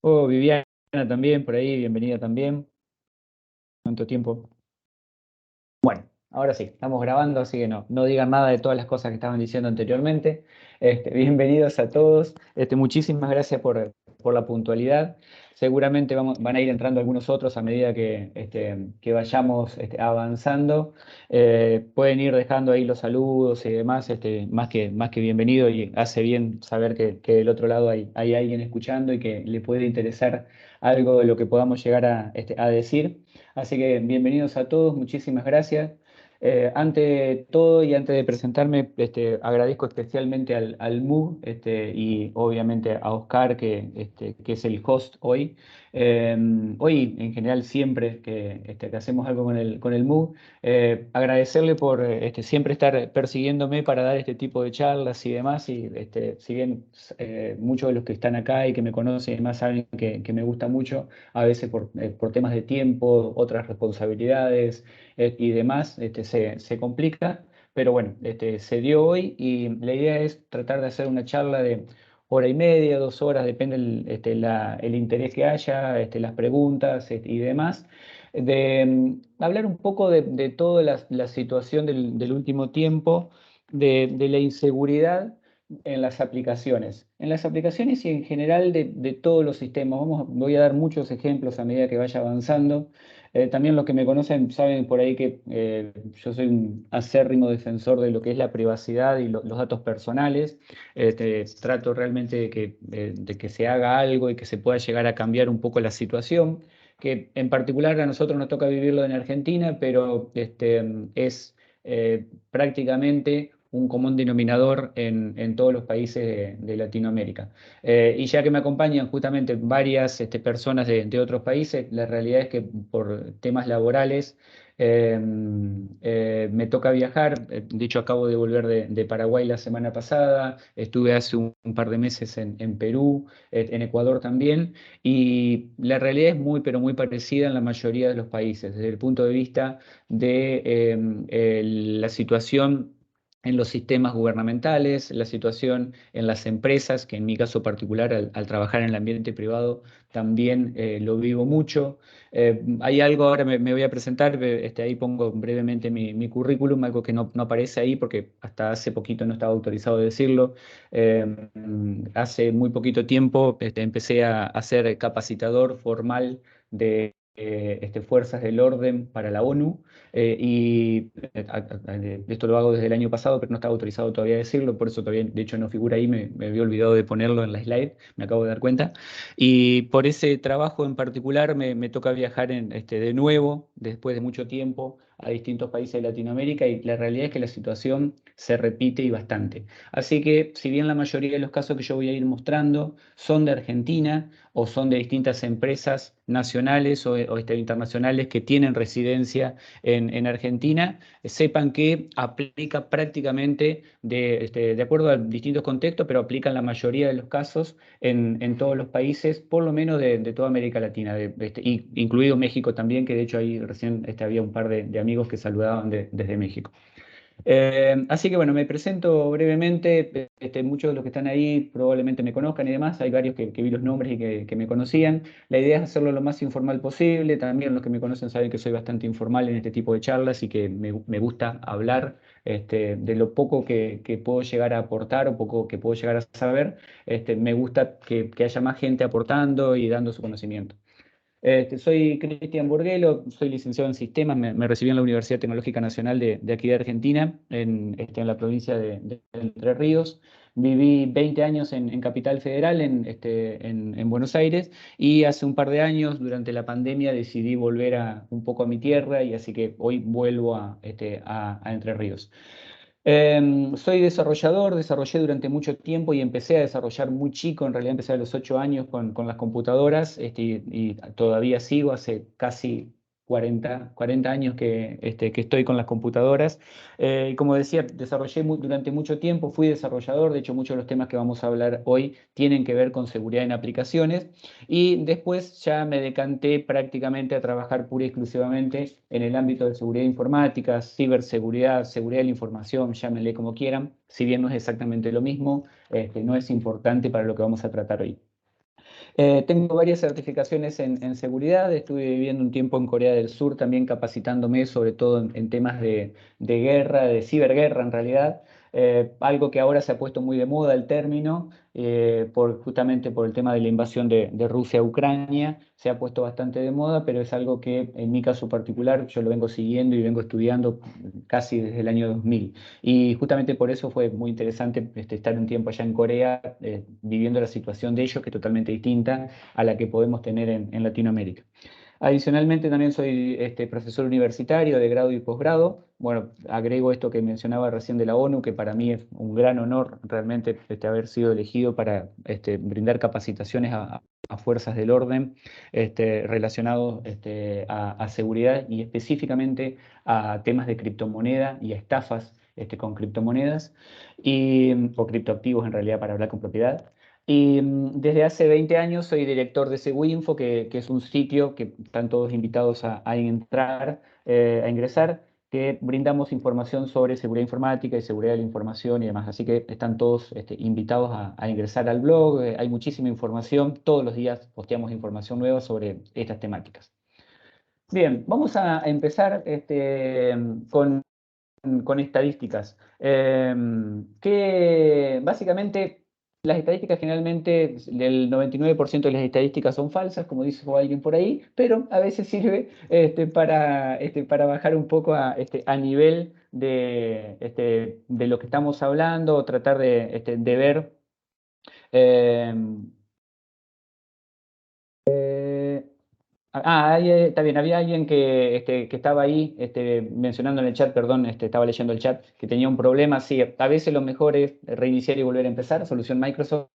Oh, Viviana también, por ahí, bienvenida también. ¿Cuánto tiempo? Bueno, ahora sí, estamos grabando, así que no digan nada de todas las cosas que estaban diciendo anteriormente. Bienvenidos a todos. Muchísimas gracias por la puntualidad. Seguramente van a ir entrando algunos otros a medida que vayamos avanzando. Pueden ir dejando ahí los saludos y demás, más que bienvenido, y hace bien saber que del otro lado hay alguien escuchando y que le puede interesar algo de lo que podamos llegar a decir. Así que bienvenidos a todos, muchísimas gracias. Ante todo y antes de presentarme, agradezco especialmente al MUG, y obviamente a Oscar, que es el host hoy. Eh, Hoy, en general, siempre que hacemos algo con el MUG, agradecerle por siempre estar persiguiéndome para dar este tipo de charlas y demás. Y si bien muchos de los que están acá y que me conocen y demás saben que me gusta mucho, a veces por temas de tiempo, otras responsabilidades y demás, se complica. Pero bueno, se dio hoy y la idea es tratar de hacer una charla de hora y media, 2 horas, depende el interés que haya, las preguntas y demás, de hablar un poco de toda la situación del último tiempo, de la inseguridad en las aplicaciones y en general de todos los sistemas. Voy a dar muchos ejemplos a medida que vaya avanzando. También los que me conocen saben por ahí que yo soy un acérrimo defensor de lo que es la privacidad y los datos personales. Trato realmente de que se haga algo y que se pueda llegar a cambiar un poco la situación, que en particular a nosotros nos toca vivirlo en Argentina, pero es prácticamente un común denominador en todos los países de Latinoamérica. Y ya que me acompañan justamente varias personas de otros países, la realidad es que por temas laborales eh, me toca viajar. De hecho, acabo de volver de Paraguay la semana pasada, estuve hace un par de meses en Perú, en Ecuador también, y la realidad es muy, pero muy parecida en la mayoría de los países, desde el punto de vista de la situación en los sistemas gubernamentales, la situación en las empresas, que en mi caso particular, al trabajar en el ambiente privado, también lo vivo mucho. Hay algo, ahora me voy a presentar, ahí pongo brevemente mi currículum, algo que no aparece ahí porque hasta hace poquito no estaba autorizado a decirlo. Hace muy poquito tiempo empecé a ser capacitador formal de fuerzas del orden para la ONU. Y esto lo hago desde el año pasado, pero no estaba autorizado todavía a decirlo, por eso todavía, de hecho, no figura ahí, me había olvidado de ponerlo en la slide, me acabo de dar cuenta. Y por ese trabajo en particular me toca viajar de nuevo, después de mucho tiempo, a distintos países de Latinoamérica, y la realidad es que la situación se repite y bastante. Así que, si bien la mayoría de los casos que yo voy a ir mostrando son de Argentina o son de distintas empresas nacionales o internacionales que tienen residencia en Argentina, sepan que aplica prácticamente de acuerdo a distintos contextos, pero aplica en la mayoría de los casos en todos los países, por lo menos de toda América Latina, y incluido México también, que de hecho ahí recién había un par de amigos que saludaban desde México. Así que bueno, me presento brevemente. Muchos de los que están ahí probablemente me conozcan y demás. Hay varios que vi los nombres y que me conocían. La idea es hacerlo lo más informal posible. También los que me conocen saben que soy bastante informal en este tipo de charlas y que me gusta hablar de lo poco que puedo llegar a aportar o poco que puedo llegar a saber. Me gusta que haya más gente aportando y dando su conocimiento. Soy Cristian Borguelo, soy licenciado en sistemas, me recibí en la Universidad Tecnológica Nacional de aquí de Argentina, en la provincia de Entre Ríos. Viví 20 años en Capital Federal, en Buenos Aires, y hace un par de años, durante la pandemia, decidí volver un poco a mi tierra, y así que hoy vuelvo a Entre Ríos. Soy desarrollador, desarrollé durante mucho tiempo y empecé a desarrollar muy chico. En realidad empecé a los 8 años con las computadoras, y todavía sigo, hace casi 40 años que estoy con las computadoras. Y como decía, desarrollé durante mucho tiempo, fui desarrollador. De hecho, muchos de los temas que vamos a hablar hoy tienen que ver con seguridad en aplicaciones, y después ya me decanté prácticamente a trabajar pura y exclusivamente en el ámbito de seguridad informática, ciberseguridad, seguridad de la información, llámenle como quieran. Si bien no es exactamente lo mismo, no es importante para lo que vamos a tratar hoy. Tengo varias certificaciones en seguridad. Estuve viviendo un tiempo en Corea del Sur también capacitándome sobre todo en temas de guerra, de ciberguerra en realidad. Algo que ahora se ha puesto muy de moda el término, justamente por el tema de la invasión de Rusia a Ucrania. Se ha puesto bastante de moda, pero es algo que en mi caso particular yo lo vengo siguiendo y vengo estudiando casi desde el año 2000. Y justamente por eso fue muy interesante estar un tiempo allá en Corea, viviendo la situación de ellos, que es totalmente distinta a la que podemos tener en Latinoamérica. Adicionalmente, también soy profesor universitario de grado y posgrado. Bueno, agrego esto que mencionaba recién de la ONU, que para mí es un gran honor realmente haber sido elegido para brindar capacitaciones a fuerzas del orden relacionados a seguridad y específicamente a temas de criptomoneda y a estafas con criptomonedas o criptoactivos en realidad para hablar con propiedad. Y desde hace 20 años soy director de Seguinfo, que es un sitio que están todos invitados a entrar, a ingresar, que brindamos información sobre seguridad informática y seguridad de la información y demás. Así que están todos invitados a ingresar al blog. Hay muchísima información. Todos los días posteamos información nueva sobre estas temáticas. Bien, vamos a empezar con estadísticas. Que básicamente las estadísticas generalmente, el 99% de las estadísticas son falsas, como dijo alguien por ahí, pero a veces sirve para bajar un poco a nivel de lo que estamos hablando o tratar de ver. eh, Está bien, había alguien que estaba ahí mencionando en el chat, perdón, estaba leyendo el chat, que tenía un problema. Sí, a veces lo mejor es reiniciar y volver a empezar, solución Microsoft,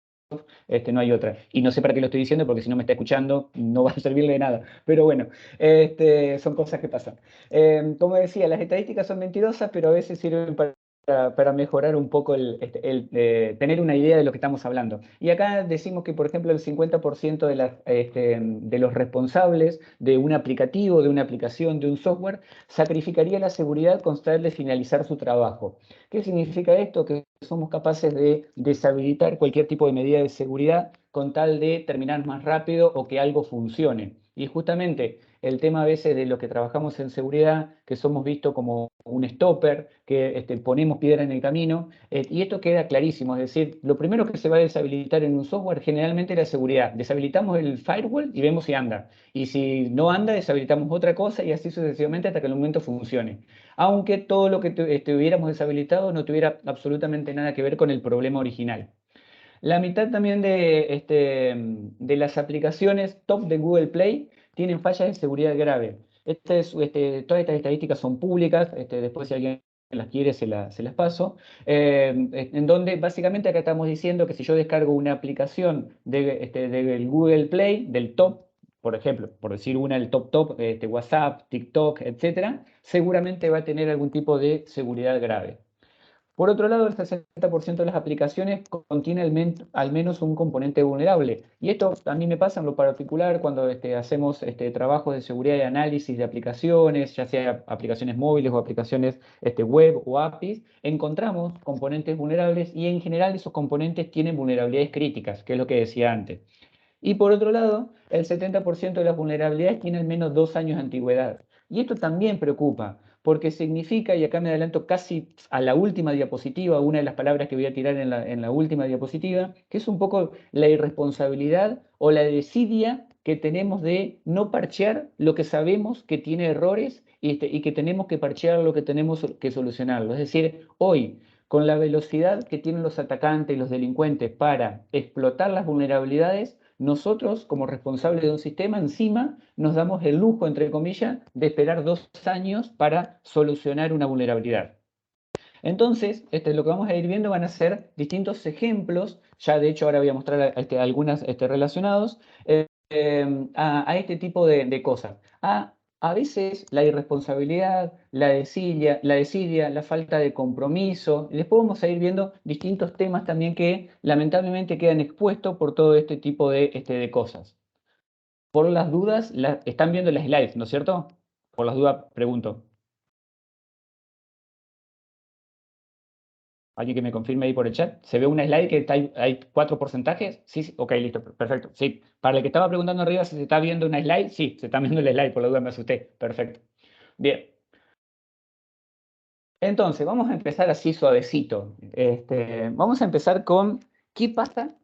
no hay otra. Y no sé para qué lo estoy diciendo, porque si no me está escuchando, no va a servirle de nada. Pero bueno, son cosas que pasan. Como decía, las estadísticas son mentirosas, pero a veces sirven para mejorar un poco tener una idea de lo que estamos hablando. Y acá decimos que, por ejemplo, el 50% de los responsables de un aplicativo, de una aplicación, de un software, sacrificaría la seguridad con tal de finalizar su trabajo. ¿Qué significa esto? Que somos capaces de deshabilitar cualquier tipo de medida de seguridad con tal de terminar más rápido o que algo funcione. Y justamente el tema a veces de lo que trabajamos en seguridad, que somos vistos como un stopper, que ponemos piedra en el camino, y esto queda clarísimo, es decir, lo primero que se va a deshabilitar en un software generalmente es la seguridad. Deshabilitamos el firewall y vemos si anda. Y si no anda, deshabilitamos otra cosa y así sucesivamente hasta que el momento funcione. Aunque todo lo que hubiéramos deshabilitado no tuviera absolutamente nada que ver con el problema original. La mitad también de las aplicaciones top de Google Play tienen fallas de seguridad grave. Todas estas estadísticas son públicas, después si alguien las quiere se las paso, en donde básicamente acá estamos diciendo que si yo descargo una aplicación del Google Play, del top, por ejemplo, por decir una, el top, WhatsApp, TikTok, etcétera, seguramente va a tener algún tipo de seguridad grave. Por otro lado, el 60% de las aplicaciones contiene al menos un componente vulnerable. Y esto a mí me pasa en lo particular cuando hacemos trabajos de seguridad y análisis de aplicaciones, ya sea aplicaciones móviles o aplicaciones web o APIs, encontramos componentes vulnerables y en general esos componentes tienen vulnerabilidades críticas, que es lo que decía antes. Y por otro lado, el 70% de las vulnerabilidades tiene al menos 2 años de antigüedad. Y esto también preocupa, porque significa, y acá me adelanto casi a la última diapositiva, una de las palabras que voy a tirar en la última diapositiva, que es un poco la irresponsabilidad o la desidia que tenemos de no parchear lo que sabemos que tiene errores y que tenemos que parchear lo que tenemos que solucionarlo. Es decir, hoy, con la velocidad que tienen los atacantes y los delincuentes para explotar las vulnerabilidades, nosotros, como responsables de un sistema, encima nos damos el lujo, entre comillas, de esperar 2 años para solucionar una vulnerabilidad. Entonces, lo que vamos a ir viendo van a ser distintos ejemplos, ya de hecho ahora voy a mostrar algunas relacionados, a este tipo de cosas. A veces la irresponsabilidad, la desidia, la falta de compromiso, y después vamos a ir viendo distintos temas también que lamentablemente quedan expuestos por todo este tipo de cosas. Por las dudas, están viendo las slides, ¿no es cierto? Por las dudas, pregunto. ¿Alguien que me confirme ahí por el chat? ¿Se ve una slide que hay 4 porcentajes? Sí, sí, ok, listo, perfecto. Sí, para el que estaba preguntando arriba si se está viendo una slide, sí, se está viendo el slide, por la duda me asusté. Perfecto. Bien. Entonces, vamos a empezar así suavecito. Vamos a empezar con ¿qué pasa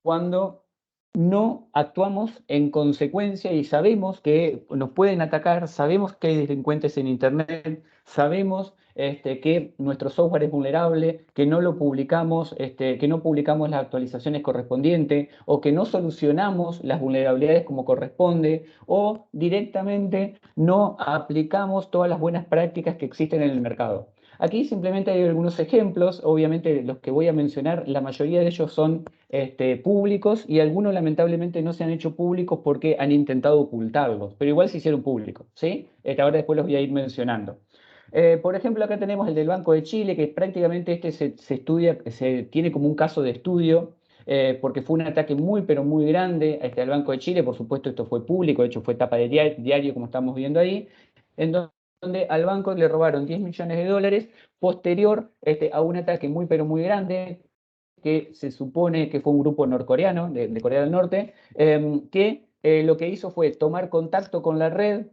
cuando no actuamos en consecuencia y sabemos que nos pueden atacar, sabemos que hay delincuentes en Internet, sabemos que nuestro software es vulnerable, que no lo publicamos, que no publicamos las actualizaciones correspondientes o que no solucionamos las vulnerabilidades como corresponde o directamente no aplicamos todas las buenas prácticas que existen en el mercado? Aquí simplemente hay algunos ejemplos, obviamente los que voy a mencionar, la mayoría de ellos son públicos y algunos lamentablemente no se han hecho públicos porque han intentado ocultarlos, pero igual se hicieron públicos, ¿sí? Ahora después los voy a ir mencionando. Por ejemplo, acá tenemos el del Banco de Chile, que prácticamente se estudia, se tiene como un caso de estudio, porque fue un ataque muy, pero muy grande al Banco de Chile. Por supuesto, esto fue público, de hecho fue tapa de diario, como estamos viendo ahí, en donde al banco le robaron 10 millones de dólares posterior a un ataque muy, pero muy grande, que se supone que fue un grupo norcoreano, de Corea del Norte, que lo que hizo fue tomar contacto con la red,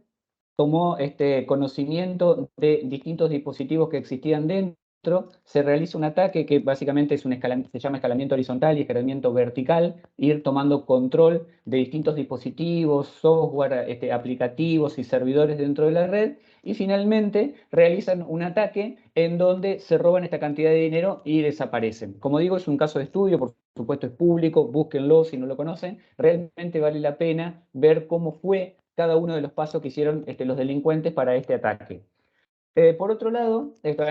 tomó conocimiento de distintos dispositivos que existían dentro, se realiza un ataque que básicamente se llama escalamiento horizontal y escalamiento vertical, ir tomando control de distintos dispositivos, software, aplicativos y servidores dentro de la red, y finalmente realizan un ataque en donde se roban esta cantidad de dinero y desaparecen. Como digo, es un caso de estudio, por supuesto es público, búsquenlo si no lo conocen, realmente vale la pena ver cómo fue cada uno de los pasos que hicieron los delincuentes para este ataque. Por otro lado, esto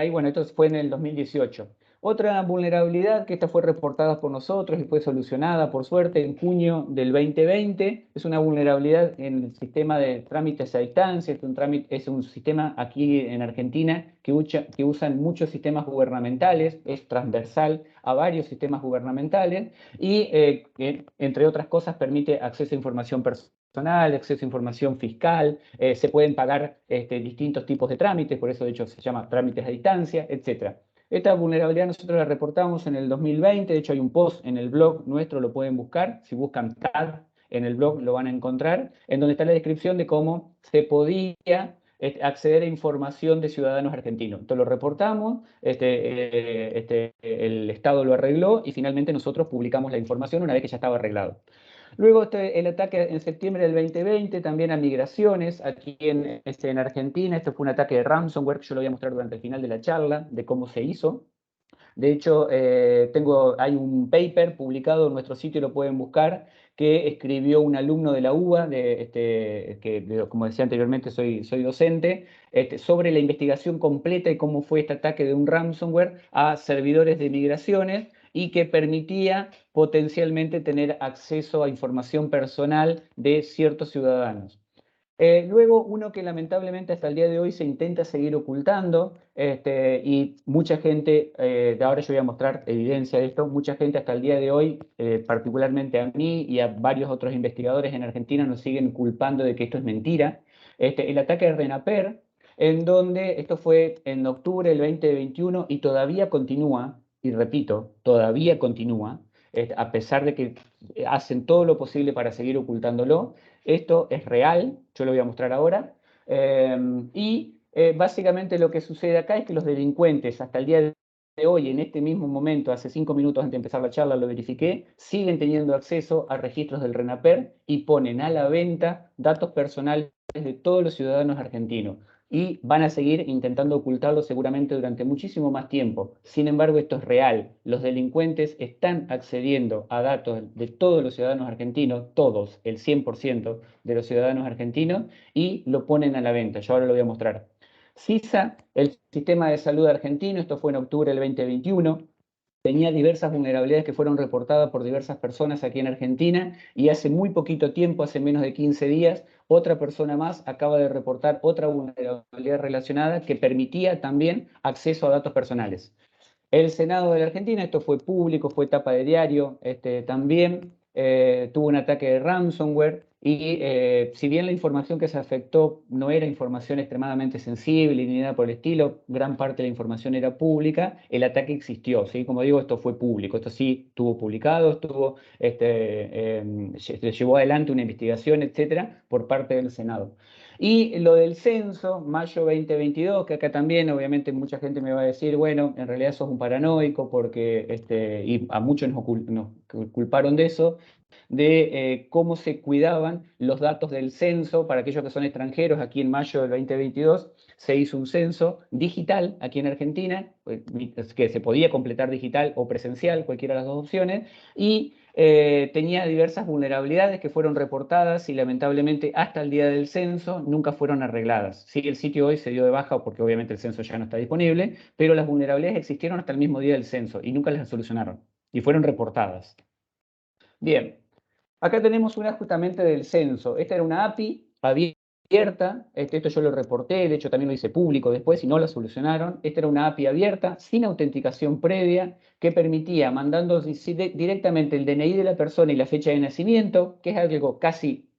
fue en el 2018. Otra vulnerabilidad que esta fue reportada por nosotros y fue solucionada, por suerte, en junio del 2020, es una vulnerabilidad en el sistema de trámites a distancia. Es un sistema aquí en Argentina que usan muchos sistemas gubernamentales, es transversal a varios sistemas gubernamentales y, entre otras cosas, permite acceso a información personal, acceso a información fiscal, se pueden pagar distintos tipos de trámites, por eso de hecho se llama trámites a distancia, etc. Esta vulnerabilidad nosotros la reportamos en el 2020, de hecho hay un post en el blog nuestro, lo pueden buscar, si buscan TAD en el blog lo van a encontrar, en donde está la descripción de cómo se podía acceder a información de ciudadanos argentinos. Entonces lo reportamos, el Estado lo arregló y finalmente nosotros publicamos la información una vez que ya estaba arreglado. Luego el ataque en septiembre del 2020 también a migraciones aquí en Argentina. Este fue un ataque de ransomware que yo lo voy a mostrar durante el final de la charla, de cómo se hizo. De hecho, hay un paper publicado en nuestro sitio, lo pueden buscar, que escribió un alumno de la UBA, como decía anteriormente, soy docente, sobre la investigación completa y cómo fue este ataque de un ransomware a servidores de migraciones y que permitía potencialmente tener acceso a información personal de ciertos ciudadanos. Luego, uno que lamentablemente hasta el día de hoy se intenta seguir ocultando, y mucha gente, de ahora yo voy a mostrar evidencia de esto, mucha gente hasta el día de hoy, particularmente a mí y a varios otros investigadores en Argentina, nos siguen culpando de que esto es mentira. El ataque de Renaper, en donde esto fue en octubre del 2021 y todavía continúa, y repito, todavía continúa, a pesar de que hacen todo lo posible para seguir ocultándolo. Esto es real, yo lo voy a mostrar ahora. Básicamente lo que sucede acá es que los delincuentes hasta el día de hoy, en este mismo momento, hace 5 minutos antes de empezar la charla, lo verifiqué, siguen teniendo acceso a registros del RENAPER y ponen a la venta datos personales de todos los ciudadanos argentinos. Y van a seguir intentando ocultarlo seguramente durante muchísimo más tiempo. Sin embargo, esto es real. Los delincuentes están accediendo a datos de todos los ciudadanos argentinos, todos, el 100% de los ciudadanos argentinos, y lo ponen a la venta. Yo ahora lo voy a mostrar. CISA, el Sistema de Salud Argentino, esto fue en octubre del 2021, tenía diversas vulnerabilidades que fueron reportadas por diversas personas aquí en Argentina y hace muy poquito tiempo, hace menos de 15 días, otra persona más acaba de reportar otra vulnerabilidad relacionada que permitía también acceso a datos personales. El Senado de la Argentina, esto fue público, fue tapa de diario, también tuvo un ataque de ransomware Y si bien la información que se afectó no era información extremadamente sensible ni nada por el estilo, gran parte de la información era pública, el ataque existió, ¿sí? Como digo, esto fue público, esto sí estuvo publicado, se llevó adelante una investigación, etcétera, por parte del Senado. Y lo del censo, mayo 2022, que acá también obviamente mucha gente me va a decir, bueno, en realidad sos un paranoico porque, y a muchos nos culparon de eso, de cómo se cuidaban los datos del censo para aquellos que son extranjeros. Aquí en mayo del 2022 se hizo un censo digital aquí en Argentina, que se podía completar digital o presencial, cualquiera de las dos opciones, y tenía diversas vulnerabilidades que fueron reportadas y lamentablemente hasta el día del censo nunca fueron arregladas. Sí, el sitio hoy se dio de baja porque obviamente el censo ya no está disponible, pero las vulnerabilidades existieron hasta el mismo día del censo y nunca las solucionaron y fueron reportadas. Bien, acá tenemos una justamente del censo. Esta era una API abierta. Esto yo lo reporté, de hecho también lo hice público después y no la solucionaron. Esta era una API abierta, sin autenticación previa, que permitía, mandando directamente el DNI de la persona y la fecha de nacimiento, que es algo casi,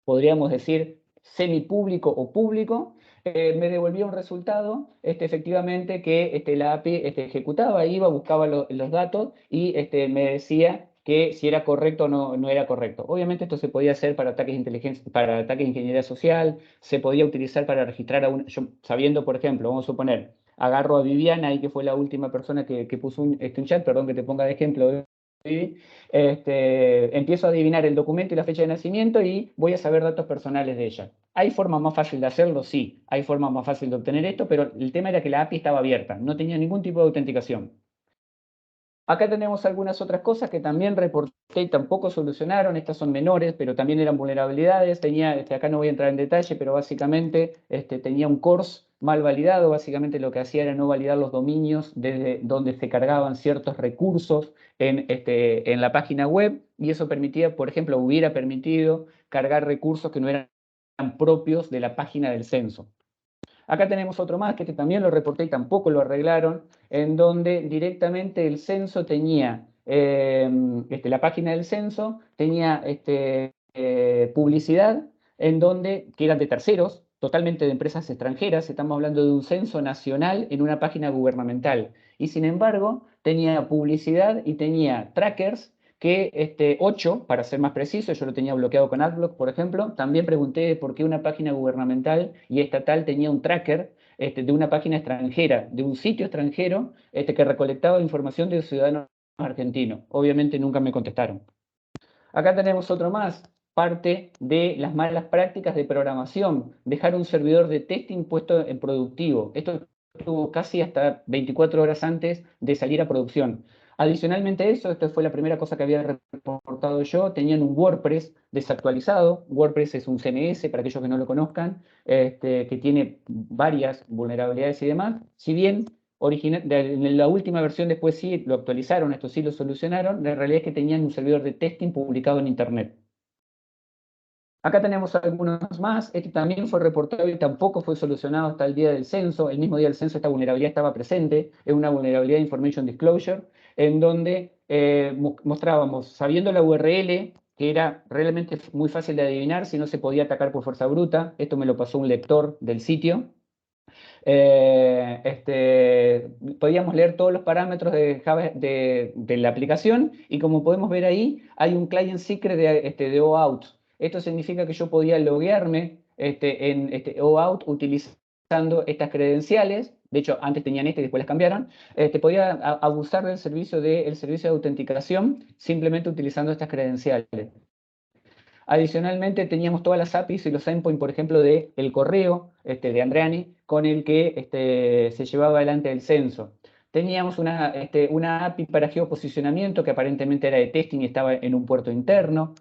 podríamos decir, semipúblico o público, me devolvía un resultado, efectivamente, que la API ejecutaba, iba, buscaba los datos y me decía que si era correcto o no era correcto. Obviamente esto se podía hacer para ataques de inteligencia, para ataques de ingeniería social, se podía utilizar para registrar a sabiendo, por ejemplo, vamos a suponer, agarro a Viviana, ahí que fue la última persona que puso un chat, perdón que te ponga de ejemplo, ¿sí? Empiezo a adivinar el documento y la fecha de nacimiento y voy a saber datos personales de ella. ¿Hay forma más fácil de hacerlo? Sí, hay forma más fácil de obtener esto, pero el tema era que la API estaba abierta, no tenía ningún tipo de autenticación. Acá tenemos algunas otras cosas que también reporté y tampoco solucionaron. Estas son menores, pero también eran vulnerabilidades. Acá no voy a entrar en detalle, pero básicamente tenía un CORS mal validado. Básicamente lo que hacía era no validar los dominios desde donde se cargaban ciertos recursos en la página web. Y eso permitía, por ejemplo, hubiera permitido cargar recursos que no eran propios de la página del censo. Acá tenemos otro más que también lo reporté y tampoco lo arreglaron, en donde directamente el censo tenía, la página del censo tenía publicidad en donde, que eran de terceros, totalmente de empresas extranjeras, estamos hablando de un censo nacional en una página gubernamental. Y sin embargo, tenía publicidad y tenía trackers que 8, para ser más preciso, yo lo tenía bloqueado con AdBlock, por ejemplo. También pregunté por qué una página gubernamental y estatal tenía un tracker de una página extranjera, de un sitio extranjero que recolectaba información de los ciudadanos argentinos. Obviamente nunca me contestaron. Acá tenemos otro más, parte de las malas prácticas de programación, dejar un servidor de testing puesto en productivo. Esto estuvo casi hasta 24 horas antes de salir a producción. Adicionalmente a eso, esta fue la primera cosa que había reportado yo, tenían un WordPress desactualizado. WordPress es un CMS, para aquellos que no lo conozcan, que tiene varias vulnerabilidades y demás. Si bien en la última versión después sí lo actualizaron, esto sí lo solucionaron, la realidad es que tenían un servidor de testing publicado en Internet. Acá tenemos algunos más. Este también fue reportado y tampoco fue solucionado hasta el día del censo. El mismo día del censo esta vulnerabilidad estaba presente. Es una vulnerabilidad de Information Disclosure, en donde mostrábamos, sabiendo la URL, que era realmente muy fácil de adivinar si no se podía atacar por fuerza bruta. Esto me lo pasó un lector del sitio. Podíamos leer todos los parámetros de la aplicación y como podemos ver ahí, hay un client secret de OAuth. Esto significa que yo podía loguearme en OAuth utilizando estas credenciales. De hecho, antes tenían y después las cambiaron. Podía abusar del servicio servicio de autenticación simplemente utilizando estas credenciales. Adicionalmente, teníamos todas las APIs y los endpoints, por ejemplo, del correo de Andreani, con el que se llevaba adelante el censo. Teníamos una API para geoposicionamiento que aparentemente era de testing y estaba en un puerto interno.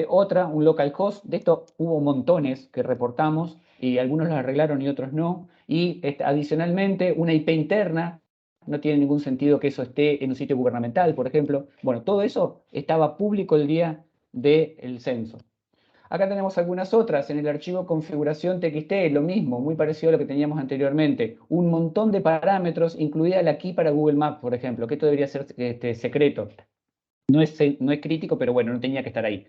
Otra, un localhost. De esto hubo montones que reportamos y algunos los arreglaron y otros no. Y adicionalmente, una IP interna. No tiene ningún sentido que eso esté en un sitio gubernamental, por ejemplo. Bueno, todo eso estaba público el día del censo. Acá tenemos algunas otras. En el archivo configuración TXT, lo mismo, muy parecido a lo que teníamos anteriormente. Un montón de parámetros, incluida la key para Google Maps, por ejemplo, que esto debería ser secreto. no es crítico, pero bueno, no tenía que estar ahí.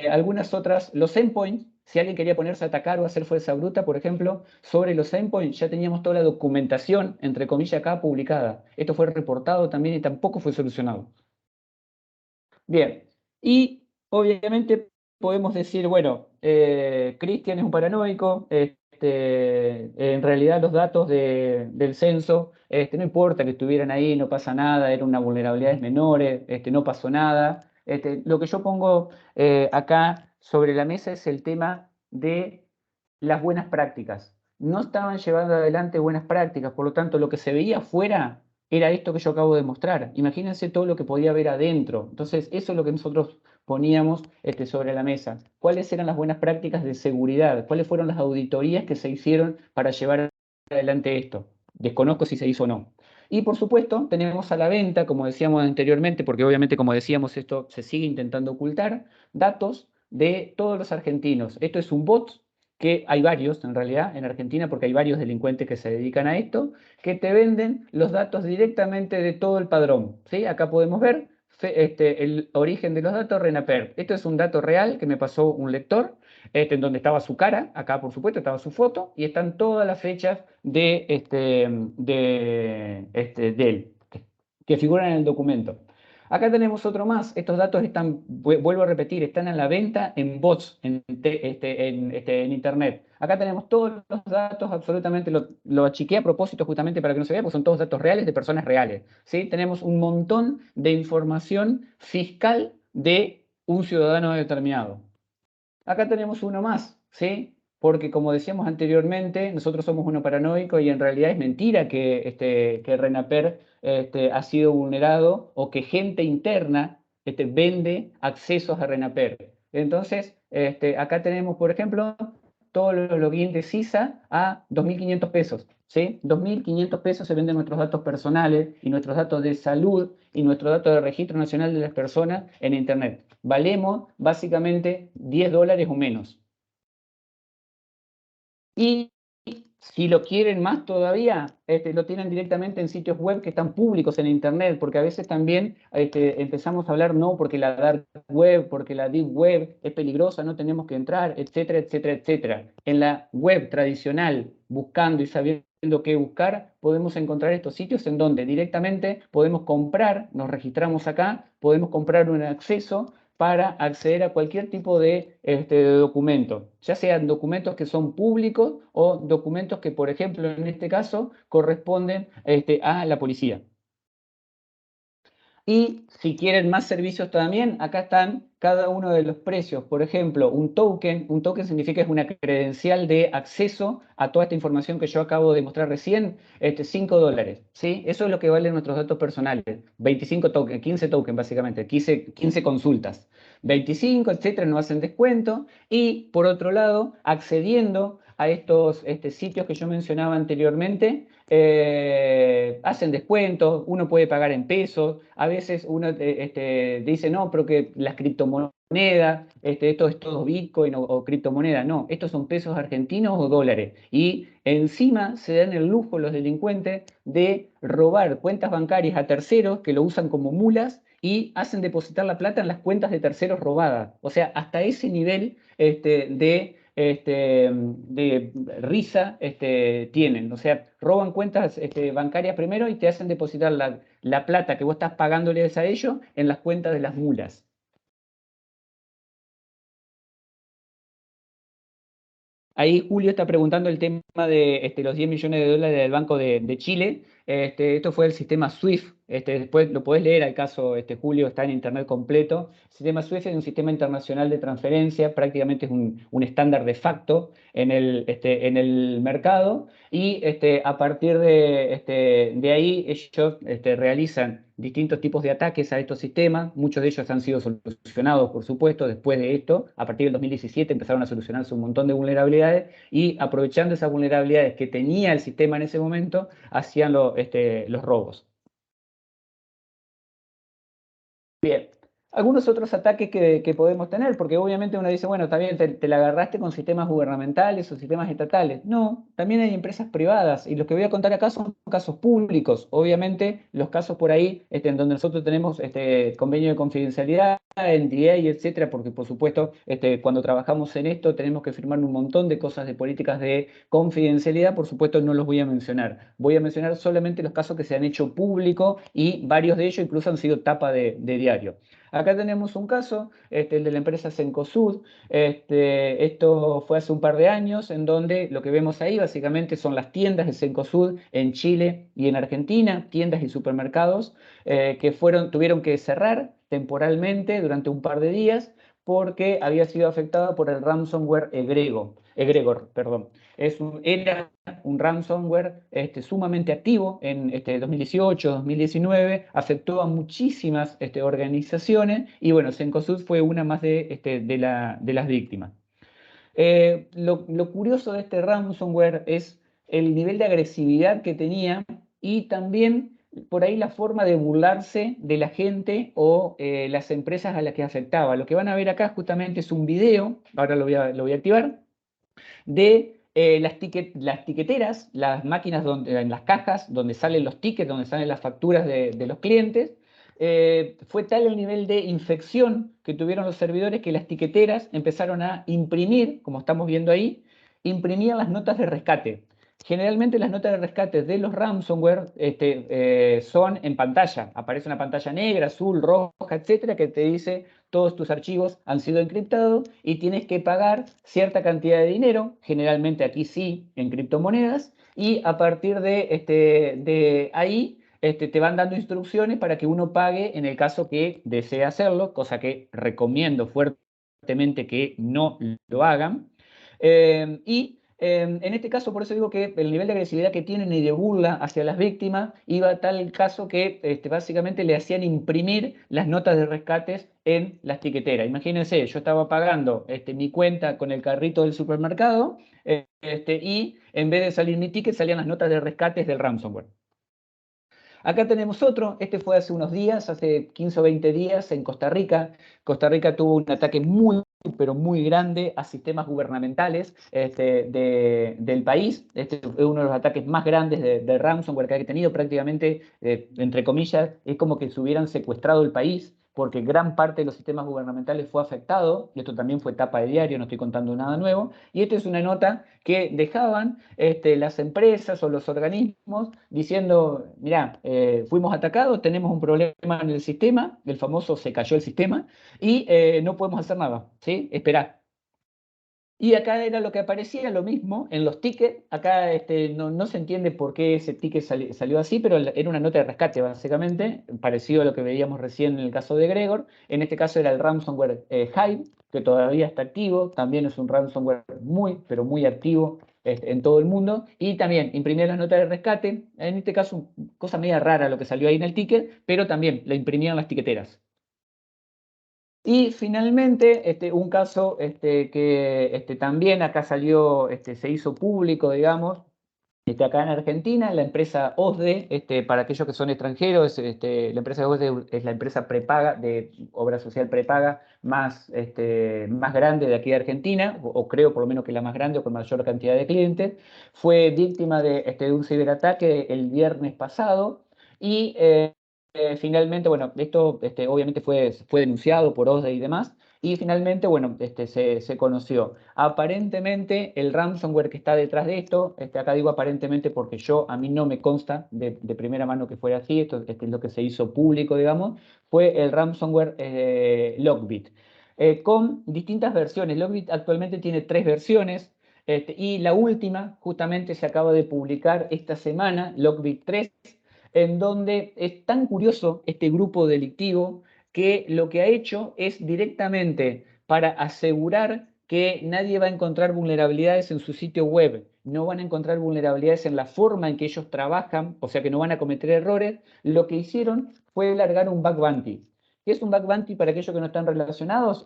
Algunas otras, los endpoints, si alguien quería ponerse a atacar o hacer fuerza bruta, por ejemplo, sobre los endpoints ya teníamos toda la documentación, entre comillas, acá publicada. Esto fue reportado también y tampoco fue solucionado. Bien, y obviamente podemos decir, bueno, Cristian es un paranoico, en realidad los datos del censo, no importa que estuvieran ahí, no pasa nada, eran unas vulnerabilidades menores, no pasó nada. Lo que yo pongo acá sobre la mesa es el tema de las buenas prácticas. No estaban llevando adelante buenas prácticas, por lo tanto, lo que se veía afuera era esto que yo acabo de mostrar. Imagínense todo lo que podía haber adentro. Entonces, eso es lo que nosotros poníamos sobre la mesa. ¿Cuáles eran las buenas prácticas de seguridad? ¿Cuáles fueron las auditorías que se hicieron para llevar adelante esto? Desconozco si se hizo o no. Y por supuesto, tenemos a la venta, como decíamos anteriormente, porque obviamente, como decíamos, esto se sigue intentando ocultar, datos de todos los argentinos. Esto es un bot que hay varios en realidad en Argentina, porque hay varios delincuentes que se dedican a esto, que te venden los datos directamente de todo el padrón. ¿Sí? Acá podemos ver el origen de los datos RENAPER. Esto es un dato real que me pasó un lector, en donde estaba su cara, acá por supuesto estaba su foto, y están todas las fechas de él, que figuran en el documento. Acá tenemos otro más. Estos datos están, vuelvo a repetir, están a la venta en bots, en Internet. Acá tenemos todos los datos, absolutamente, lo achiqué a propósito justamente para que no se vea, porque son todos datos reales de personas reales. ¿Sí? Tenemos un montón de información fiscal de un ciudadano determinado. Acá tenemos uno más, ¿sí? Porque como decíamos anteriormente, nosotros somos uno paranoico y en realidad es mentira que RENAPER ha sido vulnerado o que gente interna vende accesos a RENAPER. Entonces, acá tenemos, por ejemplo, todos los logins de CISA a 2.500 pesos, ¿sí? 2.500 pesos se venden nuestros datos personales y nuestros datos de salud y nuestros datos de registro nacional de las personas en Internet. Valemos básicamente $10 o menos. Y si lo quieren más todavía, lo tienen directamente en sitios web que están públicos en Internet, porque a veces también empezamos a hablar, no, porque la dark web, porque la deep web es peligrosa, no tenemos que entrar, etcétera, etcétera, etcétera. En la web tradicional, buscando y sabiendo qué buscar, podemos encontrar estos sitios en donde directamente podemos comprar, nos registramos acá, podemos comprar un acceso para acceder a cualquier tipo de documento, ya sean documentos que son públicos o documentos que, por ejemplo, en este caso, corresponden a la policía. Y si quieren más servicios también, acá están cada uno de los precios. Por ejemplo, un token significa es una credencial de acceso a toda esta información que yo acabo de mostrar recién, $5. ¿Sí? Eso es lo que valen nuestros datos personales. 25 tokens, 15 tokens básicamente, 15 consultas. 25, etcétera, no hacen descuento. Y por otro lado, accediendo a estos sitios que yo mencionaba anteriormente, hacen descuentos, uno puede pagar en pesos, a veces uno dice, no, pero que las criptomonedas, esto es todo Bitcoin o criptomoneda, no, estos son pesos argentinos o dólares. Y encima se dan el lujo los delincuentes de robar cuentas bancarias a terceros que lo usan como mulas y hacen depositar la plata en las cuentas de terceros robadas. O sea, hasta ese nivel de risa tienen. O sea, roban cuentas bancarias primero y te hacen depositar la plata que vos estás pagándoles a ellos en las cuentas de las mulas. Ahí Julio está preguntando el tema de los 10 millones de dólares del Banco de Chile. Esto fue el sistema SWIFT. Después lo podés leer al caso, Julio, está en internet completo. El sistema SWIFT es un sistema internacional de transferencia, prácticamente es un estándar de facto en el mercado. Y a partir de ahí ellos realizan distintos tipos de ataques a estos sistemas. Muchos de ellos han sido solucionados, por supuesto, después de esto. A partir del 2017 empezaron a solucionarse un montón de vulnerabilidades y aprovechando esas vulnerabilidades que tenía el sistema en ese momento, hacían los robos. Bien, Algunos otros ataques que podemos tener, porque obviamente uno dice, bueno, está bien, te la agarraste con sistemas gubernamentales o sistemas estatales. No, también hay empresas privadas y los que voy a contar acá son casos públicos. Obviamente, los casos por ahí en donde nosotros tenemos convenio de confidencialidad, NDA, etcétera, porque por supuesto, cuando trabajamos en esto tenemos que firmar un montón de cosas de políticas de confidencialidad, por supuesto no los voy a mencionar. Voy a mencionar solamente los casos que se han hecho público y varios de ellos incluso han sido tapa de diario. Acá tenemos un caso, el de la empresa Cencosud. Esto fue hace un par de años, en donde lo que vemos ahí básicamente son las tiendas de Cencosud en Chile y en Argentina, tiendas y supermercados que tuvieron que cerrar temporalmente durante un par de días porque había sido afectada por el ransomware Egregor, perdón. Era un ransomware sumamente activo en 2018, 2019, afectó a muchísimas organizaciones y bueno, Cencosud fue una más de las víctimas. Lo curioso de este ransomware es el nivel de agresividad que tenía y también por ahí la forma de burlarse de la gente o las empresas a las que afectaba. Lo que van a ver acá justamente es un video, ahora lo voy a activar, de las tiqueteras, las máquinas en las cajas donde salen los tickets, donde salen las facturas de los clientes. Fue tal el nivel de infección que tuvieron los servidores que las tiqueteras empezaron a imprimir, como estamos viendo ahí, imprimían las notas de rescate. Generalmente las notas de rescate de los ransomware son en pantalla. Aparece una pantalla negra, azul, roja, etcétera, que te dice todos tus archivos han sido encriptados y tienes que pagar cierta cantidad de dinero, generalmente aquí sí, en criptomonedas, y a partir de ahí te van dando instrucciones para que uno pague en el caso que desee hacerlo, cosa que recomiendo fuertemente que no lo hagan. En este caso, por eso digo que el nivel de agresividad que tienen y de burla hacia las víctimas iba a tal caso que básicamente le hacían imprimir las notas de rescates en las tiqueteras. Imagínense, yo estaba pagando mi cuenta con el carrito del supermercado y en vez de salir mi ticket salían las notas de rescates del ransomware. Acá tenemos otro, este fue hace unos días, hace 15 o 20 días en Costa Rica. Costa Rica tuvo un ataque muy, pero muy grande a sistemas gubernamentales del país. Este es uno de los ataques más grandes de ransomware que ha tenido, prácticamente, entre comillas, es como que se hubieran secuestrado el país, porque gran parte de los sistemas gubernamentales fue afectado, y esto también fue tapa de diario, no estoy contando nada nuevo, y esta es una nota que dejaban las empresas o los organismos diciendo, mirá, fuimos atacados, tenemos un problema en el sistema, el famoso se cayó el sistema, y no podemos hacer nada, ¿sí? Esperá. Y acá era lo que aparecía, lo mismo, en los tickets. Acá no se entiende por qué ese ticket salió así, pero era una nota de rescate, básicamente, parecido a lo que veíamos recién en el caso de Gregor. En este caso era el ransomware Hive, que todavía está activo. También es un ransomware muy, pero muy activo en todo el mundo. Y también imprimía las notas de rescate. En este caso, cosa media rara lo que salió ahí en el ticket, pero también lo imprimían las tiqueteras. Y finalmente, un caso que también acá salió, se hizo público, digamos, acá en Argentina, la empresa OSDE, para aquellos que son extranjeros, la empresa OSDE es la empresa prepaga, de obra social prepaga más grande de aquí de Argentina, o creo por lo menos que la más grande o con mayor cantidad de clientes. Fue víctima de un ciberataque el viernes pasado y finalmente, bueno, esto obviamente fue denunciado por OSDE y demás, y finalmente, bueno, se conoció. Aparentemente, el ransomware que está detrás de esto, acá digo aparentemente porque a mí no me consta de primera mano que fuera así, esto es lo que se hizo público, digamos, fue el ransomware Lockbit, con distintas versiones. Lockbit actualmente tiene 3 versiones, y la última justamente se acaba de publicar esta semana, Lockbit 3, en donde es tan curioso este grupo delictivo que lo que ha hecho es directamente para asegurar que nadie va a encontrar vulnerabilidades en su sitio web, no van a encontrar vulnerabilidades en la forma en que ellos trabajan, o sea que no van a cometer errores, lo que hicieron fue largar un bug bounty. ¿Qué es un bug bounty para aquellos que no están relacionados?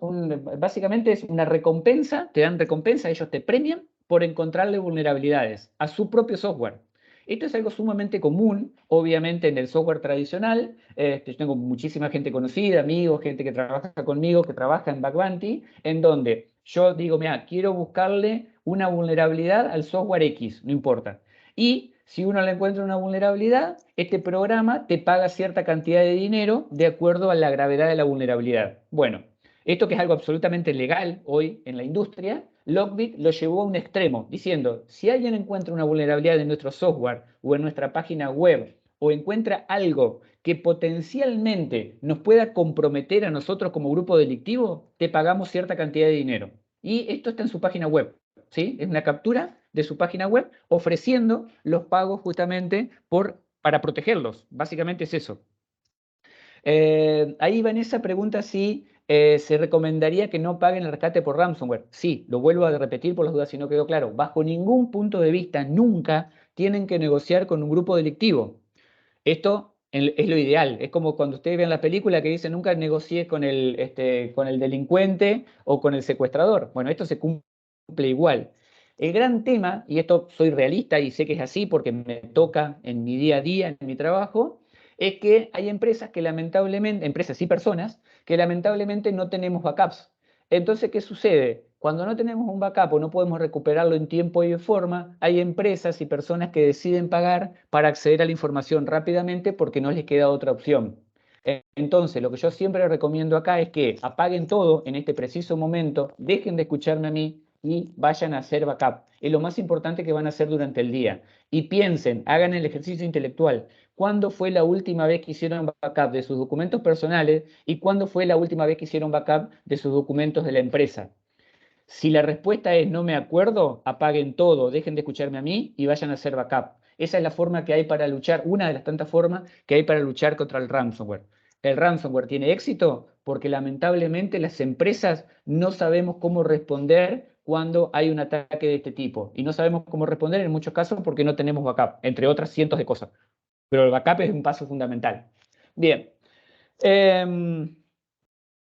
Básicamente es una recompensa, te dan recompensa, ellos te premian por encontrarle vulnerabilidades a su propio software. Esto es algo sumamente común, obviamente, en el software tradicional. Yo tengo muchísima gente conocida, amigos, gente que trabaja conmigo, que trabaja en Bug Bounty, en donde yo digo, mira, quiero buscarle una vulnerabilidad al software X, no importa. Y si uno le encuentra una vulnerabilidad, este programa te paga cierta cantidad de dinero de acuerdo a la gravedad de la vulnerabilidad. Bueno, esto que es algo absolutamente legal hoy en la industria, Lockbit lo llevó a un extremo, diciendo, si alguien encuentra una vulnerabilidad en nuestro software o en nuestra página web o encuentra algo que potencialmente nos pueda comprometer a nosotros como grupo delictivo, te pagamos cierta cantidad de dinero. Y esto está en su página web, ¿sí? Es una captura de su página web ofreciendo los pagos justamente para protegerlos. Básicamente es eso. Ahí Vanessa pregunta si se recomendaría que no paguen el rescate por ransomware. Sí, lo vuelvo a repetir por las dudas si no quedó claro. Bajo ningún punto de vista, nunca tienen que negociar con un grupo delictivo. Esto es lo ideal. Es como cuando ustedes ven la película que dice nunca negocies con el delincuente o con el secuestrador. Bueno, esto se cumple igual. El gran tema, y esto soy realista y sé que es así porque me toca en mi día a día, en mi trabajo, es que hay empresas que lamentablemente, empresas y personas, que lamentablemente no tenemos backups. Entonces, ¿qué sucede? Cuando no tenemos un backup o no podemos recuperarlo en tiempo y en forma, hay empresas y personas que deciden pagar para acceder a la información rápidamente porque no les queda otra opción. Entonces, lo que yo siempre recomiendo acá es que apaguen todo en este preciso momento, dejen de escucharme a mí y vayan a hacer backup. Es lo más importante que van a hacer durante el día. Y piensen, hagan el ejercicio intelectual. ¿Cuándo fue la última vez que hicieron backup de sus documentos personales y cuándo fue la última vez que hicieron backup de sus documentos de la empresa? Si la respuesta es no me acuerdo, apaguen todo, dejen de escucharme a mí y vayan a hacer backup. Esa es la forma que hay para luchar, una de las tantas formas que hay para luchar contra el ransomware. El ransomware tiene éxito porque lamentablemente las empresas no sabemos cómo responder cuando hay un ataque de este tipo. Y no sabemos cómo responder en muchos casos porque no tenemos backup, entre otras cientos de cosas. Pero el backup es un paso fundamental. Bien.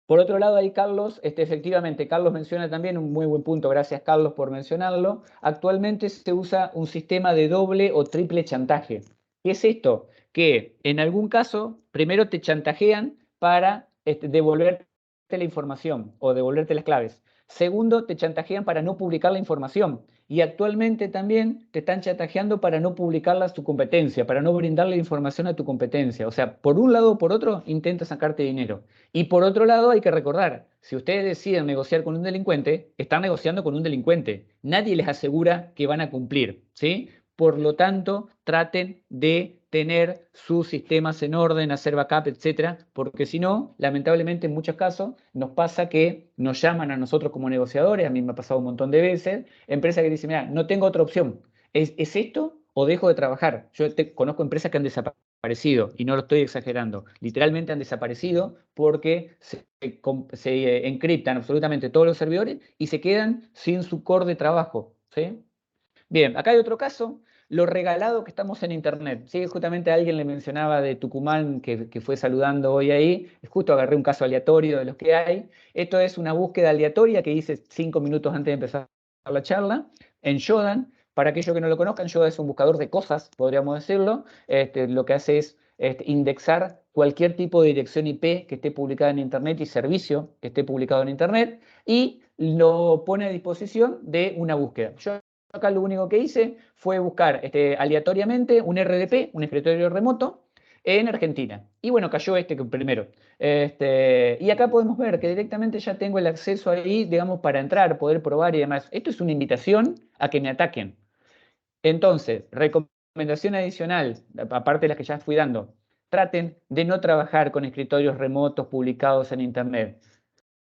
Por otro lado, ahí Carlos, efectivamente, Carlos menciona también un muy buen punto, gracias Carlos por mencionarlo. Actualmente se usa un sistema de doble o triple chantaje. ¿Qué es esto? Que en algún caso, primero te chantajean para devolverte la información o devolverte las claves. Segundo, te chantajean para no publicar la información. Y actualmente también te están chantajeando para no publicarla a tu competencia, para no brindarle información a tu competencia. O sea, por un lado o por otro, intenta sacarte dinero. Y por otro lado, hay que recordar, si ustedes deciden negociar con un delincuente, están negociando con un delincuente. Nadie les asegura que van a cumplir, ¿sí? Por lo tanto, traten de tener sus sistemas en orden, hacer backup, etcétera, porque si no, lamentablemente en muchos casos nos pasa que nos llaman a nosotros como negociadores, a mí me ha pasado un montón de veces, empresas que dicen, mira, no tengo otra opción, ¿es esto o dejo de trabajar? Yo conozco empresas que han desaparecido, y no lo estoy exagerando, literalmente han desaparecido porque se encriptan absolutamente todos los servidores y se quedan sin su core de trabajo, ¿sí? Bien, acá hay otro caso, lo regalado que estamos en Internet. Sí, justamente alguien le mencionaba de Tucumán que fue saludando hoy ahí. Justo agarré un caso aleatorio de los que hay. Esto es una búsqueda aleatoria que hice 5 minutos antes de empezar la charla en Shodan. Para aquellos que no lo conozcan, Shodan es un buscador de cosas, podríamos decirlo. Lo que hace es indexar cualquier tipo de dirección IP que esté publicada en Internet y servicio que esté publicado en Internet y lo pone a disposición de una búsqueda. Yo acá lo único que hice fue buscar aleatoriamente un RDP, un escritorio remoto, en Argentina. Y bueno, cayó primero. Y acá podemos ver que directamente ya tengo el acceso ahí, digamos, para entrar, poder probar y demás. Esto es una invitación a que me ataquen. Entonces, recomendación adicional, aparte de las que ya fui dando, traten de no trabajar con escritorios remotos publicados en Internet.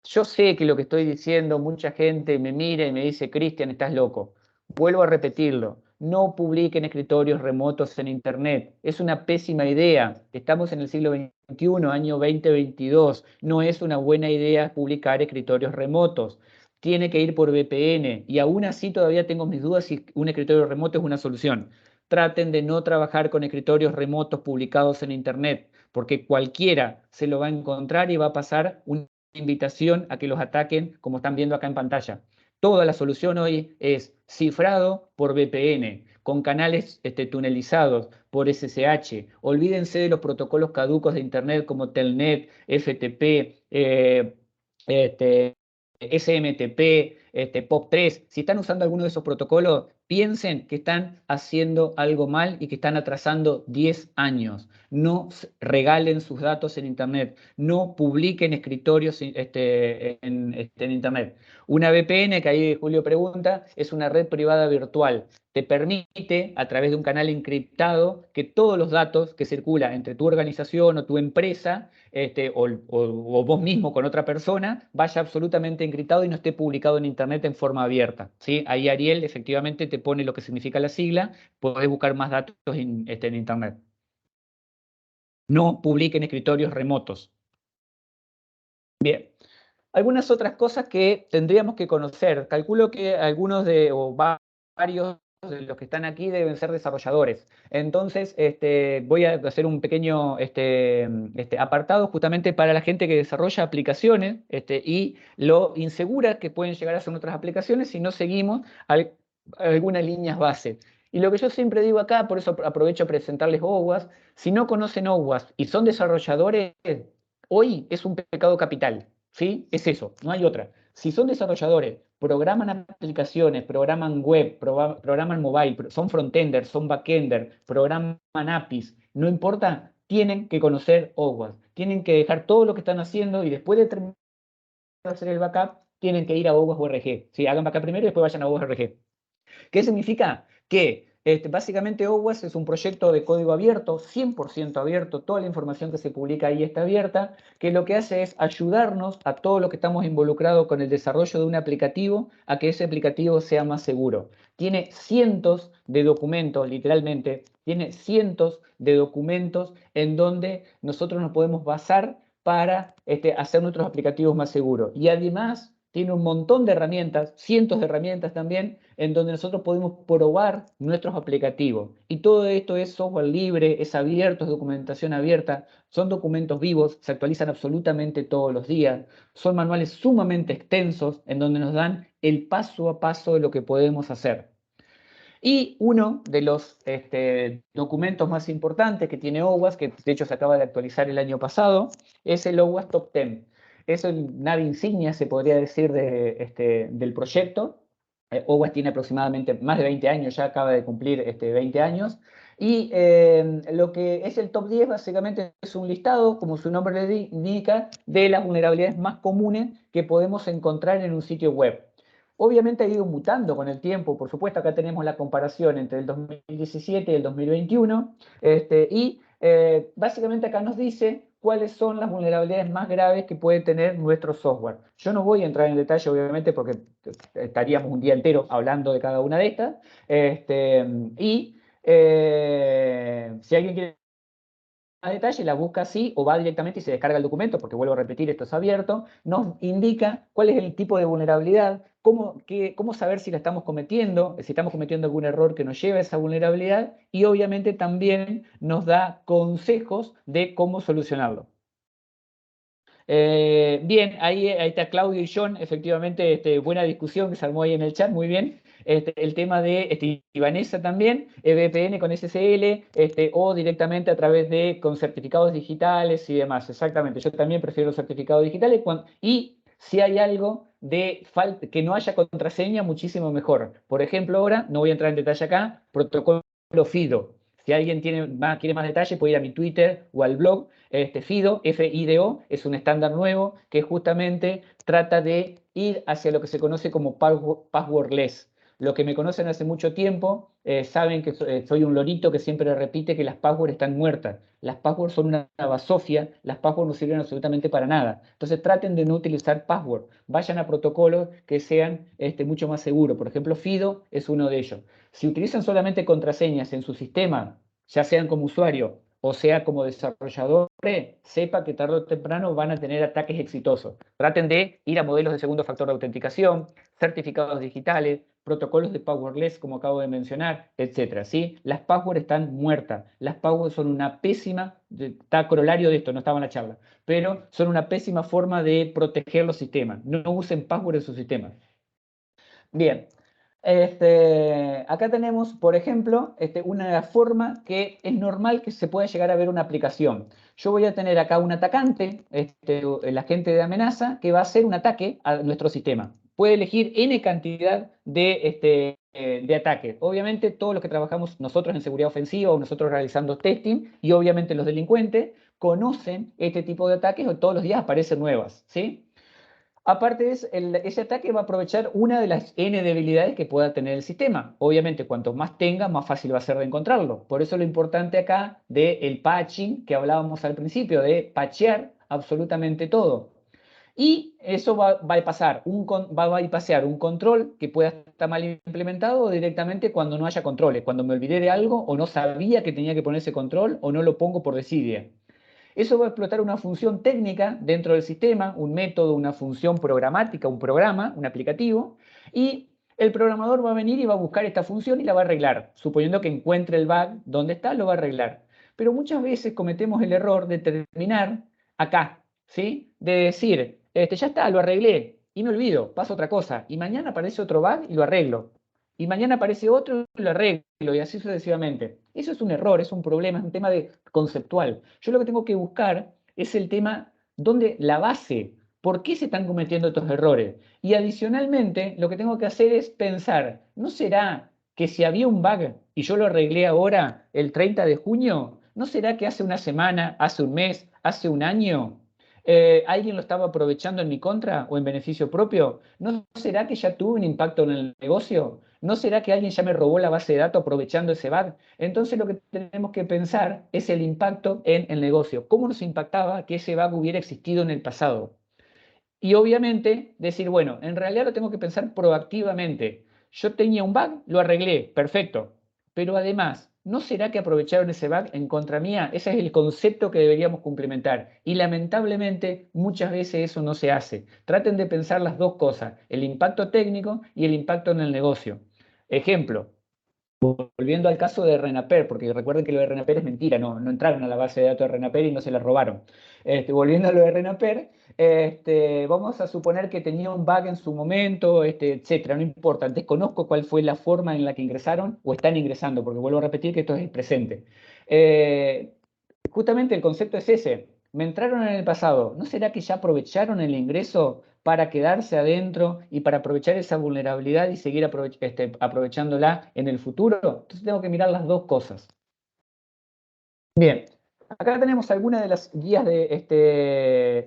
Yo sé que lo que estoy diciendo, mucha gente me mira y me dice, Cristian, estás loco. Vuelvo a repetirlo, no publiquen escritorios remotos en Internet. Es una pésima idea. Estamos en el siglo XXI, año 2022. No es una buena idea publicar escritorios remotos. Tiene que ir por VPN. Y aún así todavía tengo mis dudas si un escritorio remoto es una solución. Traten de no trabajar con escritorios remotos publicados en Internet, porque cualquiera se lo va a encontrar y va a pasar un invitación a que los ataquen, como están viendo acá en pantalla. Toda la solución hoy es cifrado por VPN, con canales tunelizados por SSH. Olvídense de los protocolos caducos de Internet como Telnet, FTP, SMTP, POP3. Si están usando alguno de esos protocolos, piensen que están haciendo algo mal y que están atrasando 10 años. No regalen sus datos en Internet. No publiquen escritorios en Internet. Una VPN, que ahí Julio pregunta, es una red privada virtual. Te permite, a través de un canal encriptado, que todos los datos que circulan entre tu organización o tu empresa, o vos mismo con otra persona, vaya absolutamente encriptado y no esté publicado en Internet en forma abierta, ¿sí? Ahí Ariel efectivamente te pone lo que significa la sigla, podés buscar más datos en Internet. No publiquen escritorios remotos. Bien. Algunas otras cosas que tendríamos que conocer. Calculo que algunos o varios de los que están aquí deben ser desarrolladores. Entonces, voy a hacer un pequeño apartado justamente para la gente que desarrolla aplicaciones y lo insegura que pueden llegar a ser otras aplicaciones si no seguimos algunas líneas base. Y lo que yo siempre digo acá, por eso aprovecho a presentarles OWASP, si no conocen OWASP y son desarrolladores, hoy es un pecado capital. ¿Sí? Es eso, no hay otra. Si son desarrolladores, programan aplicaciones, programan web, programan mobile, son frontenders, son backenders, programan APIs, no importa, tienen que conocer OWASP, tienen que dejar todo lo que están haciendo y después de terminar de hacer el backup, tienen que ir a OWASP URG. ¿Sí? Hagan backup primero y después vayan a OWASP URG. ¿Qué significa? Que básicamente OWASP es un proyecto de código abierto, 100% abierto, toda la información que se publica ahí está abierta, que lo que hace es ayudarnos a todos los que estamos involucrados con el desarrollo de un aplicativo a que ese aplicativo sea más seguro. Tiene cientos de documentos, literalmente, tiene cientos de documentos en donde nosotros nos podemos basar para hacer nuestros aplicativos más seguros. Y además tiene un montón de herramientas, cientos de herramientas también, en donde nosotros podemos probar nuestros aplicativos. Y todo esto es software libre, es abierto, es documentación abierta, son documentos vivos, se actualizan absolutamente todos los días, son manuales sumamente extensos en donde nos dan el paso a paso de lo que podemos hacer. Y uno de los documentos más importantes que tiene OWASP, que de hecho se acaba de actualizar el año pasado, es el OWASP Top 10. Es el nave insignia, se podría decir, del proyecto. OWASP tiene aproximadamente más de 20 años, ya acaba de cumplir 20 años. Y lo que es el top 10 básicamente es un listado, como su nombre le indica, de las vulnerabilidades más comunes que podemos encontrar en un sitio web. Obviamente ha ido mutando con el tiempo, por supuesto, acá tenemos la comparación entre el 2017 y el 2021, básicamente acá nos dice cuáles son las vulnerabilidades más graves que puede tener nuestro software. Yo no voy a entrar en detalle, obviamente, porque estaríamos un día entero hablando de cada una de estas, si alguien quiere a detalle, la busca así o va directamente y se descarga el documento, porque vuelvo a repetir, esto es abierto, nos indica cuál es el tipo de vulnerabilidad, cómo saber si la estamos cometiendo, si estamos cometiendo algún error que nos lleve a esa vulnerabilidad y obviamente también nos da consejos de cómo solucionarlo. Bien, ahí está Claudio y John, efectivamente, buena discusión que se armó ahí en el chat, muy bien. El tema de Ivanesa también, VPN con SSL, o directamente a través de con certificados digitales y demás. Exactamente, yo también prefiero los certificados digitales y si hay algo de falta, que no haya contraseña, muchísimo mejor. Por ejemplo, ahora, no voy a entrar en detalle acá, protocolo FIDO. Si alguien quiere más detalle, puede ir a mi Twitter o al blog. FIDO, FIDO, es un estándar nuevo que justamente trata de ir hacia lo que se conoce como passwordless. Los que me conocen hace mucho tiempo saben que soy un lorito que siempre repite que las passwords están muertas. Las passwords son una basofia, las passwords no sirven absolutamente para nada. Entonces traten de no utilizar password. Vayan a protocolos que sean mucho más seguros. Por ejemplo, FIDO es uno de ellos. Si utilizan solamente contraseñas en su sistema, ya sean como usuario o sea como desarrolladores, sepa que tarde o temprano van a tener ataques exitosos. Traten de ir a modelos de segundo factor de autenticación, certificados digitales, protocolos de passwordless, como acabo de mencionar, etc. ¿Sí? Las passwords están muertas. Las passwords son una pésima, está corolario de esto, no estaba en la charla, pero son una pésima forma de proteger los sistemas. No usen password en sus sistemas. Bien. Acá tenemos, por ejemplo, una forma que es normal que se pueda llegar a ver una aplicación. Yo voy a tener acá un atacante, el agente de amenaza, que va a hacer un ataque a nuestro sistema. Puede elegir N cantidad de ataques. Obviamente, todos los que trabajamos nosotros en seguridad ofensiva o nosotros realizando testing, y obviamente los delincuentes, conocen este tipo de ataques o todos los días aparecen nuevas, ¿sí? Aparte, ese ataque va a aprovechar una de las N debilidades que pueda tener el sistema. Obviamente, cuanto más tenga, más fácil va a ser de encontrarlo. Por eso lo importante acá del patching que hablábamos al principio, de patchear absolutamente todo. Y eso va a bypassar va a bypassear un control que pueda estar mal implementado o directamente cuando no haya controles, cuando me olvidé de algo o no sabía que tenía que poner ese control o no lo pongo por desidia. Eso va a explotar una función técnica dentro del sistema, un método, una función programática, un programa, un aplicativo, y el programador va a venir y va a buscar esta función y la va a arreglar. Suponiendo que encuentre el bug donde está, lo va a arreglar. Pero muchas veces cometemos el error de terminar acá, ¿sí? De decir, ya está, lo arreglé, y me olvido, pasa otra cosa, y mañana aparece otro bug y lo arreglo. Y mañana aparece otro y lo arreglo, y así sucesivamente. Eso es un error, es un problema, es un tema conceptual. Yo lo que tengo que buscar es el tema donde la base, ¿por qué se están cometiendo estos errores? Y adicionalmente, lo que tengo que hacer es pensar, ¿no será que si había un bug y yo lo arreglé ahora, el 30 de junio, ¿no será que hace una semana, hace un mes, hace un año, alguien lo estaba aprovechando en mi contra o en beneficio propio? ¿No será que ya tuve un impacto en el negocio? ¿No será que alguien ya me robó la base de datos aprovechando ese bug? Entonces lo que tenemos que pensar es el impacto en el negocio. ¿Cómo nos impactaba que ese bug hubiera existido en el pasado? Y obviamente decir, bueno, en realidad lo tengo que pensar proactivamente. Yo tenía un bug, lo arreglé, perfecto. Pero además, ¿no será que aprovecharon ese bug en contra mía? Ese es el concepto que deberíamos complementar. Y lamentablemente muchas veces eso no se hace. Traten de pensar las dos cosas, el impacto técnico y el impacto en el negocio. Ejemplo, volviendo al caso de Renaper, porque recuerden que lo de Renaper es mentira, no entraron a la base de datos de Renaper y no se la robaron. Volviendo a lo de Renaper, vamos a suponer que tenía un bug en su momento, etcétera, no importa, desconozco cuál fue la forma en la que ingresaron o están ingresando, porque vuelvo a repetir que esto es el presente. Eh, Justamente el concepto es ese. Me entraron en el pasado. ¿No será que ya aprovecharon el ingreso para quedarse adentro y para aprovechar esa vulnerabilidad y seguir aprovechándola en el futuro? Entonces tengo que mirar las dos cosas. Bien, acá tenemos algunas de las guías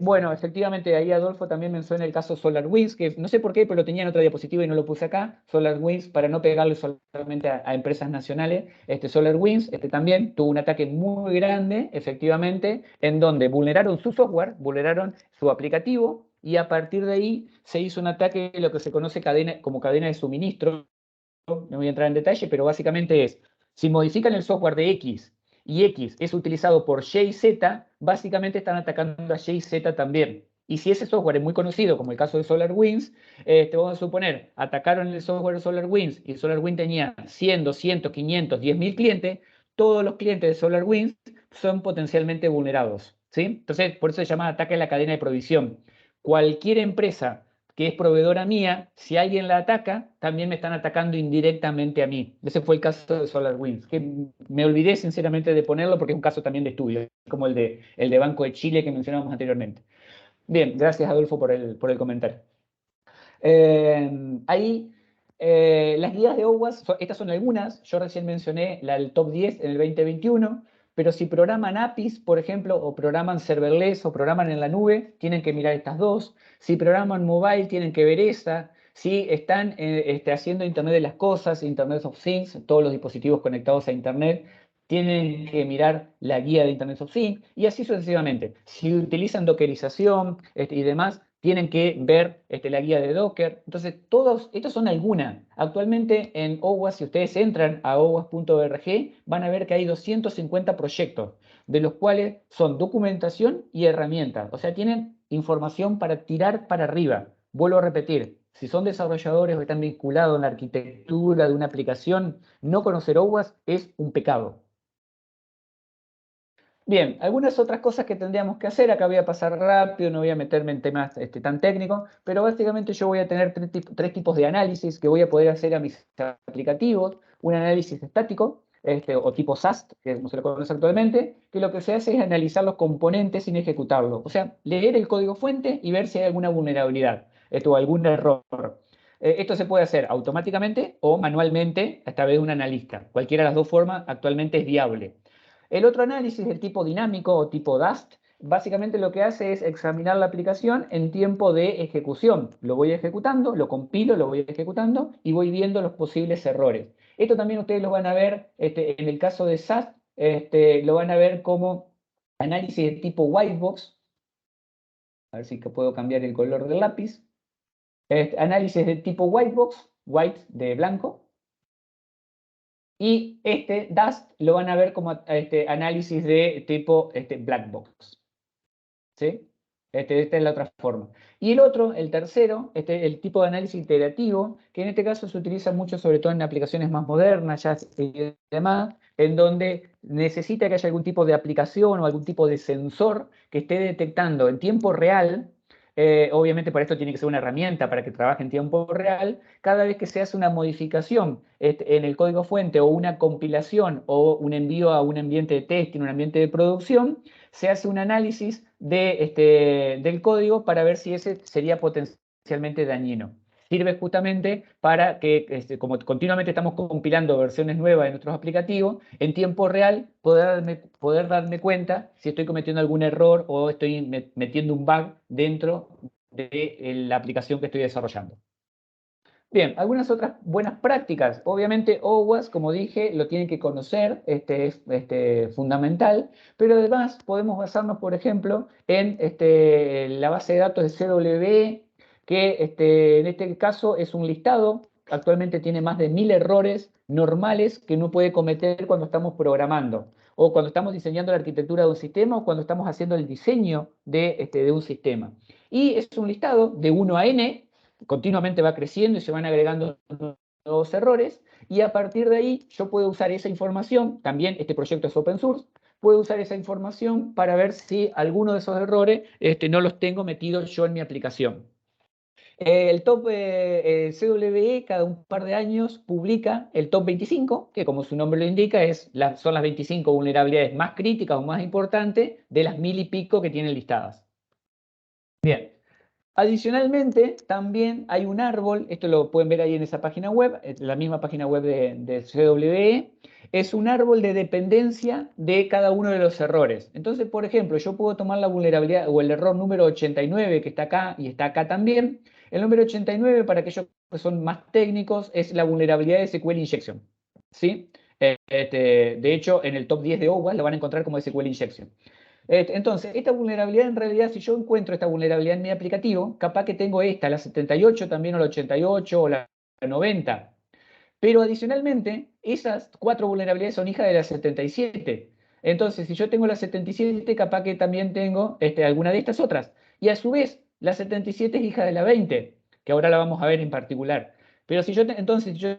bueno, efectivamente ahí Adolfo también menciona el caso SolarWinds, que no sé por qué, pero lo tenía en otra diapositiva y no lo puse acá. SolarWinds, para no pegarle solamente a empresas nacionales, SolarWinds también tuvo un ataque muy grande, efectivamente, en donde vulneraron su software, vulneraron su aplicativo, y a partir de ahí se hizo un ataque, lo que se conoce como cadena de suministro. No voy a entrar en detalle, pero básicamente es, si modifican el software de X y X es utilizado por Y y Z, básicamente están atacando a Y y Z también. Y si ese software es muy conocido, como el caso de SolarWinds, vamos a suponer, atacaron el software de SolarWinds y SolarWinds tenía 100, 200, 500, 10.000 clientes, todos los clientes de SolarWinds son potencialmente vulnerados, ¿sí? Entonces, por eso se llama ataque a la cadena de provisión. Cualquier empresa que es proveedora mía, si alguien la ataca, también me están atacando indirectamente a mí. Ese fue el caso de SolarWinds, que me olvidé sinceramente de ponerlo porque es un caso también de estudio, como el de Banco de Chile que mencionábamos anteriormente. Bien, gracias Adolfo por el comentario. Ahí, las guías de OWASP, estas son algunas, yo recién mencioné la del top 10 en el 2021, pero si programan APIs, por ejemplo, o programan serverless o programan en la nube, tienen que mirar estas dos. Si programan mobile, tienen que ver esa. Si están haciendo Internet de las cosas, Internet of Things, todos los dispositivos conectados a Internet, tienen que mirar la guía de Internet of Things y así sucesivamente. Si utilizan dockerización y demás, tienen que ver la guía de Docker. Entonces, todos, estos son algunas. Actualmente en OWASP, si ustedes entran a owas.org, van a ver que hay 250 proyectos, de los cuales son documentación y herramientas. O sea, tienen información para tirar para arriba. Vuelvo a repetir, si son desarrolladores o están vinculados en la arquitectura de una aplicación, no conocer OWASP es un pecado. Bien, algunas otras cosas que tendríamos que hacer, acá voy a pasar rápido, no voy a meterme en temas tan técnicos, pero básicamente yo voy a tener tres tipos de análisis que voy a poder hacer a mis aplicativos. Un análisis estático, o tipo SAST, que como se lo conoce actualmente, que lo que se hace es analizar los componentes sin ejecutarlo. O sea, leer el código fuente y ver si hay alguna vulnerabilidad, o algún error. Esto se puede hacer automáticamente o manualmente a través de un analista. Cualquiera de las dos formas actualmente es viable. El otro análisis, el tipo dinámico o tipo DAST, básicamente lo que hace es examinar la aplicación en tiempo de ejecución. Lo voy ejecutando, lo compilo, lo voy ejecutando y voy viendo los posibles errores. Esto también ustedes lo van a ver, en el caso de SAST, lo van a ver como análisis de tipo whitebox. A ver si puedo cambiar el color del lápiz. Análisis de tipo whitebox, white de blanco. Y este DAST lo van a ver como análisis de tipo black box. ¿Sí? Esta es la otra forma. Y el otro, el tercero, el tipo de análisis iterativo, que en este caso se utiliza mucho, sobre todo en aplicaciones más modernas ya y demás, en donde necesita que haya algún tipo de aplicación o algún tipo de sensor que esté detectando en tiempo real. Obviamente para esto tiene que ser una herramienta para que trabaje en tiempo real. Cada vez que se hace una modificación en el código fuente o una compilación o un envío a un ambiente de testing, un ambiente de producción, se hace un análisis del código para ver si ese sería potencialmente dañino. Sirve justamente para que, como continuamente estamos compilando versiones nuevas de nuestros aplicativos, en tiempo real poder darme cuenta si estoy cometiendo algún error o estoy metiendo un bug dentro de la aplicación que estoy desarrollando. Bien, algunas otras buenas prácticas. Obviamente, OWASP, como dije, lo tienen que conocer, es fundamental, pero además podemos basarnos, por ejemplo, en la base de datos de CWE, que en este caso es un listado. Actualmente tiene más de 1000 errores normales que uno puede cometer cuando estamos programando, o cuando estamos diseñando la arquitectura de un sistema, o cuando estamos haciendo el diseño de un sistema. Y es un listado de 1 a n, continuamente va creciendo y se van agregando nuevos errores, y a partir de ahí yo puedo usar esa información, también este proyecto es open source, puedo usar esa información para ver si alguno de esos errores no los tengo metidos yo en mi aplicación. El top CWE cada un par de años publica el top 25, que como su nombre lo indica, son las 25 vulnerabilidades más críticas o más importantes de las 1000 y pico que tienen listadas. Bien. Adicionalmente, también hay un árbol, esto lo pueden ver ahí en esa página web, la misma página web de CWE, es un árbol de dependencia de cada uno de los errores. Entonces, por ejemplo, yo puedo tomar la vulnerabilidad o el error número 89 que está acá y está acá también. El número 89, para aquellos que son más técnicos, es la vulnerabilidad de SQL Injection. ¿Sí? De hecho, en el top 10 de OWASP lo van a encontrar como SQL Injection. Entonces, esta vulnerabilidad en realidad, si yo encuentro esta vulnerabilidad en mi aplicativo, capaz que tengo esta, la 78 también, o la 88, o la 90. Pero adicionalmente, esas cuatro vulnerabilidades son hijas de la 77. Entonces, si yo tengo la 77, capaz que también tengo alguna de estas otras. Y a su vez, la 77 es hija de la 20, que ahora la vamos a ver en particular. Pero si yo, entonces, si yo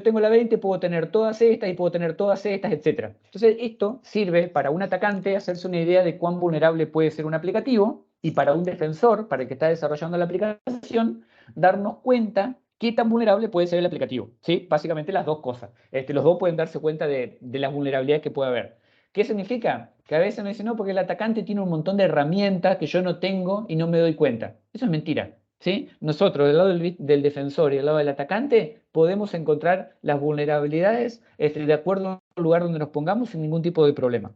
tengo la 20, puedo tener todas estas y puedo tener todas estas, etc. Entonces, esto sirve para un atacante hacerse una idea de cuán vulnerable puede ser un aplicativo, y para un defensor, para el que está desarrollando la aplicación, darnos cuenta qué tan vulnerable puede ser el aplicativo. ¿Sí? Básicamente las dos cosas. Los dos pueden darse cuenta de las vulnerabilidades que puede haber. ¿Qué significa? Que a veces me dicen, no, porque el atacante tiene un montón de herramientas que yo no tengo y no me doy cuenta. Eso es mentira. ¿Sí? Nosotros, del lado del defensor y del lado del atacante, podemos encontrar las vulnerabilidades de acuerdo al lugar donde nos pongamos sin ningún tipo de problema.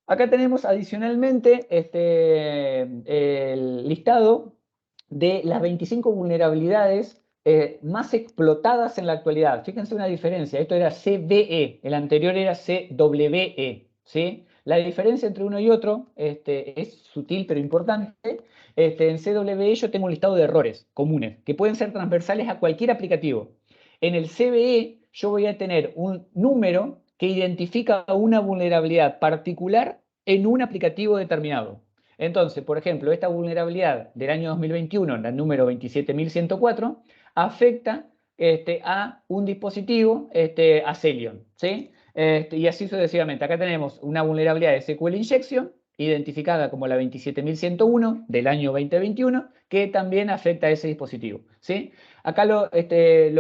Acá tenemos adicionalmente el listado de las 25 vulnerabilidades más explotadas en la actualidad. Fíjense una diferencia, esto era CVE, el anterior era CWE, ¿sí? La diferencia entre uno y otro es sutil pero importante. En CWE yo tengo un listado de errores comunes que pueden ser transversales a cualquier aplicativo. En el CVE yo voy a tener un número que identifica una vulnerabilidad particular en un aplicativo determinado. Entonces, por ejemplo, esta vulnerabilidad del año 2021, la número 27104, afecta a un dispositivo, a Celion, ¿sí? Y así sucesivamente. Acá tenemos una vulnerabilidad de SQL Injection, identificada como la 27101 del año 2021, que también afecta a ese dispositivo, ¿sí? Acá lo que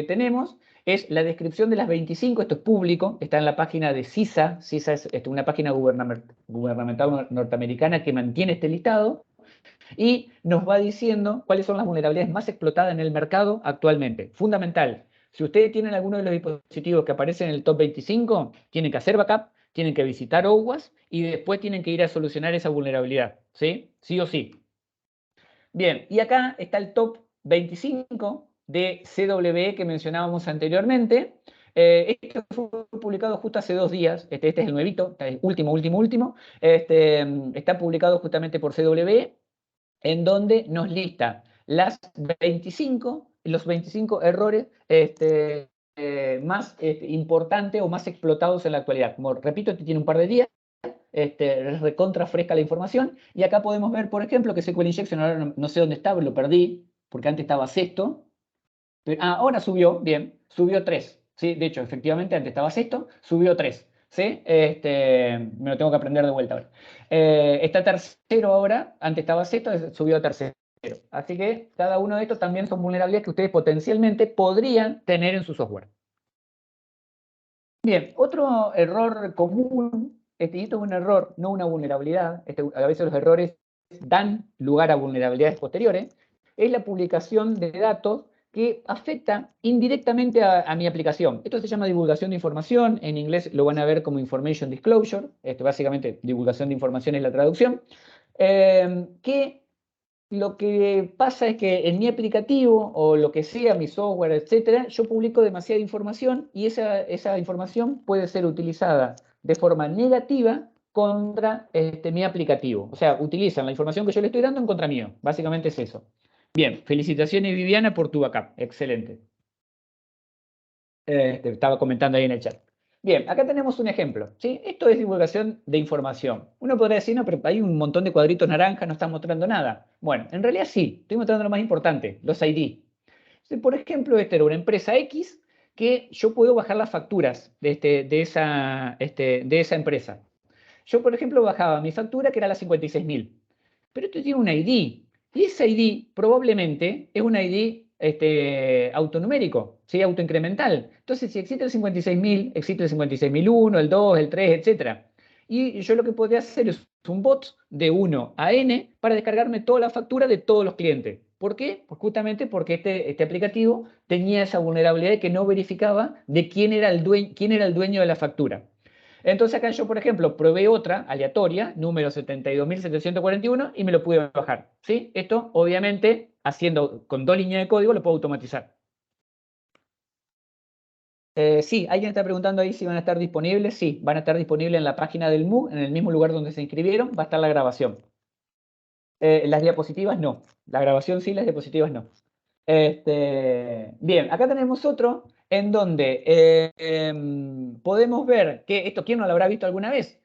tenemos es la descripción de las 25, esto es público, está en la página de CISA. CISA es una página gubernamental norteamericana que mantiene este listado y nos va diciendo cuáles son las vulnerabilidades más explotadas en el mercado actualmente. Fundamental. Si ustedes tienen alguno de los dispositivos que aparecen en el top 25, tienen que hacer backup, tienen que visitar OWASP y después tienen que ir a solucionar esa vulnerabilidad, ¿sí? Sí o sí. Bien, y acá está el top 25 de CWE que mencionábamos anteriormente. Este fue publicado justo hace 2 días. Este es el nuevito, el último. Está publicado justamente por CWE, en donde nos lista los 25 errores más importantes o más explotados en la actualidad. Como repito, este tiene un par de días, es recontra fresca la información, y acá podemos ver, por ejemplo, que SQL Injection ahora no sé dónde estaba, lo perdí, porque antes estaba sexto, pero ahora subió, bien, subió 3, ¿sí? De hecho, efectivamente, antes estaba sexto, subió 3. ¿Sí? Me lo tengo que aprender de vuelta ahora. Está tercero ahora, antes estaba sexto, subió a tercero. Así que cada uno de estos también son vulnerabilidades que ustedes potencialmente podrían tener en su software. Bien, otro error común, y esto es un error, no una vulnerabilidad, a veces los errores dan lugar a vulnerabilidades posteriores, es la publicación de datos que afecta indirectamente a mi aplicación. Esto se llama divulgación de información, en inglés lo van a ver como information disclosure, básicamente divulgación de información es la traducción, que lo que pasa es que en mi aplicativo o lo que sea, mi software, etcétera, yo publico demasiada información y esa información puede ser utilizada de forma negativa contra mi aplicativo. O sea, utilizan la información que yo le estoy dando en contra mío. Básicamente es eso. Bien, felicitaciones Viviana por tu backup. Excelente. Te estaba comentando ahí en el chat. Bien, acá tenemos un ejemplo, ¿sí? Esto es divulgación de información. Uno podría decir, no, pero hay un montón de cuadritos naranjas, no están mostrando nada. Bueno, en realidad sí, estoy mostrando lo más importante, los ID. Por ejemplo, esta era una empresa X que yo puedo bajar las facturas de esa empresa. Yo, por ejemplo, bajaba mi factura que era la 56.000, pero esto tiene un ID. Y ese ID probablemente es un ID autonumérico, ¿sí? Autoincremental. Entonces, si existe el 56.000, existe el 56.001, el 2, el 3, etc. Y yo lo que podría hacer es un bot de 1 a n para descargarme toda la factura de todos los clientes. ¿Por qué? Pues justamente porque este aplicativo tenía esa vulnerabilidad de que no verificaba de quién era el dueño de la factura. Entonces acá yo, por ejemplo, probé otra aleatoria, número 72.741, y me lo pude bajar, ¿sí? Esto, obviamente, haciendo con 2 líneas de código, lo puedo automatizar. Sí, alguien está preguntando ahí si van a estar disponibles. Sí, van a estar disponibles en la página del MOOC, en el mismo lugar donde se inscribieron, va a estar la grabación. Las diapositivas no. La grabación sí, las diapositivas no. Bien, acá tenemos otro en donde podemos ver que esto, ¿quién no lo habrá visto alguna vez?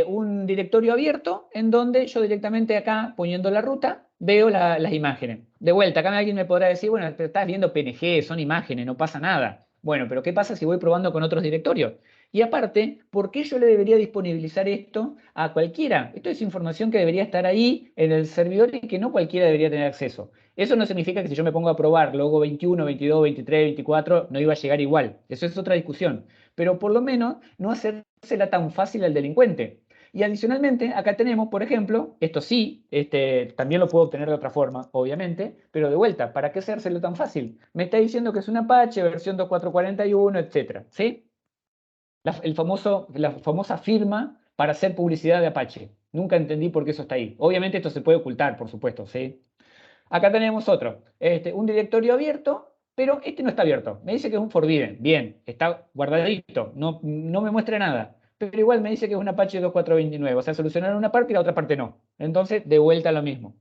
Un directorio abierto en donde yo directamente acá, poniendo la ruta, veo las imágenes. De vuelta, acá alguien me podrá decir, bueno, estás viendo PNG, son imágenes, no pasa nada. Bueno, pero ¿qué pasa si voy probando con otros directorios? Y aparte, ¿por qué yo le debería disponibilizar esto a cualquiera? Esto es información que debería estar ahí en el servidor y que no cualquiera debería tener acceso. Eso no significa que si yo me pongo a probar logo 21, 22, 23, 24, no iba a llegar igual. Eso es otra discusión. Pero por lo menos no hacérsela tan fácil al delincuente. Y adicionalmente, acá tenemos, por ejemplo, esto sí, también lo puedo obtener de otra forma, obviamente, pero de vuelta, ¿para qué hacérselo tan fácil? Me está diciendo que es un Apache, versión 2.441, etcétera, ¿sí? La famosa firma para hacer publicidad de Apache. Nunca entendí por qué eso está ahí. Obviamente esto se puede ocultar, por supuesto, ¿sí? Acá tenemos otro, un directorio abierto, pero este no está abierto. Me dice que es un forbidden. Bien, está guardadito, no me muestra nada. Pero igual me dice que es un Apache 2.429. O sea, solucionaron una parte y la otra parte no. Entonces, de vuelta lo mismo.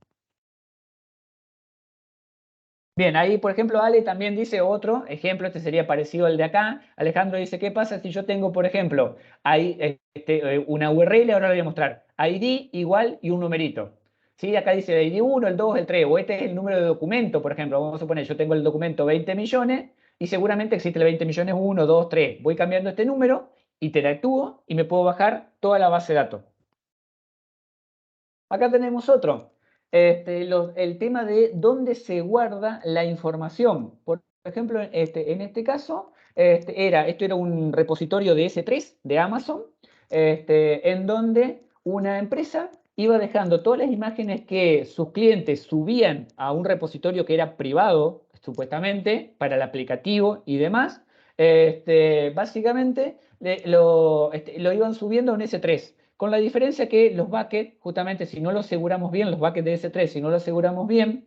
Bien, ahí por ejemplo Ale también dice otro ejemplo, este sería parecido al de acá. Alejandro dice, ¿qué pasa si yo tengo, por ejemplo, ahí, una URL, ahora le voy a mostrar, ID igual y un numerito? ¿Sí? Acá dice ID 1, el 2, el 3, o este es el número de documento, por ejemplo, vamos a suponer, yo tengo el documento 20 millones, y seguramente existe el 20 millones 1, 2, 3. Voy cambiando este número, interactúo y me puedo bajar toda la base de datos. Acá tenemos otro. El tema de dónde se guarda la información. Por ejemplo, en este caso, esto era un repositorio de S3 de Amazon, en donde una empresa iba dejando todas las imágenes que sus clientes subían a un repositorio que era privado, supuestamente, para el aplicativo y demás. Básicamente lo iban subiendo a un S3. Con la diferencia que los buckets, justamente si no los aseguramos bien, los buckets de S3, si no los aseguramos bien,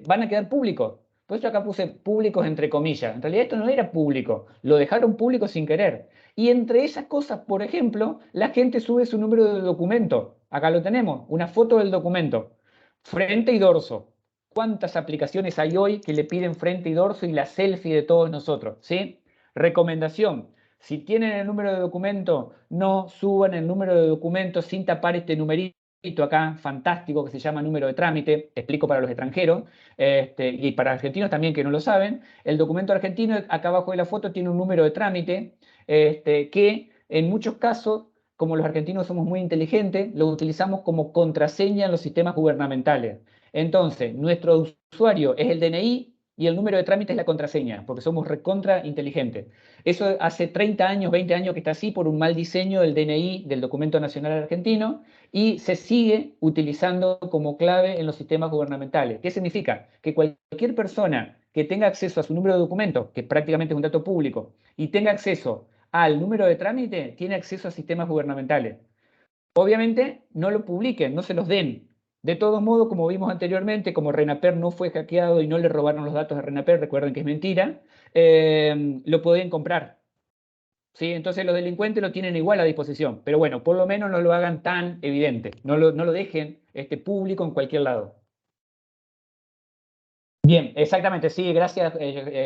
van a quedar públicos. Por eso acá puse públicos entre comillas. En realidad esto no era público, lo dejaron público sin querer. Y entre esas cosas, por ejemplo, la gente sube su número de documento. Acá lo tenemos, una foto del documento. Frente y dorso. ¿Cuántas aplicaciones hay hoy que le piden frente y dorso y la selfie de todos nosotros? ¿Sí? Recomendación. Si tienen el número de documento, no suban el número de documento sin tapar este numerito acá, fantástico, que se llama número de trámite. Explico para los extranjeros y para argentinos también que no lo saben. El documento argentino, acá abajo de la foto, tiene un número de trámite que en muchos casos, como los argentinos somos muy inteligentes, lo utilizamos como contraseña en los sistemas gubernamentales. Entonces, nuestro usuario es el DNI y el número de trámite es la contraseña, porque somos recontra inteligentes. Eso hace 30 años, 20 años que está así por un mal diseño del DNI, del Documento Nacional Argentino, y se sigue utilizando como clave en los sistemas gubernamentales. ¿Qué significa? Que cualquier persona que tenga acceso a su número de documento, que prácticamente es un dato público, y tenga acceso al número de trámite, tiene acceso a sistemas gubernamentales. Obviamente no lo publiquen, no se los den. De todos modos, como vimos anteriormente, como Renaper no fue hackeado y no le robaron los datos a Renaper, recuerden que es mentira, lo pueden comprar. ¿Sí? Entonces los delincuentes lo tienen igual a disposición. Pero bueno, por lo menos no lo hagan tan evidente. No lo dejen público en cualquier lado. Bien, exactamente, sí, gracias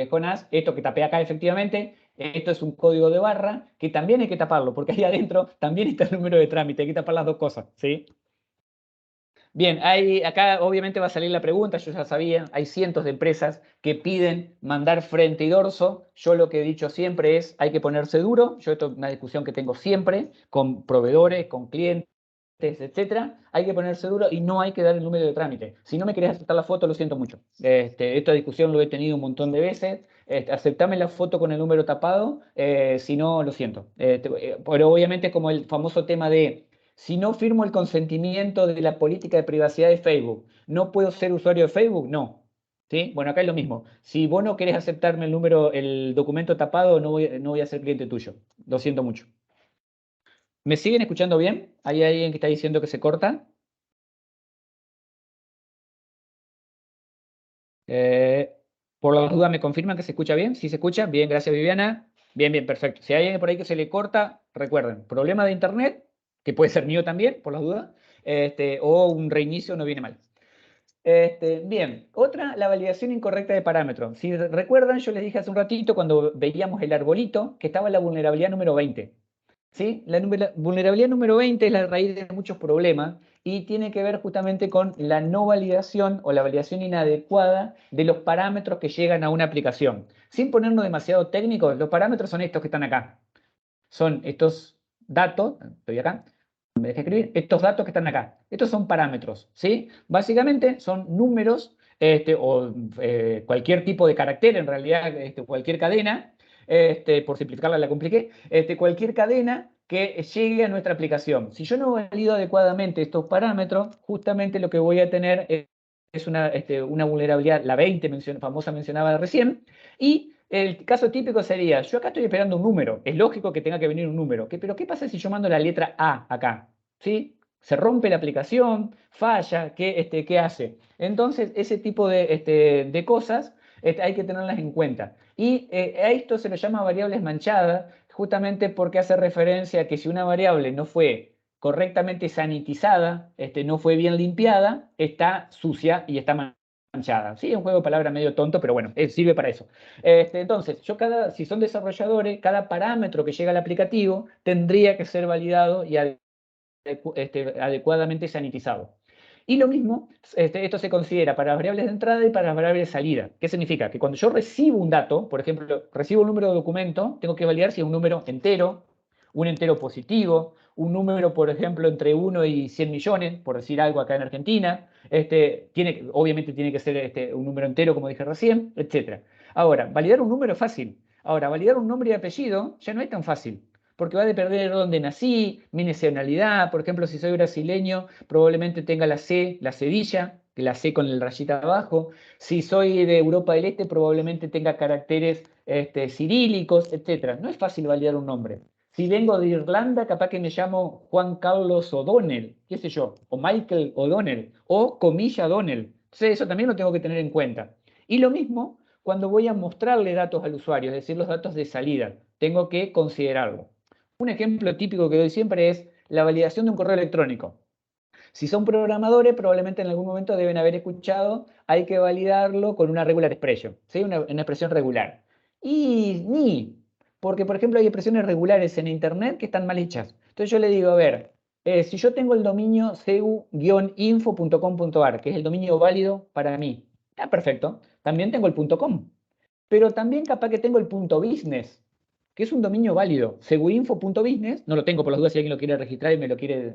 Jonás. Esto que tapé acá efectivamente, esto es un código de barra que también hay que taparlo, porque ahí adentro también está el número de trámite, hay que tapar las dos cosas, ¿sí? Bien, acá obviamente va a salir la pregunta, yo ya sabía, hay cientos de empresas que piden mandar frente y dorso. Yo lo que he dicho siempre es, hay que ponerse duro. Yo esto es una discusión que tengo siempre con proveedores, con clientes, etcétera. Hay que ponerse duro y no hay que dar el número de trámite. Si no me querés aceptar la foto, lo siento mucho. Esta discusión lo he tenido un montón de veces. Aceptame la foto con el número tapado, si no, lo siento. Pero obviamente es como el famoso tema de si no firmo el consentimiento de la política de privacidad de Facebook, ¿no puedo ser usuario de Facebook? No. ¿Sí? Bueno, acá es lo mismo. Si vos no querés aceptarme el documento tapado, no voy a ser cliente tuyo. Lo siento mucho. ¿Me siguen escuchando bien? ¿Hay alguien que está diciendo que se corta? Eh, por las dudas, ¿me confirman que se escucha bien? ¿Sí se escucha? Bien, gracias Viviana. Bien, bien, perfecto. Si hay alguien por ahí que se le corta, recuerden, problema de internet, que puede ser mío también, por las dudas, o un reinicio no viene mal. Bien, otra, la validación incorrecta de parámetros. Si recuerdan, yo les dije hace un ratito cuando veíamos el arbolito que estaba la vulnerabilidad número 20. ¿Sí? La vulnerabilidad número 20 es la raíz de muchos problemas y tiene que ver justamente con la no validación o la validación inadecuada de los parámetros que llegan a una aplicación. Sin ponernos demasiado técnicos, los parámetros son estos que están acá. Son estos datos, estoy acá, me deja escribir, estos datos que están acá. Estos son parámetros, ¿sí? Básicamente son números o cualquier tipo de carácter, en realidad cualquier cadena, por simplificarla la compliqué, cualquier cadena que llegue a nuestra aplicación. Si yo no valido adecuadamente estos parámetros, justamente lo que voy a tener es una vulnerabilidad, la 20 famosa mencionaba recién, y el caso típico sería, yo acá estoy esperando un número, es lógico que tenga que venir un número, pero ¿qué pasa si yo mando la letra A acá? ¿Sí? Se rompe la aplicación, falla, ¿qué hace? Entonces, ese tipo de cosas hay que tenerlas en cuenta. Y a esto se lo llama variables manchadas, justamente porque hace referencia a que si una variable no fue correctamente sanitizada, no fue bien limpiada, está sucia y está manchada. Sí, es un juego de palabras medio tonto, pero bueno, sirve para eso. Entonces, si son desarrolladores, cada parámetro que llega al aplicativo tendría que ser validado y adecuadamente sanitizado. Y lo mismo, esto se considera para las variables de entrada y para las variables de salida. ¿Qué significa? Que cuando yo recibo un dato, por ejemplo, recibo un número de documento, tengo que validar si es un número entero, un entero positivo, un número, por ejemplo, entre 1 y 100 millones, por decir algo acá en Argentina. Obviamente tiene que ser un número entero, como dije recién, etc. Ahora, validar un número es fácil. Ahora, validar un nombre y apellido ya no es tan fácil, porque va a depender de dónde nací, mi nacionalidad. Por ejemplo, si soy brasileño, probablemente tenga la C, la cedilla, que la C con el rayita abajo. Si soy de Europa del Este, probablemente tenga caracteres cirílicos, etc. No es fácil validar un nombre. Si vengo de Irlanda, capaz que me llamo Juan Carlos O'Donnell, qué sé yo, o Michael O'Donnell, o Comilla O'Donnell. Entonces eso también lo tengo que tener en cuenta. Y lo mismo cuando voy a mostrarle datos al usuario, es decir, los datos de salida. Tengo que considerarlo. Un ejemplo típico que doy siempre es la validación de un correo electrónico. Si son programadores, probablemente en algún momento deben haber escuchado, hay que validarlo con una regular expression, ¿sí? Una expresión regular. Y ni, porque por ejemplo hay expresiones regulares en Internet que están mal hechas. Entonces yo le digo, a ver, si yo tengo el dominio ceu-info.com.ar, que es el dominio válido para mí, perfecto, también tengo el .com, pero también capaz que tengo el .business, que es un dominio válido. Seguinfo.business, no lo tengo por las dudas si alguien lo quiere registrar y me lo quiere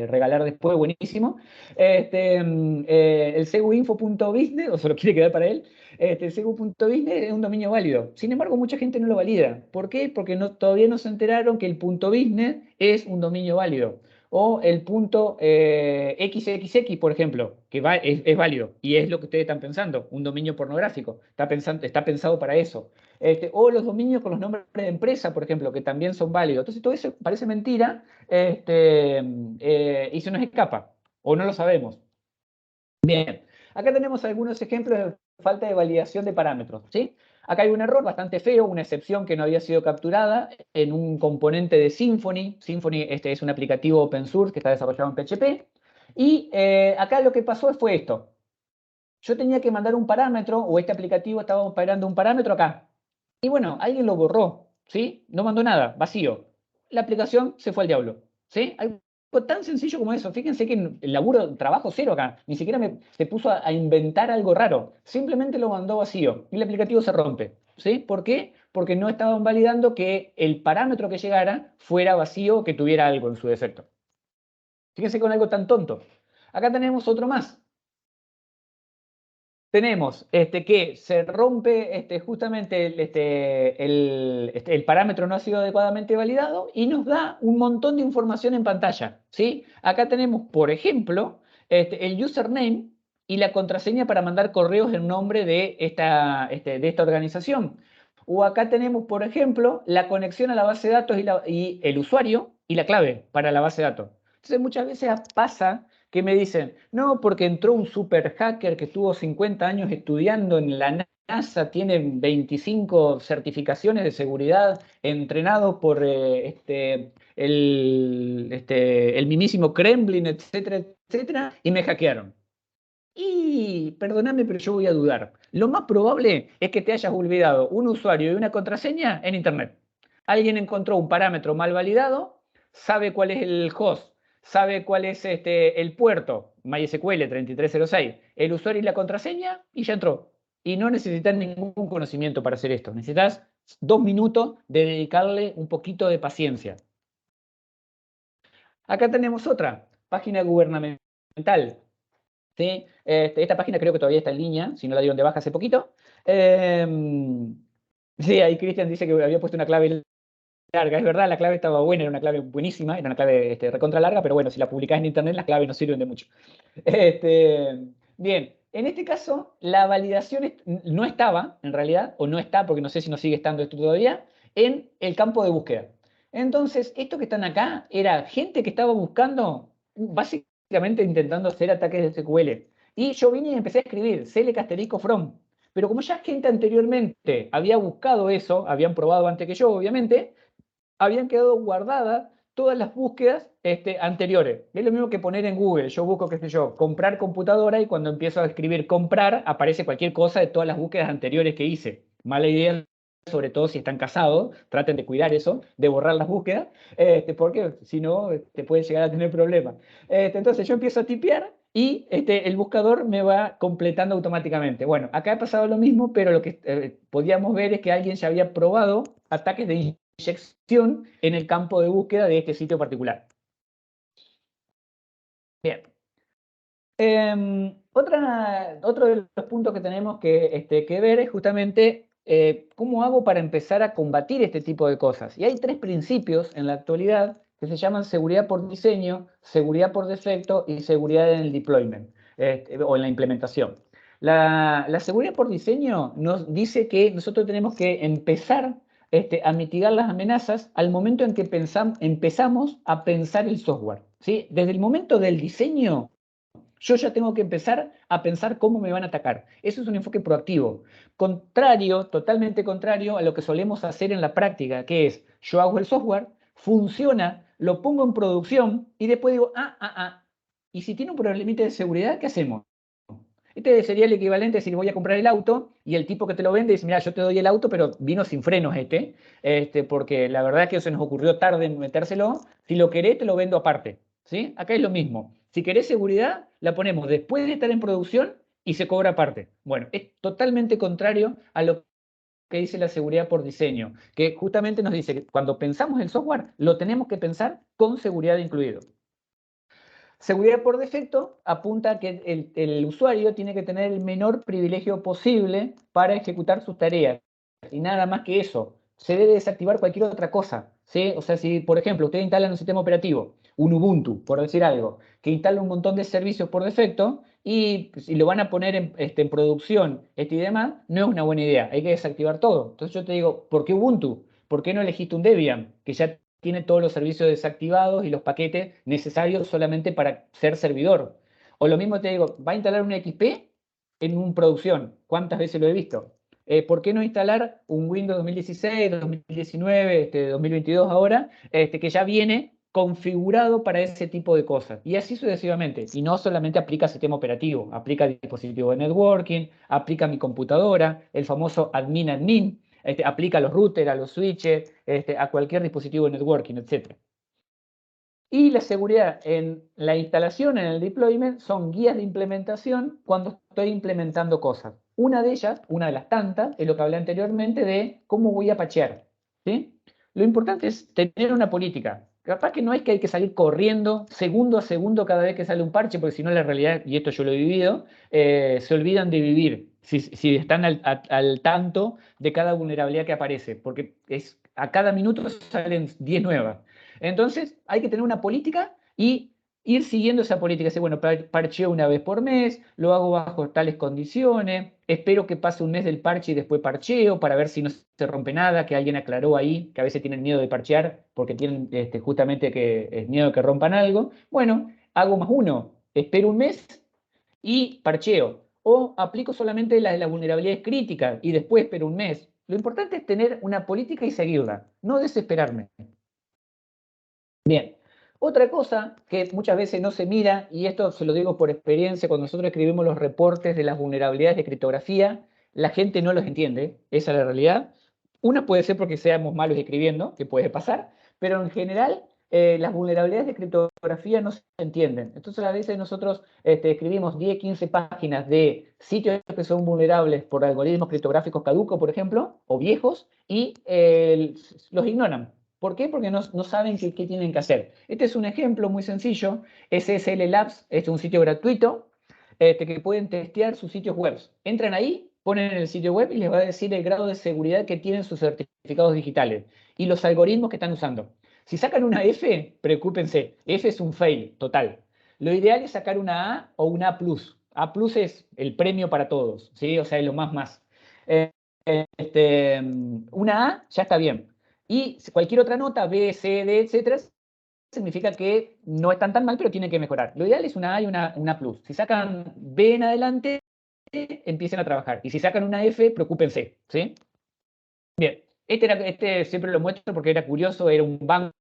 regalar después, buenísimo. El seguinfo.business, o se lo quiere quedar para él, el segu.business es un dominio válido. Sin embargo, mucha gente no lo valida. ¿Por qué? Porque todavía no se enteraron que el .business es un dominio válido. O el XXX, por ejemplo, que es válido y es lo que ustedes están pensando, un dominio pornográfico. Está pensado para eso. O los dominios con los nombres de empresa, por ejemplo, que también son válidos. Entonces, todo eso parece mentira y se nos escapa, o no lo sabemos. Bien, acá tenemos algunos ejemplos de falta de validación de parámetros, ¿sí? Acá hay un error bastante feo, una excepción que no había sido capturada en un componente de Symfony. Symfony es un aplicativo open source que está desarrollado en PHP. Y acá lo que pasó fue esto. Yo tenía que mandar un parámetro, o este aplicativo estaba operando un parámetro acá. Y bueno, alguien lo borró, ¿sí? No mandó nada, vacío. La aplicación se fue al diablo, ¿sí? Algo tan sencillo como eso. Fíjense que el laburo, trabajo cero acá. Ni siquiera se puso a inventar algo raro. Simplemente lo mandó vacío y el aplicativo se rompe, ¿sí? ¿Por qué? Porque no estaban validando que el parámetro que llegara fuera vacío o que tuviera algo en su defecto. Fíjense con algo tan tonto. Acá tenemos otro más. Tenemos que se rompe justamente el parámetro no ha sido adecuadamente validado y nos da un montón de información en pantalla, ¿sí? Acá tenemos, por ejemplo, el username y la contraseña para mandar correos en nombre de esta organización. O acá tenemos, por ejemplo, la conexión a la base de datos y el usuario y la clave para la base de datos. Entonces muchas veces pasa que me dicen, no, porque entró un super hacker que estuvo 50 años estudiando en la NASA, tiene 25 certificaciones de seguridad, entrenado por el mismísimo Kremlin, etcétera, etcétera, y me hackearon. Y perdóname, pero yo voy a dudar. Lo más probable es que te hayas olvidado un usuario y una contraseña en Internet. Alguien encontró un parámetro mal validado, sabe cuál es el host, sabe cuál es el puerto, MySQL 3306, el usuario y la contraseña, y ya entró. Y no necesitas ningún conocimiento para hacer esto. Necesitas 2 minutos de dedicarle un poquito de paciencia. Acá tenemos otra, página gubernamental. ¿Sí? Esta página creo que todavía está en línea, si no la dieron de baja hace poquito. Sí, ahí Cristian dice que había puesto una clave larga. Es verdad, la clave estaba buena, era una clave buenísima, era una clave recontra larga, pero bueno, si la publicás en internet, las claves no sirven de mucho. Bien, en este caso, la validación no estaba, en realidad, o no está, porque no sé si no sigue estando esto todavía, en el campo de búsqueda. Entonces, esto que están acá era gente que estaba buscando, básicamente intentando hacer ataques de SQL. Y yo vine y empecé a escribir, select asterisk from. Pero como ya gente anteriormente había buscado eso, habían probado antes que yo, obviamente, habían quedado guardadas todas las búsquedas anteriores. Es lo mismo que poner en Google. Yo busco, qué sé yo, comprar computadora y cuando empiezo a escribir comprar, aparece cualquier cosa de todas las búsquedas anteriores que hice. Mala idea, sobre todo si están casados, traten de cuidar eso, de borrar las búsquedas, porque si no, te pueden llegar a tener problemas. Entonces yo empiezo a tipear y el buscador me va completando automáticamente. Bueno, acá ha pasado lo mismo, pero lo que podíamos ver es que alguien ya había probado ataques de inyección en el campo de búsqueda de este sitio particular. Bien. Otro de los puntos que tenemos que ver es justamente cómo hago para empezar a combatir este tipo de cosas. Y hay tres principios en la actualidad que se llaman seguridad por diseño, seguridad por defecto y seguridad en el deployment o en la implementación. La seguridad por diseño nos dice que nosotros tenemos que empezar a mitigar las amenazas al momento en que empezamos a pensar el software. ¿Sí? Desde el momento del diseño, yo ya tengo que empezar a pensar cómo me van a atacar. Eso es un enfoque proactivo. Contrario, totalmente contrario a lo que solemos hacer en la práctica, que es, yo hago el software, funciona, lo pongo en producción y después digo, y si tiene un problemita de seguridad, ¿qué hacemos? Este sería el equivalente a decir, voy a comprar el auto y el tipo que te lo vende dice, mira, yo te doy el auto, pero vino sin frenos porque la verdad es que se nos ocurrió tarde en metérselo. Si lo querés, te lo vendo aparte. ¿Sí? Acá es lo mismo. Si querés seguridad, la ponemos después de estar en producción y se cobra aparte. Bueno, es totalmente contrario a lo que dice la seguridad por diseño, que justamente nos dice que cuando pensamos el software, lo tenemos que pensar con seguridad incluido. Seguridad por defecto apunta a que el usuario tiene que tener el menor privilegio posible para ejecutar sus tareas. Y nada más que eso. Se debe desactivar cualquier otra cosa. ¿Sí? O sea, si por ejemplo usted instala un sistema operativo, un Ubuntu, por decir algo, que instala un montón de servicios por defecto y si lo van a poner en producción y demás, no es una buena idea. Hay que desactivar todo. Entonces yo te digo, ¿por qué Ubuntu? ¿Por qué no elegiste un Debian? Que ya tiene todos los servicios desactivados y los paquetes necesarios solamente para ser servidor. O lo mismo te digo, va a instalar una XP en una producción. ¿Cuántas veces lo he visto? ¿Por qué no instalar un Windows 2016, 2019, 2022 ahora, que ya viene configurado para ese tipo de cosas? Y así sucesivamente. Y no solamente aplica sistema operativo, aplica dispositivo de networking, aplica mi computadora, el famoso admin, aplica a los routers, a los switches, a cualquier dispositivo de networking, etc. Y la seguridad en la instalación, en el deployment, son guías de implementación cuando estoy implementando cosas. Una de ellas, una de las tantas, es lo que hablé anteriormente de cómo voy a patchear. ¿Sí? Lo importante es tener una política. Capaz que no es que hay que salir corriendo segundo a segundo cada vez que sale un parche, porque si no la realidad, y esto yo lo he vivido, se olvidan de vivir si están al tanto de cada vulnerabilidad que aparece, porque a cada minuto salen 10 nuevas. Entonces, hay que tener una política y ir siguiendo esa política. Decir, bueno, parcheo una vez por mes, lo hago bajo tales condiciones, espero que pase un mes del parche y después parcheo para ver si no se rompe nada, que alguien aclaró ahí, que a veces tienen miedo de parchear porque tienen justamente miedo de que rompan algo. Bueno, hago más uno, espero un mes y parcheo. O aplico solamente las de las vulnerabilidades críticas y después espero un mes. Lo importante es tener una política y seguirla, no desesperarme. Bien, otra cosa que muchas veces no se mira, y esto se lo digo por experiencia, cuando nosotros escribimos los reportes de las vulnerabilidades de criptografía, la gente no los entiende, esa es la realidad. Una puede ser porque seamos malos escribiendo, que puede pasar, pero en general las vulnerabilidades de criptografía no se entienden. Entonces a veces nosotros escribimos 10, 15 páginas de sitios que son vulnerables por algoritmos criptográficos caducos, por ejemplo, o viejos, y los ignoran. ¿Por qué? Porque no saben qué tienen que hacer. Este es un ejemplo muy sencillo. SSL Labs es un sitio gratuito que pueden testear sus sitios web. Entran ahí, ponen el sitio web y les va a decir el grado de seguridad que tienen sus certificados digitales y los algoritmos que están usando. Si sacan una F, preocúpense. F es un fail total. Lo ideal es sacar una A o una A+. A+ es el premio para todos, ¿sí? O sea, es lo más. Una A ya está bien. Y cualquier otra nota, B, C, D, etcétera, significa que no están tan mal, pero tienen que mejorar. Lo ideal es una A y una plus. Si sacan B en adelante, empiecen a trabajar. Y si sacan una F, preocúpense. ¿Sí? Bien, este siempre lo muestro porque era curioso, era un banco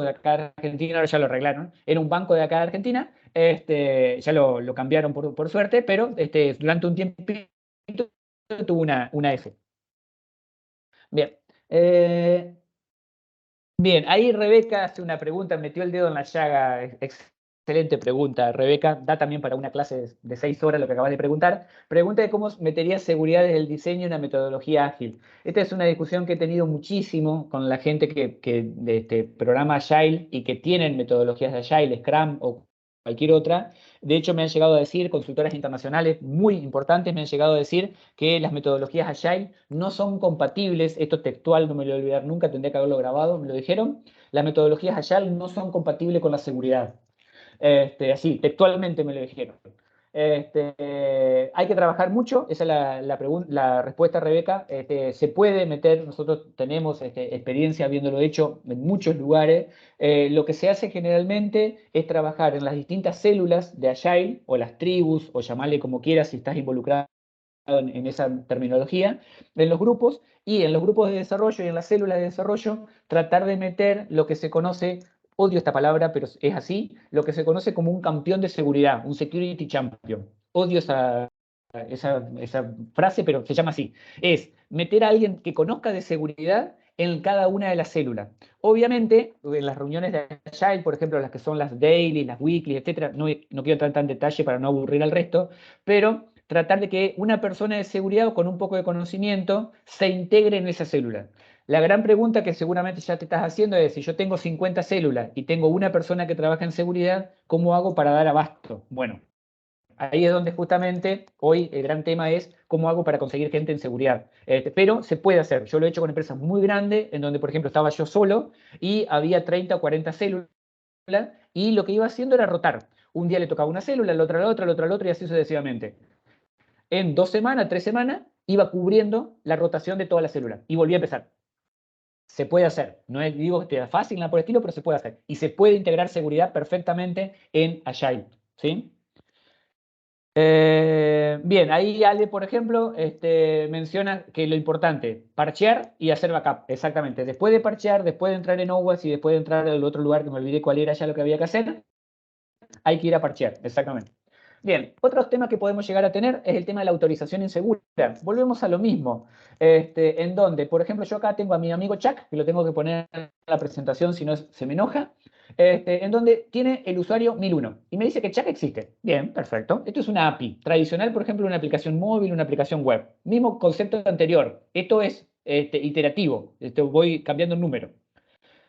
de acá de Argentina, ahora ya lo arreglaron, era un banco de acá de Argentina, ya lo cambiaron por suerte, pero durante un tiempito tuvo una F. Bien. Bien, ahí Rebeca hace una pregunta, metió el dedo en la llaga. Excelente pregunta, Rebeca. Da también para una clase de 6 horas lo que acabas de preguntar. Pregunta de cómo meterías seguridad desde el diseño en una metodología ágil. Esta es una discusión que he tenido muchísimo con la gente que de este programa Agile y que tienen metodologías de Agile, Scrum o cualquier otra. De hecho, me han llegado a decir, consultoras internacionales muy importantes, me han llegado a decir que las metodologías Agile no son compatibles. Esto textual, no me lo voy a olvidar nunca, tendría que haberlo grabado, me lo dijeron. Las metodologías Agile no son compatibles con la seguridad. Así, textualmente me lo dijeron. Hay que trabajar mucho, esa es la respuesta, Rebeca. Se puede meter, nosotros tenemos experiencia habiéndolo hecho en muchos lugares. Lo que se hace generalmente es trabajar en las distintas células de Agile, o las tribus, o llamarle como quieras si estás involucrado en esa terminología, en los grupos, y en los grupos de desarrollo y en las células de desarrollo, tratar de meter lo que se conoce, odio esta palabra, pero es así, lo que se conoce como un campeón de seguridad, un security champion. Odio esa frase, pero se llama así. Es meter a alguien que conozca de seguridad en cada una de las células. Obviamente, en las reuniones de Agile, por ejemplo, las que son las daily, las weekly, etcétera, no quiero entrar en detalle para no aburrir al resto, pero tratar de que una persona de seguridad o con un poco de conocimiento se integre en esa célula. La gran pregunta que seguramente ya te estás haciendo es, si yo tengo 50 células y tengo una persona que trabaja en seguridad, ¿cómo hago para dar abasto? Bueno, ahí es donde justamente hoy el gran tema es cómo hago para conseguir gente en seguridad. Pero se puede hacer. Yo lo he hecho con empresas muy grandes, en donde, por ejemplo, estaba yo solo y había 30 o 40 células, y lo que iba haciendo era rotar. Un día le tocaba una célula, el otro a la otra, el otro a la otra, y así sucesivamente. En 2 semanas, 3 semanas, iba cubriendo la rotación de toda la célula y volví a empezar. Se puede hacer. No es, digo que sea fácil nada por el estilo, pero se puede hacer. Y se puede integrar seguridad perfectamente en Agile. ¿Sí? Bien, ahí Ale, por ejemplo, menciona que lo importante, parchear y hacer backup. Exactamente. Después de parchear, después de entrar en OWASP y después de entrar al otro lugar que me olvidé cuál era ya lo que había que hacer, hay que ir a parchear. Exactamente. Bien, otros temas que podemos llegar a tener es el tema de la autorización insegura. Volvemos a lo mismo, en donde, por ejemplo, yo acá tengo a mi amigo Chuck, que lo tengo que poner en la presentación, si no se me enoja, en donde tiene el usuario 1001 y me dice que Chuck existe. Bien, perfecto. Esto es una API tradicional, por ejemplo, una aplicación móvil, una aplicación web. Mismo concepto anterior. Esto es iterativo. Voy cambiando un número.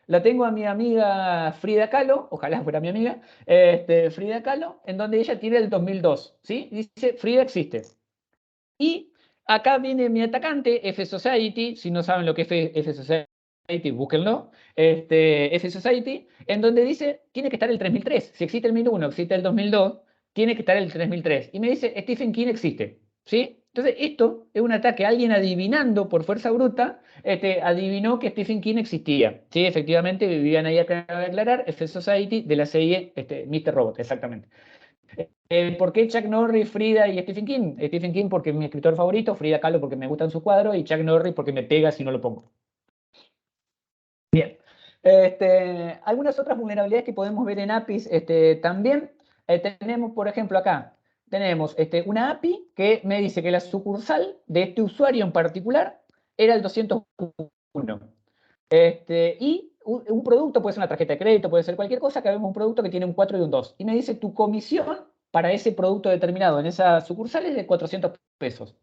La tengo a mi amiga Frida Kahlo, ojalá fuera mi amiga, Frida Kahlo, en donde ella tiene el 2002, ¿sí? Dice, Frida existe. Y acá viene mi atacante, F-Society, si no saben lo que es F-Society, búsquenlo, F-Society, en donde dice, tiene que estar el 3003. Si existe el 1001, existe el 2002, tiene que estar el 3003. Y me dice, Stephen King existe, ¿sí? Entonces, esto es un ataque, alguien adivinando por fuerza bruta, adivinó que Stephen King existía. Sí, efectivamente, vivían ahí, acaba de aclarar, F-Society de la serie Mr. Robot, exactamente. ¿Por qué Chuck Norris, Frida y Stephen King? Stephen King porque es mi escritor favorito, Frida Kahlo porque me gustan sus cuadros y Chuck Norris porque me pega si no lo pongo. Bien. Algunas otras vulnerabilidades que podemos ver en APIs también. Tenemos, por ejemplo, acá, tenemos una API que me dice que la sucursal de este usuario en particular era el 201. Y un producto puede ser una tarjeta de crédito, puede ser cualquier cosa, que vemos un producto que tiene un 4 y un 2. Y me dice tu comisión para ese producto determinado en esa sucursal es de 400 pesos.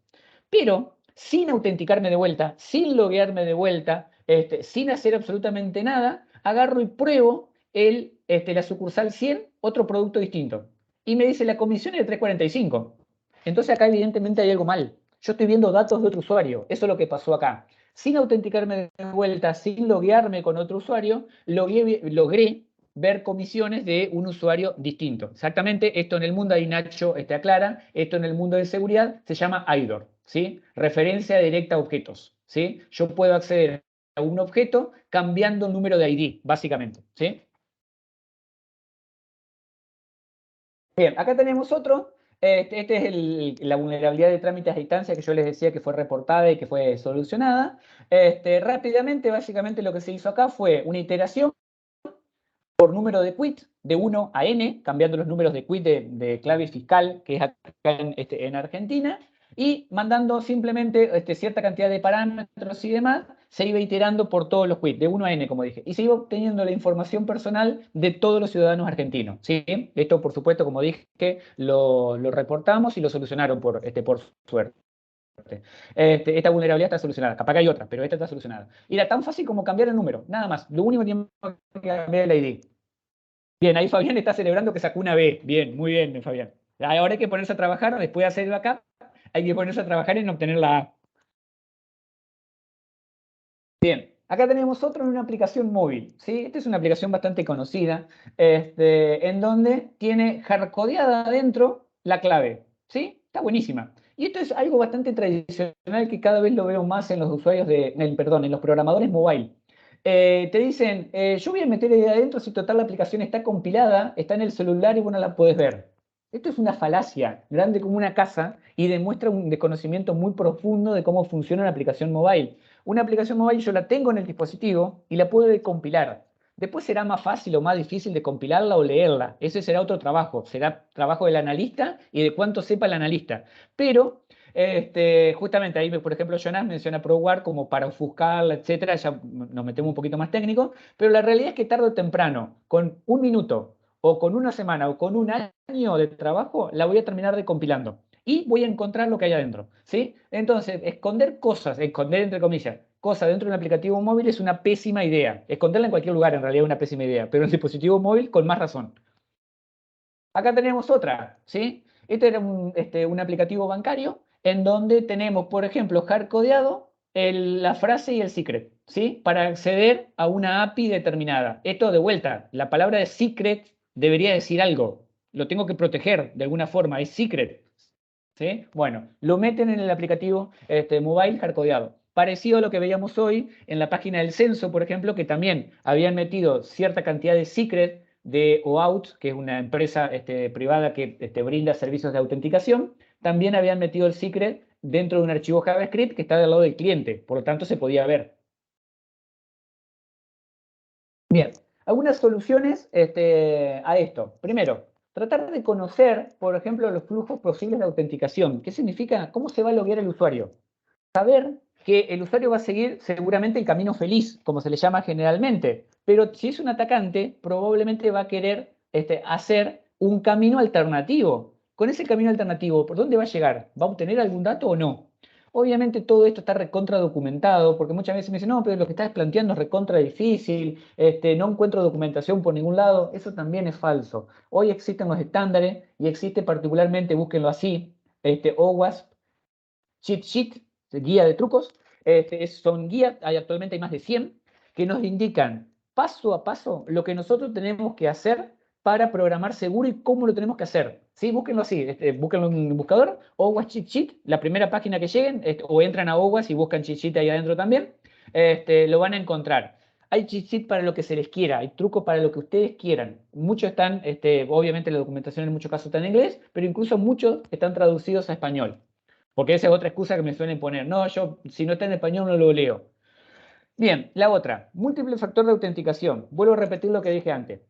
Pero sin autenticarme de vuelta, sin loguearme de vuelta, sin hacer absolutamente nada, agarro y pruebo la sucursal 100, otro producto distinto. Y me dice la comisión es de 3,45. Entonces acá evidentemente hay algo mal. Yo estoy viendo datos de otro usuario. Eso es lo que pasó acá. Sin autenticarme de vuelta, sin loguearme con otro usuario, logré ver comisiones de un usuario distinto. Exactamente, esto en el mundo, ahí Nacho aclara, esto en el mundo de seguridad se llama IDOR, ¿sí? Referencia directa a objetos, ¿sí? Yo puedo acceder a un objeto cambiando el número de ID, básicamente, ¿sí? Bien, acá tenemos otro. Este es la vulnerabilidad de trámites a distancia que yo les decía que fue reportada y que fue solucionada. Rápidamente, básicamente lo que se hizo acá fue una iteración por número de quit de 1 a n, cambiando los números de quit de clave fiscal, que es acá en Argentina, y mandando simplemente cierta cantidad de parámetros y demás, se iba iterando por todos los quits, de 1 a n, como dije, y se iba obteniendo la información personal de todos los ciudadanos argentinos, ¿sí? Esto, por supuesto, como dije, lo reportamos y lo solucionaron por suerte. Esta vulnerabilidad está solucionada. Capaz que hay otra, pero esta está solucionada. Y era tan fácil como cambiar el número, nada más. Lo único que teníamos que cambiar el ID. Bien, ahí Fabián está celebrando que sacó una B. Bien, muy bien, Fabián. Ahora hay que ponerse a trabajar, después de hacer el backup, hay que ponerse a trabajar en obtener la A. Bien, acá tenemos otro en una aplicación móvil, ¿sí? Esta es una aplicación bastante conocida, en donde tiene hardcodeada adentro la clave, ¿sí? Está buenísima. Y esto es algo bastante tradicional que cada vez lo veo más en los usuarios en los programadores mobile. Te dicen, yo voy a meter ahí adentro si total la aplicación está compilada, está en el celular y vos no la podés ver. Esto es una falacia grande como una casa y demuestra un desconocimiento muy profundo de cómo funciona una aplicación mobile. Una aplicación mobile yo la tengo en el dispositivo y la puedo compilar. Después será más fácil o más difícil de compilarla o leerla. Ese será otro trabajo. Será trabajo del analista y de cuánto sepa el analista. Pero justamente ahí, por ejemplo, Jonas menciona ProWare como para ofuscarla, etcétera. Ya nos metemos un poquito más técnico. Pero la realidad es que tarde o temprano, con 1 minuto o con una semana o con un año de trabajo, la voy a terminar recompilando y voy a encontrar lo que hay adentro, ¿sí? Entonces, esconder cosas, esconder entre comillas, cosas dentro de un aplicativo móvil es una pésima idea. Esconderla en cualquier lugar en realidad es una pésima idea, pero en el dispositivo móvil con más razón. Acá tenemos otra, ¿sí? Este era un aplicativo bancario en donde tenemos, por ejemplo, hardcodeado la frase y el secret, ¿sí? Para acceder a una API determinada. Esto de vuelta, la palabra de secret debería decir algo. Lo tengo que proteger de alguna forma, es secret, ¿sí? Bueno, lo meten en el aplicativo mobile hardcodeado. Parecido a lo que veíamos hoy en la página del censo, por ejemplo, que también habían metido cierta cantidad de secret de OAuth, que es una empresa privada que brinda servicios de autenticación. También habían metido el secret dentro de un archivo JavaScript que está del lado del cliente, por lo tanto se podía ver. Bien, algunas soluciones a esto. Primero, tratar de conocer, por ejemplo, los flujos posibles de autenticación. ¿Qué significa? ¿Cómo se va a loguear el usuario? Saber que el usuario va a seguir seguramente el camino feliz, como se le llama generalmente, pero si es un atacante, probablemente va a querer hacer un camino alternativo. Con ese camino alternativo, ¿por dónde va a llegar? ¿Va a obtener algún dato o no? Obviamente todo esto está recontra documentado, porque muchas veces me dicen, no, pero lo que estás planteando es recontra difícil, no encuentro documentación por ningún lado. Eso también es falso. Hoy existen los estándares y existe particularmente, búsquenlo así, OWASP Cheat Sheet, guía de trucos. Son guías, actualmente hay más de 100, que nos indican paso a paso lo que nosotros tenemos que hacer para programar seguro y cómo lo tenemos que hacer. ¿Sí? Búsquenlo así, búsquenlo en un buscador, OWASP Cheat Sheet, la primera página que lleguen, o entran a OWASP y buscan Cheat Sheet ahí adentro también, lo van a encontrar. Hay cheat sheet para lo que se les quiera, hay trucos para lo que ustedes quieran. Muchos están, obviamente la documentación en muchos casos está en inglés, pero incluso muchos están traducidos a español. Porque esa es otra excusa que me suelen poner. No, yo si no está en español no lo leo. Bien, la otra, múltiple factor de autenticación. Vuelvo a repetir lo que dije antes.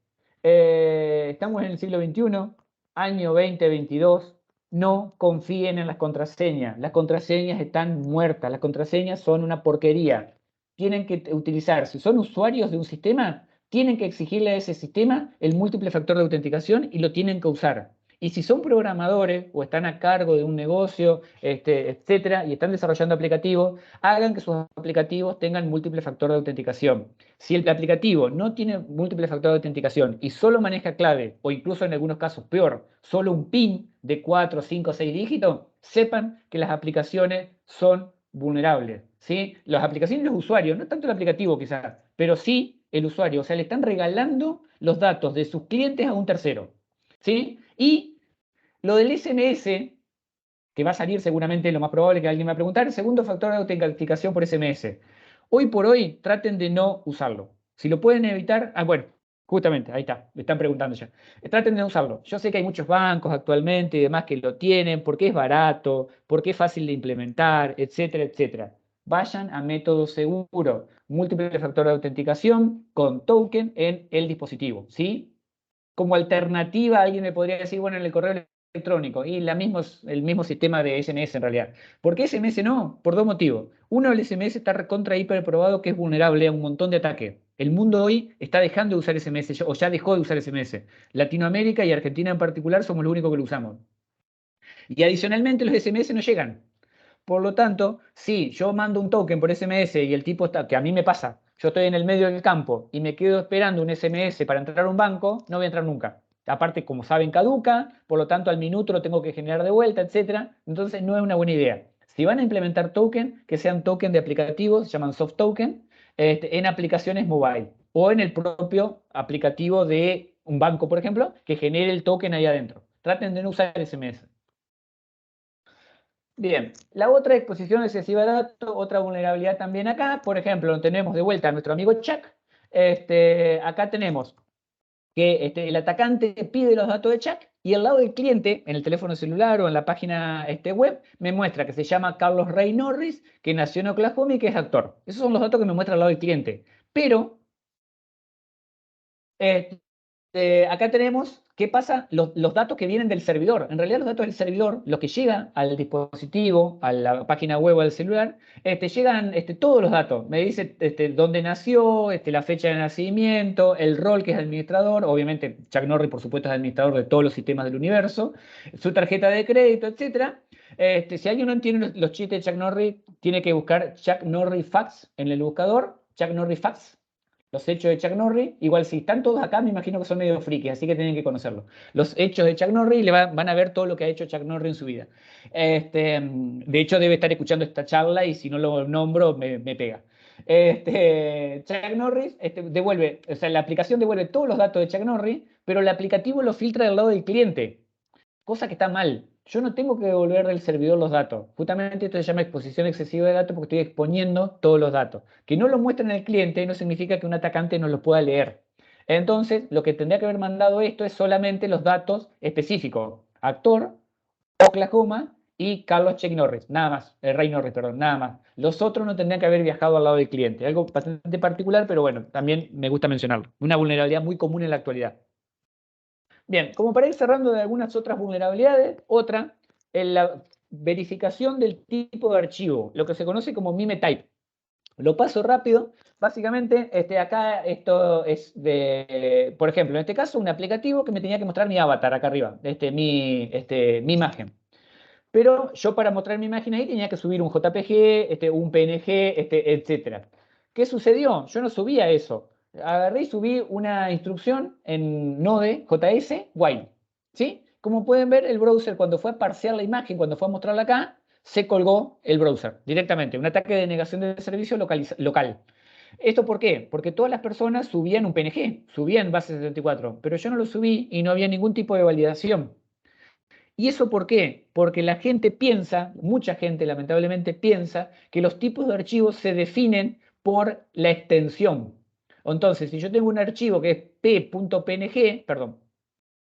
Estamos en el siglo XXI, año 2022. No confíen en las contraseñas. Las contraseñas están muertas. Las contraseñas son una porquería. Tienen que utilizar, si son usuarios de un sistema, tienen que exigirle a ese sistema el múltiple factor de autenticación y lo tienen que usar. Y si son programadores o están a cargo de un negocio, etcétera, y están desarrollando aplicativos, hagan que sus aplicativos tengan múltiple factor de autenticación. Si el aplicativo no tiene múltiple factor de autenticación y solo maneja clave, o incluso en algunos casos peor, solo un PIN de 4, 5, 6 dígitos, sepan que las aplicaciones son vulnerables. ¿Sí? Las aplicaciones y los usuarios, no tanto el aplicativo quizás, pero sí el usuario. O sea, le están regalando los datos de sus clientes a un tercero. ¿Sí? Y lo del SMS, que va a salir seguramente, lo más probable que alguien me va a preguntar, el segundo factor de autenticación por SMS. Hoy por hoy, traten de no usarlo. Si lo pueden evitar, bueno, justamente, ahí está, me están preguntando ya. Traten de no usarlo. Yo sé que hay muchos bancos actualmente y demás que lo tienen, porque es barato, porque es fácil de implementar, etcétera, etcétera. Vayan a método seguro, múltiple factor de autenticación con token en el dispositivo, ¿sí? Como alternativa, alguien me podría decir, bueno, en el correo electrónico y el mismo sistema de SMS en realidad. ¿Por qué SMS no? Por dos motivos. Uno, el SMS está recontra hiper probado que es vulnerable a un montón de ataques. El mundo hoy está dejando de usar SMS o ya dejó de usar SMS. Latinoamérica y Argentina en particular somos los únicos que lo usamos. Y adicionalmente los SMS no llegan. Por lo tanto, si yo mando un token por SMS y el tipo está, que a mí me pasa, yo estoy en el medio del campo y me quedo esperando un SMS para entrar a un banco, no voy a entrar nunca. Aparte, como saben, caduca, por lo tanto al minuto lo tengo que generar de vuelta, etc. Entonces no es una buena idea. Si van a implementar token, que sean token de aplicativos, se llaman soft token, en aplicaciones mobile o en el propio aplicativo de un banco, por ejemplo, que genere el token ahí adentro. Traten de no usar SMS. Bien, la otra exposición excesiva de datos, otra vulnerabilidad también acá, por ejemplo, tenemos de vuelta a nuestro amigo Chuck. Acá tenemos que el atacante pide los datos de Chuck y al lado del cliente, en el teléfono celular o en la página web, me muestra que se llama Carlos Ray Norris, que nació en Oklahoma y que es actor. Esos son los datos que me muestra al lado del cliente. Pero acá tenemos qué pasa, los datos que vienen del servidor. En realidad los datos del servidor, lo que llega al dispositivo, a la página web o al celular, llegan todos los datos. Me dice dónde nació, la fecha de nacimiento, el rol que es administrador. Obviamente Chuck Norris, por supuesto, es administrador de todos los sistemas del universo, su tarjeta de crédito, etc. Si alguien no entiende los chistes de Chuck Norris, tiene que buscar Chuck Norris Facts en el buscador, Chuck Norris Facts, los hechos de Chuck Norris. Igual si están todos acá, me imagino que son medio frikis, así que tienen que conocerlo. Los hechos de Chuck Norris, van a ver todo lo que ha hecho Chuck Norris en su vida. De hecho, debe estar escuchando esta charla y si no lo nombro, me pega. Chuck Norris devuelve, o sea, la aplicación devuelve todos los datos de Chuck Norris, pero el aplicativo lo filtra del lado del cliente, cosa que está mal. Yo no tengo que devolver del servidor los datos. Justamente esto se llama exposición excesiva de datos porque estoy exponiendo todos los datos. Que no lo muestren al cliente no significa que un atacante no los pueda leer. Entonces, lo que tendría que haber mandado esto es solamente los datos específicos. Actor, Oklahoma y Carlos Chuck Norris, nada más. Ray Norris, perdón, nada más. Los otros no tendrían que haber viajado al lado del cliente. Algo bastante particular, pero bueno, también me gusta mencionarlo. Una vulnerabilidad muy común en la actualidad. Bien, como para ir cerrando de algunas otras vulnerabilidades, otra, en la verificación del tipo de archivo, lo que se conoce como MIME type. Lo paso rápido. Básicamente, acá esto es de, por ejemplo, en este caso, un aplicativo que me tenía que mostrar mi avatar acá arriba, mi imagen. Pero yo para mostrar mi imagen ahí tenía que subir un JPG, un PNG, etc. ¿Qué sucedió? Yo no subía eso. Agarré y subí una instrucción en Node.js while. ¿Sí? Como pueden ver, el browser cuando fue a parsear la imagen, cuando fue a mostrarla acá, se colgó el browser directamente. Un ataque de negación de servicio local. ¿Esto por qué? Porque todas las personas subían un PNG, subían base 74, pero yo no lo subí y no había ningún tipo de validación. ¿Y eso por qué? Porque la gente piensa, mucha gente lamentablemente piensa, que los tipos de archivos se definen por la extensión. Entonces, si yo tengo un archivo que es p.png, perdón,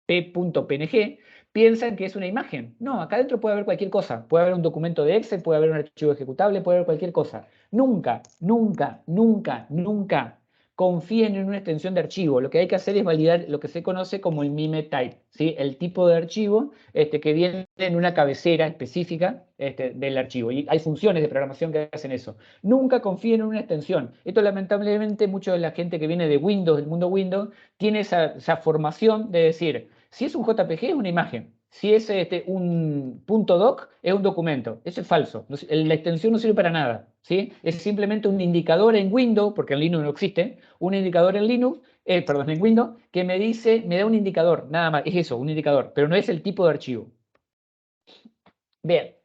p.png, piensan que es una imagen. No, acá adentro puede haber cualquier cosa. Puede haber un documento de Excel, puede haber un archivo ejecutable, puede haber cualquier cosa. Nunca, nunca, nunca, nunca confíen en una extensión de archivo. Lo que hay que hacer es validar lo que se conoce como el MIME type, ¿sí? El tipo de archivo que viene en una cabecera específica del archivo. Y hay funciones de programación que hacen eso. Nunca confíen en una extensión. Esto lamentablemente mucha de la gente que viene de Windows, del mundo Windows, tiene esa formación de decir, si es un JPG es una imagen, si es un .doc es un documento. Eso es falso. La extensión no sirve para nada, ¿sí? Es simplemente un indicador en Windows, porque en Linux no existe, un indicador en Linux, perdón, en Windows, que me da un indicador, nada más, es eso, un indicador, pero no es el tipo de archivo. Bien.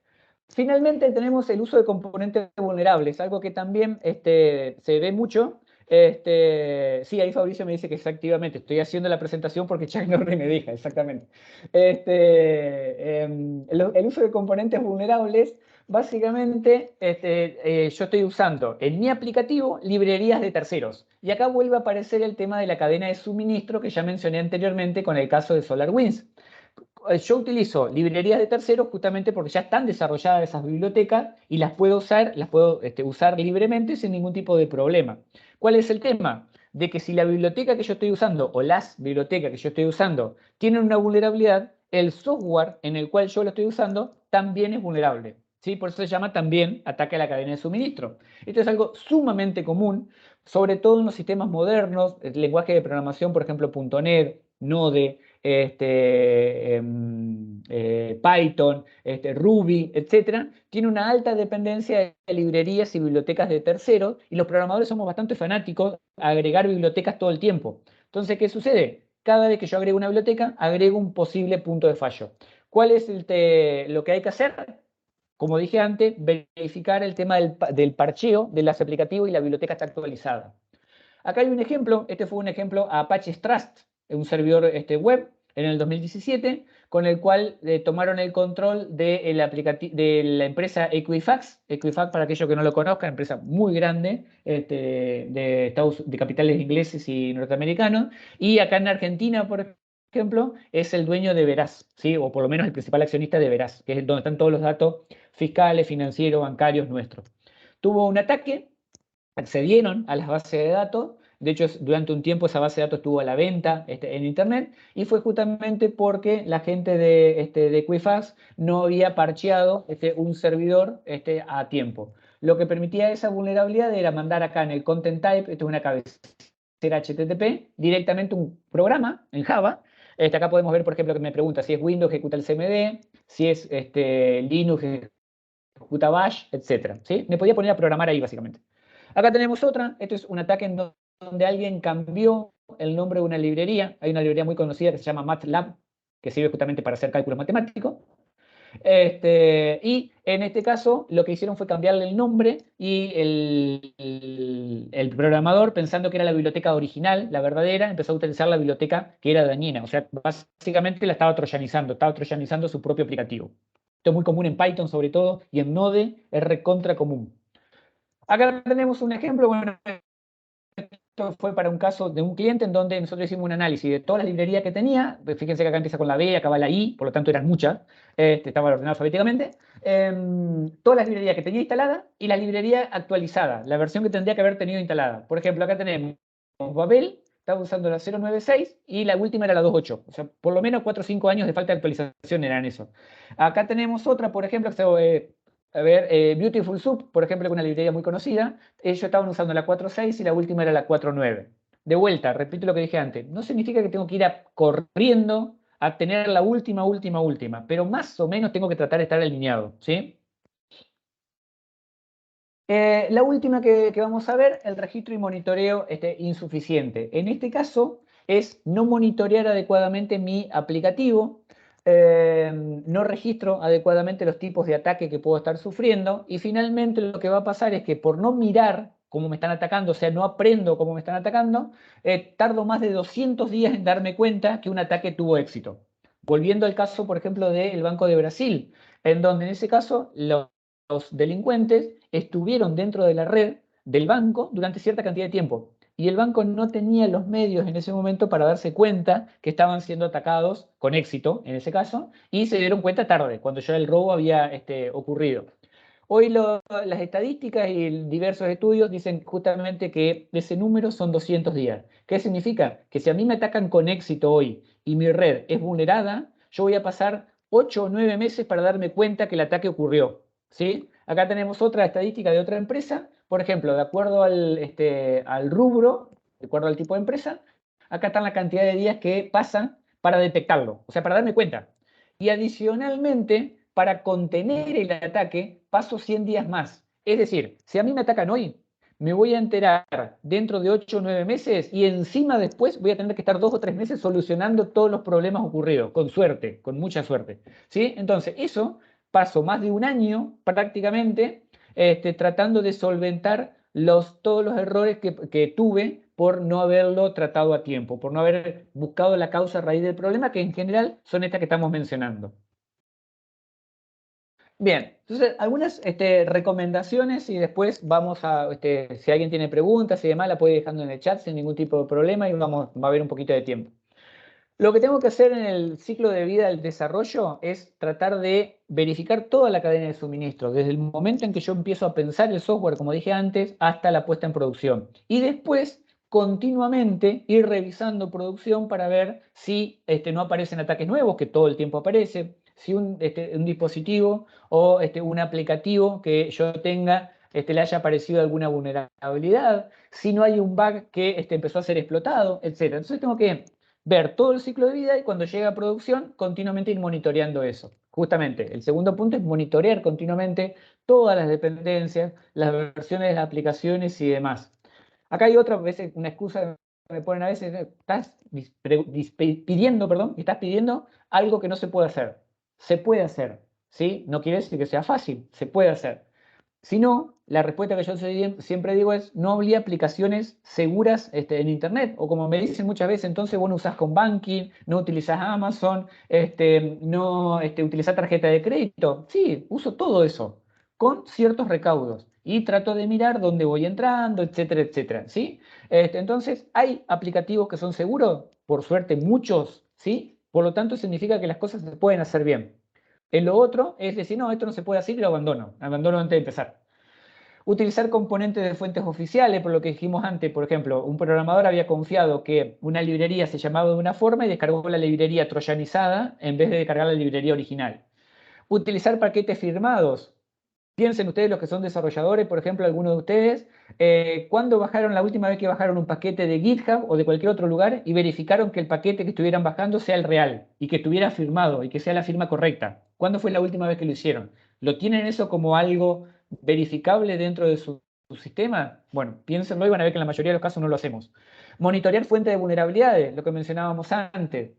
Finalmente tenemos el uso de componentes vulnerables, algo que también se ve mucho. Sí, ahí Fabricio me dice que efectivamente estoy haciendo la presentación porque Chuck Norris me dijo, exactamente. El uso de componentes vulnerables, básicamente yo estoy usando en mi aplicativo librerías de terceros. Y acá vuelve a aparecer el tema de la cadena de suministro que ya mencioné anteriormente con el caso de SolarWinds. Yo utilizo librerías de terceros justamente porque ya están desarrolladas esas bibliotecas y las puedo usar libremente sin ningún tipo de problema. ¿Cuál es el tema? De que si la biblioteca que yo estoy usando o las bibliotecas que yo estoy usando tienen una vulnerabilidad, el software en el cual yo lo estoy usando también es vulnerable. ¿Sí? Por eso se llama también ataque a la cadena de suministro. Esto es algo sumamente común, sobre todo en los sistemas modernos, el lenguaje de programación, por ejemplo, .NET, Node, Python, Ruby, etcétera, tiene una alta dependencia de librerías y bibliotecas de terceros, y los programadores somos bastante fanáticos a agregar bibliotecas todo el tiempo. Entonces, ¿qué sucede? Cada vez que yo agrego una biblioteca, agrego un posible punto de fallo. ¿Cuál es lo que hay que hacer? Como dije antes, verificar el tema del parcheo de los aplicativos y la biblioteca está actualizada. Acá hay un ejemplo, este fue un ejemplo a Apache Trust, un servidor web en el 2017, con el cual tomaron el control de la empresa Equifax. Equifax, para aquellos que no lo conozcan, empresa muy grande de capitales ingleses y norteamericanos. Y acá en Argentina, por ejemplo, es el dueño de Veraz, ¿sí? O por lo menos el principal accionista de Veraz, que es donde están todos los datos fiscales, financieros, bancarios nuestros. Tuvo un ataque, accedieron a las bases de datos. De hecho, durante un tiempo esa base de datos estuvo a la venta en Internet, y fue justamente porque la gente de Equifax no había parcheado un servidor a tiempo. Lo que permitía esa vulnerabilidad era mandar acá en el content type, esto es una cabecera HTTP, directamente un programa en Java. Acá podemos ver, por ejemplo, que me pregunta si es Windows, ejecuta el CMD, si es Linux, ejecuta Bash, etc. ¿Sí? Me podía poner a programar ahí, básicamente. Acá tenemos otra. Esto es un ataque en donde alguien cambió el nombre de una librería. Hay una librería muy conocida que se llama MATLAB, que sirve justamente para hacer cálculos matemáticos. Y en este caso lo que hicieron fue cambiarle el nombre, y el programador, pensando que era la biblioteca original, la verdadera, empezó a utilizar la biblioteca que era dañina. O sea, básicamente la estaba troyanizando su propio aplicativo. Esto es muy común en Python sobre todo, y en Node es recontra común. Acá tenemos un ejemplo. Bueno, esto fue para un caso de un cliente en donde nosotros hicimos un análisis de todas las librerías que tenía. Fíjense que acá empieza con la B, acá va la I, por lo tanto eran muchas, estaba ordenado alfabéticamente. Todas las librerías que tenía instalada y la librería actualizada, la versión que tendría que haber tenido instalada. Por ejemplo, acá tenemos Babel, estaba usando la 096 y la última era la 2.8. O sea, por lo menos 4 o 5 años de falta de actualización eran eso. Acá tenemos otra, por ejemplo, que se, a ver, Beautiful Soup, por ejemplo, que es una librería muy conocida. Ellos estaban usando la 4.6 y la última era la 4.9. De vuelta, repito lo que dije antes, no significa que tengo que ir corriendo a tener la última, pero más o menos tengo que tratar de estar alineado, ¿sí? La última que vamos a ver, el registro y monitoreo insuficiente. En este caso es no monitorear adecuadamente mi aplicativo, no registro adecuadamente los tipos de ataque que puedo estar sufriendo, y finalmente lo que va a pasar es que por no mirar cómo me están atacando, o sea, no aprendo cómo me están atacando, tardo más de 200 días en darme cuenta que un ataque tuvo éxito. Volviendo al caso, por ejemplo, del Banco de Brasil, en donde en ese caso los delincuentes estuvieron dentro de la red del banco durante cierta cantidad de tiempo, y el banco no tenía los medios en ese momento para darse cuenta que estaban siendo atacados con éxito, en ese caso, y se dieron cuenta tarde, cuando ya el robo había ocurrido. Hoy las estadísticas y diversos estudios dicen justamente que ese número son 200 días. ¿Qué significa? Que si a mí me atacan con éxito hoy y mi red es vulnerada, yo voy a pasar 8 o 9 meses para darme cuenta que el ataque ocurrió. ¿Sí? Acá tenemos otra estadística de otra empresa. Por ejemplo, de acuerdo al rubro, de acuerdo al tipo de empresa, acá están la cantidad de días que pasan para detectarlo, o sea, para darme cuenta. Y adicionalmente, para contener el ataque, paso 100 días más. Es decir, si a mí me atacan hoy, me voy a enterar dentro de 8 o 9 meses, y encima después voy a tener que estar 2 o 3 meses solucionando todos los problemas ocurridos, con suerte, con mucha suerte. ¿Sí? Entonces, eso paso más de un año prácticamente tratando de solventar todos los errores que tuve por no haberlo tratado a tiempo, por no haber buscado la causa raíz del problema, que en general son estas que estamos mencionando. Bien, entonces algunas recomendaciones, y después vamos a, si alguien tiene preguntas y demás, la puede ir dejando en el chat sin ningún tipo de problema, y va a haber un poquito de tiempo. Lo que tengo que hacer en el ciclo de vida del desarrollo es tratar de verificar toda la cadena de suministro, desde el momento en que yo empiezo a pensar el software, como dije antes, hasta la puesta en producción. Y después continuamente ir revisando producción para ver si no aparecen ataques nuevos, que todo el tiempo aparece, si un dispositivo o un aplicativo que yo tenga le haya aparecido alguna vulnerabilidad, si no hay un bug que empezó a ser explotado, etc. Entonces tengo que ver todo el ciclo de vida y cuando llega a producción, continuamente ir monitoreando eso. Justamente, el segundo punto es monitorear continuamente todas las dependencias, las versiones de las aplicaciones y demás. Acá hay otra veces, una excusa que me ponen a veces, estás pidiendo, perdón, estás pidiendo algo que no se puede hacer. Se puede hacer, ¿sí? No quiere decir que sea fácil, se puede hacer. Si no, la respuesta que yo siempre digo es, no habría aplicaciones seguras en Internet. O como me dicen muchas veces, entonces vos no usás con banking, no utilizás Amazon, no utilizás tarjeta de crédito. Sí, uso todo eso, con ciertos recaudos. Y trato de mirar dónde voy entrando, etcétera, etcétera. ¿Sí? Entonces, ¿hay aplicativos que son seguros? Por suerte, muchos, ¿sí? Por lo tanto, significa que las cosas se pueden hacer bien. En lo otro es decir, no, esto no se puede hacer y lo abandono antes de empezar. Utilizar componentes de fuentes oficiales, por lo que dijimos antes, por ejemplo, un programador había confiado que una librería se llamaba de una forma y descargó la librería troyanizada en vez de descargar la librería original. Utilizar paquetes firmados. Piensen ustedes los que son desarrolladores, por ejemplo, algunos de ustedes, ¿cuándo bajaron la última vez que bajaron un paquete de GitHub o de cualquier otro lugar y verificaron que el paquete que estuvieran bajando sea el real y que estuviera firmado y que sea la firma correcta? ¿Cuándo fue la última vez que lo hicieron? ¿Lo tienen eso como algo verificable dentro de su sistema? Bueno, piénsenlo y van a ver que en la mayoría de los casos no lo hacemos. Monitorear fuentes de vulnerabilidades, lo que mencionábamos antes.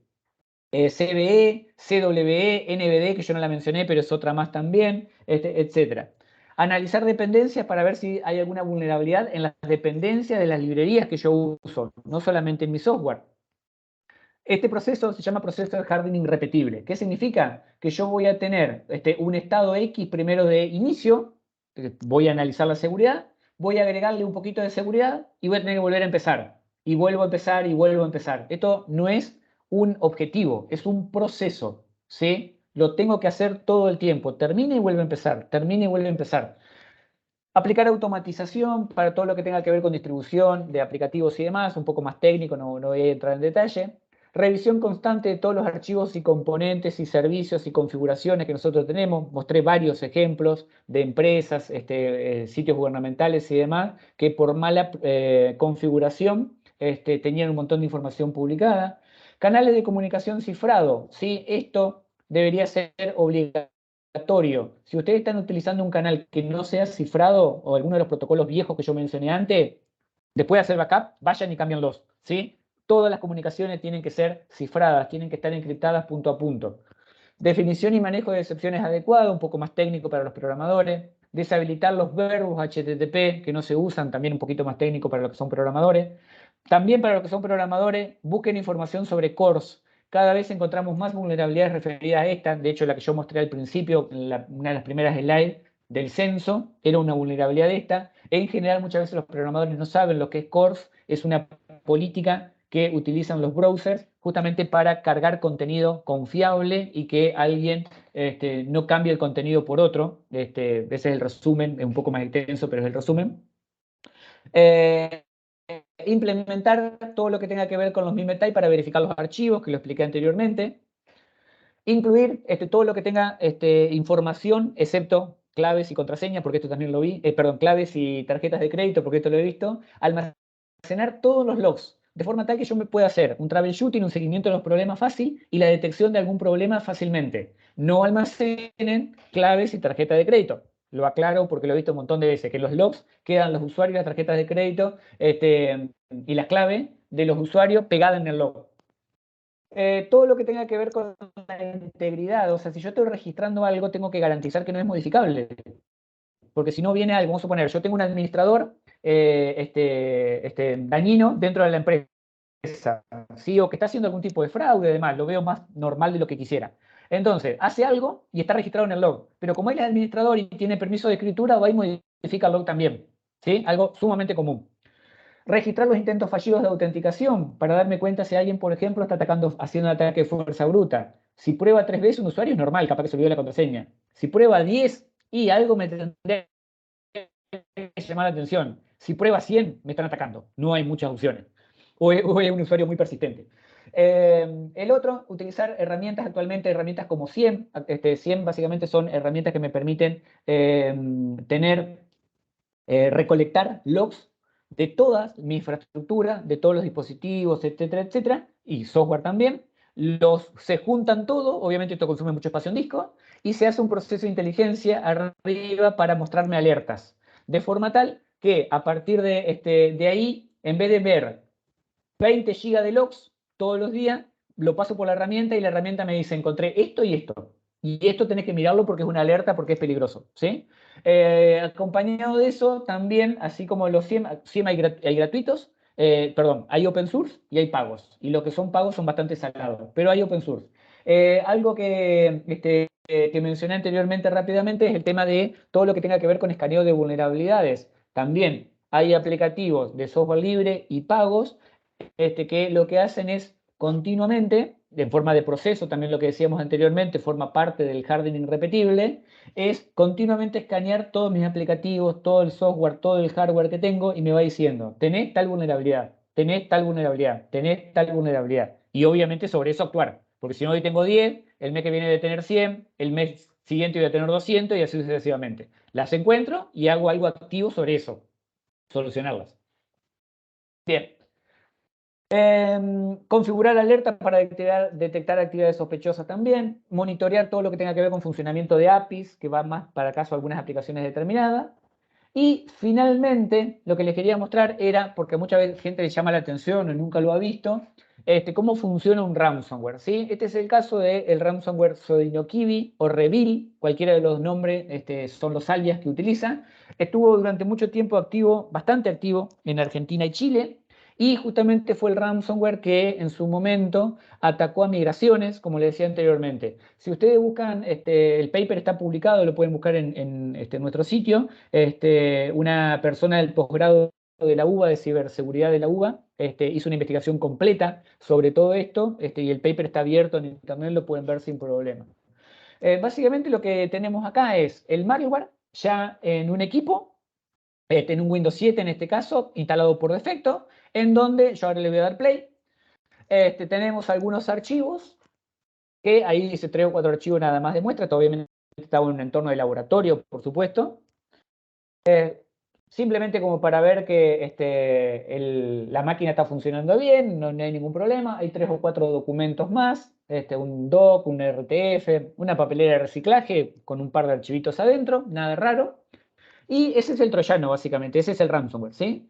CVE, CWE, NBD, que yo no la mencioné, pero es otra más también, etc. Analizar dependencias para ver si hay alguna vulnerabilidad en las dependencias de las librerías que yo uso, no solamente en mi software. Este proceso se llama proceso de hardening repetible. ¿Qué significa? Que yo voy a tener un estado X primero de inicio, voy a analizar la seguridad, voy a agregarle un poquito de seguridad y voy a tener que volver a empezar. Y vuelvo a empezar y vuelvo a empezar. Esto no es un objetivo, es un proceso. ¿Sí? Lo tengo que hacer todo el tiempo. Termina y vuelve a empezar. Termina y vuelve a empezar. Aplicar automatización para todo lo que tenga que ver con distribución de aplicativos y demás, un poco más técnico, no voy a entrar en detalle. Revisión constante de todos los archivos y componentes y servicios y configuraciones que nosotros tenemos. Mostré varios ejemplos de empresas, sitios gubernamentales y demás, que por mala configuración tenían un montón de información publicada. Canales de comunicación cifrado. ¿Sí? Esto debería ser obligatorio. Si ustedes están utilizando un canal que no sea cifrado o alguno de los protocolos viejos que yo mencioné antes, después de hacer backup, vayan y cámbianlos, ¿sí? Todas las comunicaciones tienen que ser cifradas, tienen que estar encriptadas punto a punto. Definición y manejo de excepciones adecuado, un poco más técnico para los programadores. Deshabilitar los verbos HTTP que no se usan, también un poquito más técnico para los que son programadores. También para los que son programadores, busquen información sobre CORS. Cada vez encontramos más vulnerabilidades referidas a esta. De hecho, la que yo mostré al principio, una de las primeras slides del censo, era una vulnerabilidad de esta. En general, muchas veces los programadores no saben lo que es CORS. Es una política que utilizan los browsers justamente para cargar contenido confiable y que alguien no cambie el contenido por otro. Ese es el resumen, es un poco más extenso, pero es el resumen. Implementar todo lo que tenga que ver con los MIME-TAI para verificar los archivos, que lo expliqué anteriormente. Incluir todo lo que tenga información, excepto claves y contraseñas, porque esto también lo vi, perdón, claves y tarjetas de crédito, porque esto lo he visto. Almacenar todos los logs, de forma tal que yo me pueda hacer un troubleshooting, un seguimiento de los problemas fácil y la detección de algún problema fácilmente. No almacenen claves y tarjetas de crédito. Lo aclaro porque lo he visto un montón de veces, que los logs quedan los usuarios, las tarjetas de crédito y la clave de los usuarios pegada en el log. Todo lo que tenga que ver con la integridad, o sea, si yo estoy registrando algo, tengo que garantizar que no es modificable, porque si no viene algo, vamos a suponer, yo tengo un administrador dañino dentro de la empresa, ¿sí? O que está haciendo algún tipo de fraude, además, lo veo más normal de lo que quisiera. Entonces, hace algo y está registrado en el log, pero como él es administrador y tiene permiso de escritura, va y modifica el log también, ¿sí? Algo sumamente común. Registrar los intentos fallidos de autenticación para darme cuenta si alguien, por ejemplo, está haciendo un ataque de fuerza bruta. Si prueba 3 veces un usuario es normal, capaz que se olvidó la contraseña. Si prueba 10 y algo me tendría llamar la atención. Si prueba 100, me están atacando. No hay muchas opciones. O es un usuario muy persistente. El otro, utilizar herramientas actualmente, herramientas como SIEM. 100 básicamente son herramientas que me permiten recolectar logs de toda mi infraestructura, de todos los dispositivos, etcétera, etcétera, y software también. Se juntan todo, obviamente esto consume mucho espacio en disco, y se hace un proceso de inteligencia arriba para mostrarme alertas. De forma tal que a partir de ahí, en vez de ver 20 GB de logs todos los días, lo paso por la herramienta y la herramienta me dice, encontré esto y esto. Y esto tenés que mirarlo porque es una alerta, porque es peligroso. ¿Sí? Acompañado de eso, también, así como los SIEM hay gratuitos, perdón, hay open source y hay pagos. Y los que son pagos son bastante salados, pero hay open source. Algo que mencioné anteriormente rápidamente es el tema de todo lo que tenga que ver con escaneo de vulnerabilidades. También hay aplicativos de software libre y pagos que lo que hacen es continuamente, en forma de proceso, también lo que decíamos anteriormente, forma parte del hardening repetible, es continuamente escanear todos mis aplicativos, todo el software, todo el hardware que tengo y me va diciendo, tenés tal vulnerabilidad, tenés tal vulnerabilidad, tenés tal vulnerabilidad. Y obviamente sobre eso actuar, porque si no hoy tengo 10, el mes que viene de tener 100, el mes siguiente voy a tener 200 y así sucesivamente. Las encuentro y hago algo activo sobre eso, solucionarlas. Bien. Configurar alertas para detectar actividades sospechosas también. Monitorear todo lo que tenga que ver con funcionamiento de APIs, que va más para caso algunas aplicaciones determinadas. Y finalmente, lo que les quería mostrar era, porque muchas veces gente le llama la atención o nunca lo ha visto, cómo funciona un ransomware. ¿Sí? Este es el caso del ransomware Sodinokibi o Revil, cualquiera de los nombres son los alias que utiliza. Estuvo durante mucho tiempo activo, bastante activo, en Argentina y Chile. Y justamente fue el ransomware que en su momento atacó a migraciones, como les decía anteriormente. Si ustedes buscan, el paper está publicado, lo pueden buscar en nuestro sitio. Una persona del posgrado de la UBA, de ciberseguridad de la UBA, hizo una investigación completa sobre todo esto, y el paper está abierto en internet, lo pueden ver sin problema. Básicamente lo que tenemos acá es el malware ya en un equipo, en un Windows 7 en este caso, instalado por defecto, en donde yo ahora le voy a dar play. Tenemos algunos archivos, que ahí dice 3 o 4 archivos nada más de muestra, obviamente está en un entorno de laboratorio, por supuesto. Simplemente como para ver que la máquina está funcionando bien, no hay ningún problema. Hay 3 o 4 documentos más, un doc, un RTF, una papelera de reciclaje con un par de archivitos adentro, nada raro. Y ese es el troyano, básicamente, ese es el ransomware, ¿sí?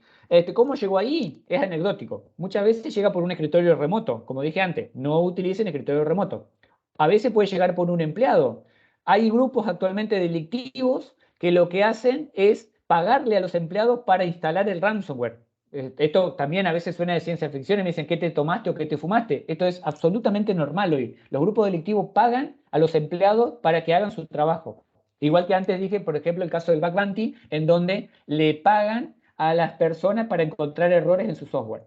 ¿Cómo llegó ahí? Es anecdótico. Muchas veces llega por un escritorio remoto, como dije antes, no utilicen escritorio remoto. A veces puede llegar por un empleado. Hay grupos actualmente delictivos que lo que hacen es pagarle a los empleados para instalar el ransomware. Esto también a veces suena de ciencia ficción y me dicen, ¿qué te tomaste o qué te fumaste? Esto es absolutamente normal hoy. Los grupos delictivos pagan a los empleados para que hagan su trabajo. Igual que antes dije, por ejemplo, el caso del bug bounty, en donde le pagan a las personas para encontrar errores en su software.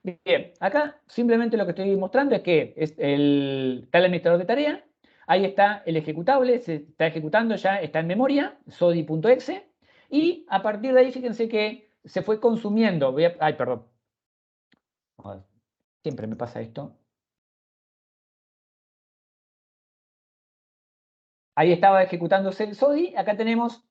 Bien, acá simplemente lo que estoy mostrando es que está el administrador de tarea, ahí está el ejecutable, se está ejecutando ya, está en memoria, sodi.exe, y a partir de ahí fíjense que se fue consumiendo, ay, perdón, siempre me pasa esto. Ahí estaba ejecutándose el SODI, acá tenemos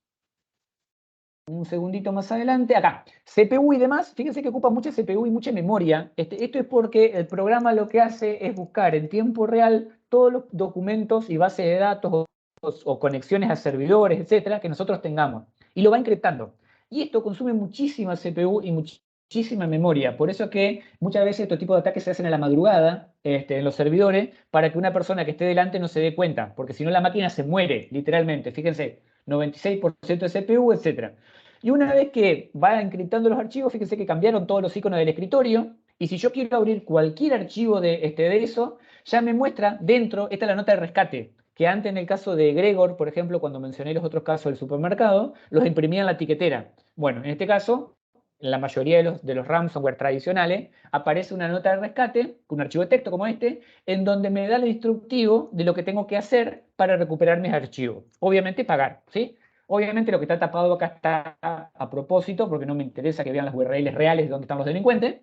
un segundito más adelante, acá, CPU y demás, fíjense que ocupa mucha CPU y mucha memoria. Esto es porque el programa lo que hace es buscar en tiempo real todos los documentos y bases de datos o conexiones a servidores, etcétera, que nosotros tengamos. Y lo va encriptando. Y esto consume muchísima CPU y muchísima memoria. Por eso es que muchas veces estos tipos de ataques se hacen a la madrugada en los servidores para que una persona que esté delante no se dé cuenta, porque si no la máquina se muere, literalmente. Fíjense, 96% de CPU, etcétera. Y una vez que va encriptando los archivos, fíjense que cambiaron todos los iconos del escritorio. Y si yo quiero abrir cualquier archivo de eso, ya me muestra dentro, esta es la nota de rescate, que antes en el caso de Gregor, por ejemplo, cuando mencioné los otros casos del supermercado, los imprimía en la etiquetera. Bueno, en este caso, en la mayoría de los ransomware tradicionales, aparece una nota de rescate, un archivo de texto como este, en donde me da el instructivo de lo que tengo que hacer para recuperar mis archivos. Obviamente pagar, ¿sí? Obviamente lo que está tapado acá está a propósito, porque no me interesa que vean las URLs reales de dónde están los delincuentes.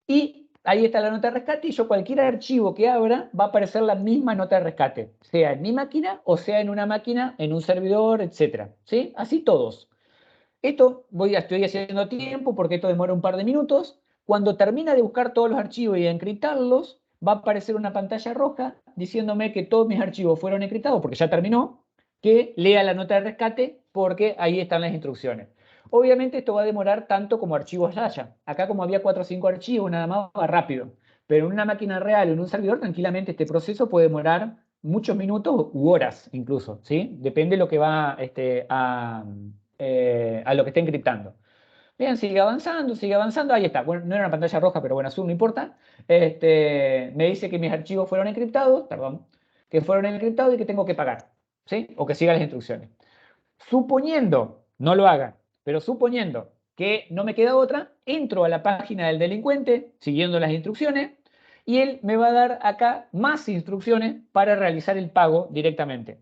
Y ahí está la nota de rescate y yo cualquier archivo que abra va a aparecer la misma nota de rescate, sea en mi máquina o sea en una máquina, en un servidor, etc. ¿Sí? Así todos. Esto estoy haciendo tiempo porque esto demora un par de minutos. Cuando termina de buscar todos los archivos y de encriptarlos, va a aparecer una pantalla roja diciéndome que todos mis archivos fueron encriptados porque ya terminó, que lea la nota de rescate porque ahí están las instrucciones. Obviamente esto va a demorar tanto como archivos haya. Acá como había 4 o 5 archivos, nada más va rápido. Pero en una máquina real o en un servidor, tranquilamente este proceso puede demorar muchos minutos u horas incluso, ¿sí? Depende de lo que va a lo que está encriptando. Bien, sigue avanzando, ahí está. Bueno, no era una pantalla roja, pero bueno, azul, no importa. Me dice que mis archivos fueron encriptados, perdón, que fueron encriptados y que tengo que pagar, ¿sí? O que siga las instrucciones. Suponiendo, no lo haga, pero suponiendo que no me queda otra, entro a la página del delincuente siguiendo las instrucciones y él me va a dar acá más instrucciones para realizar el pago directamente.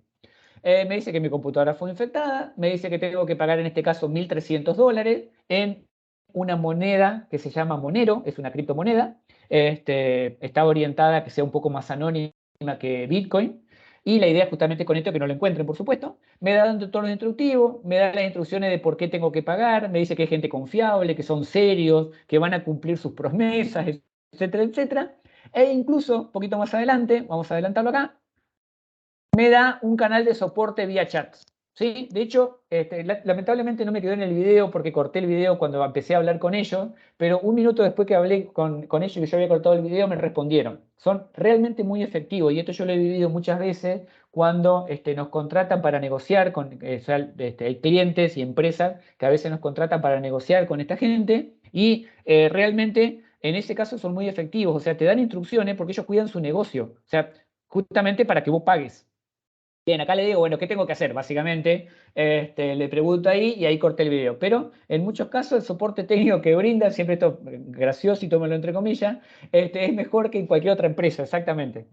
Me dice que mi computadora fue infectada, me dice que tengo que pagar en este caso $1.300 en una moneda que se llama Monero, es una criptomoneda, está orientada a que sea un poco más anónima que Bitcoin, y la idea justamente con esto que no lo encuentren, por supuesto. Me da dando todos los instructivos, me da las instrucciones de por qué tengo que pagar, me dice que es gente confiable, que son serios, que van a cumplir sus promesas, etcétera, etcétera. E incluso, un poquito más adelante, vamos a adelantarlo acá, me da un canal de soporte vía chat. ¿Sí? De hecho, lamentablemente no me quedó en el video porque corté el video cuando empecé a hablar con ellos, pero un minuto después que hablé con ellos, que yo había cortado el video, me respondieron. Son realmente muy efectivos y esto yo lo he vivido muchas veces cuando nos contratan para negociar con, hay clientes y empresas que a veces nos contratan para negociar con esta gente y realmente en ese caso son muy efectivos, o sea, te dan instrucciones porque ellos cuidan su negocio, o sea, justamente para que vos pagues. Bien, acá le digo, bueno, ¿qué tengo que hacer? Básicamente, le pregunto ahí y ahí corté el video. Pero en muchos casos el soporte técnico que brinda, siempre esto gracioso y tómalo entre comillas, es mejor que en cualquier otra empresa, exactamente.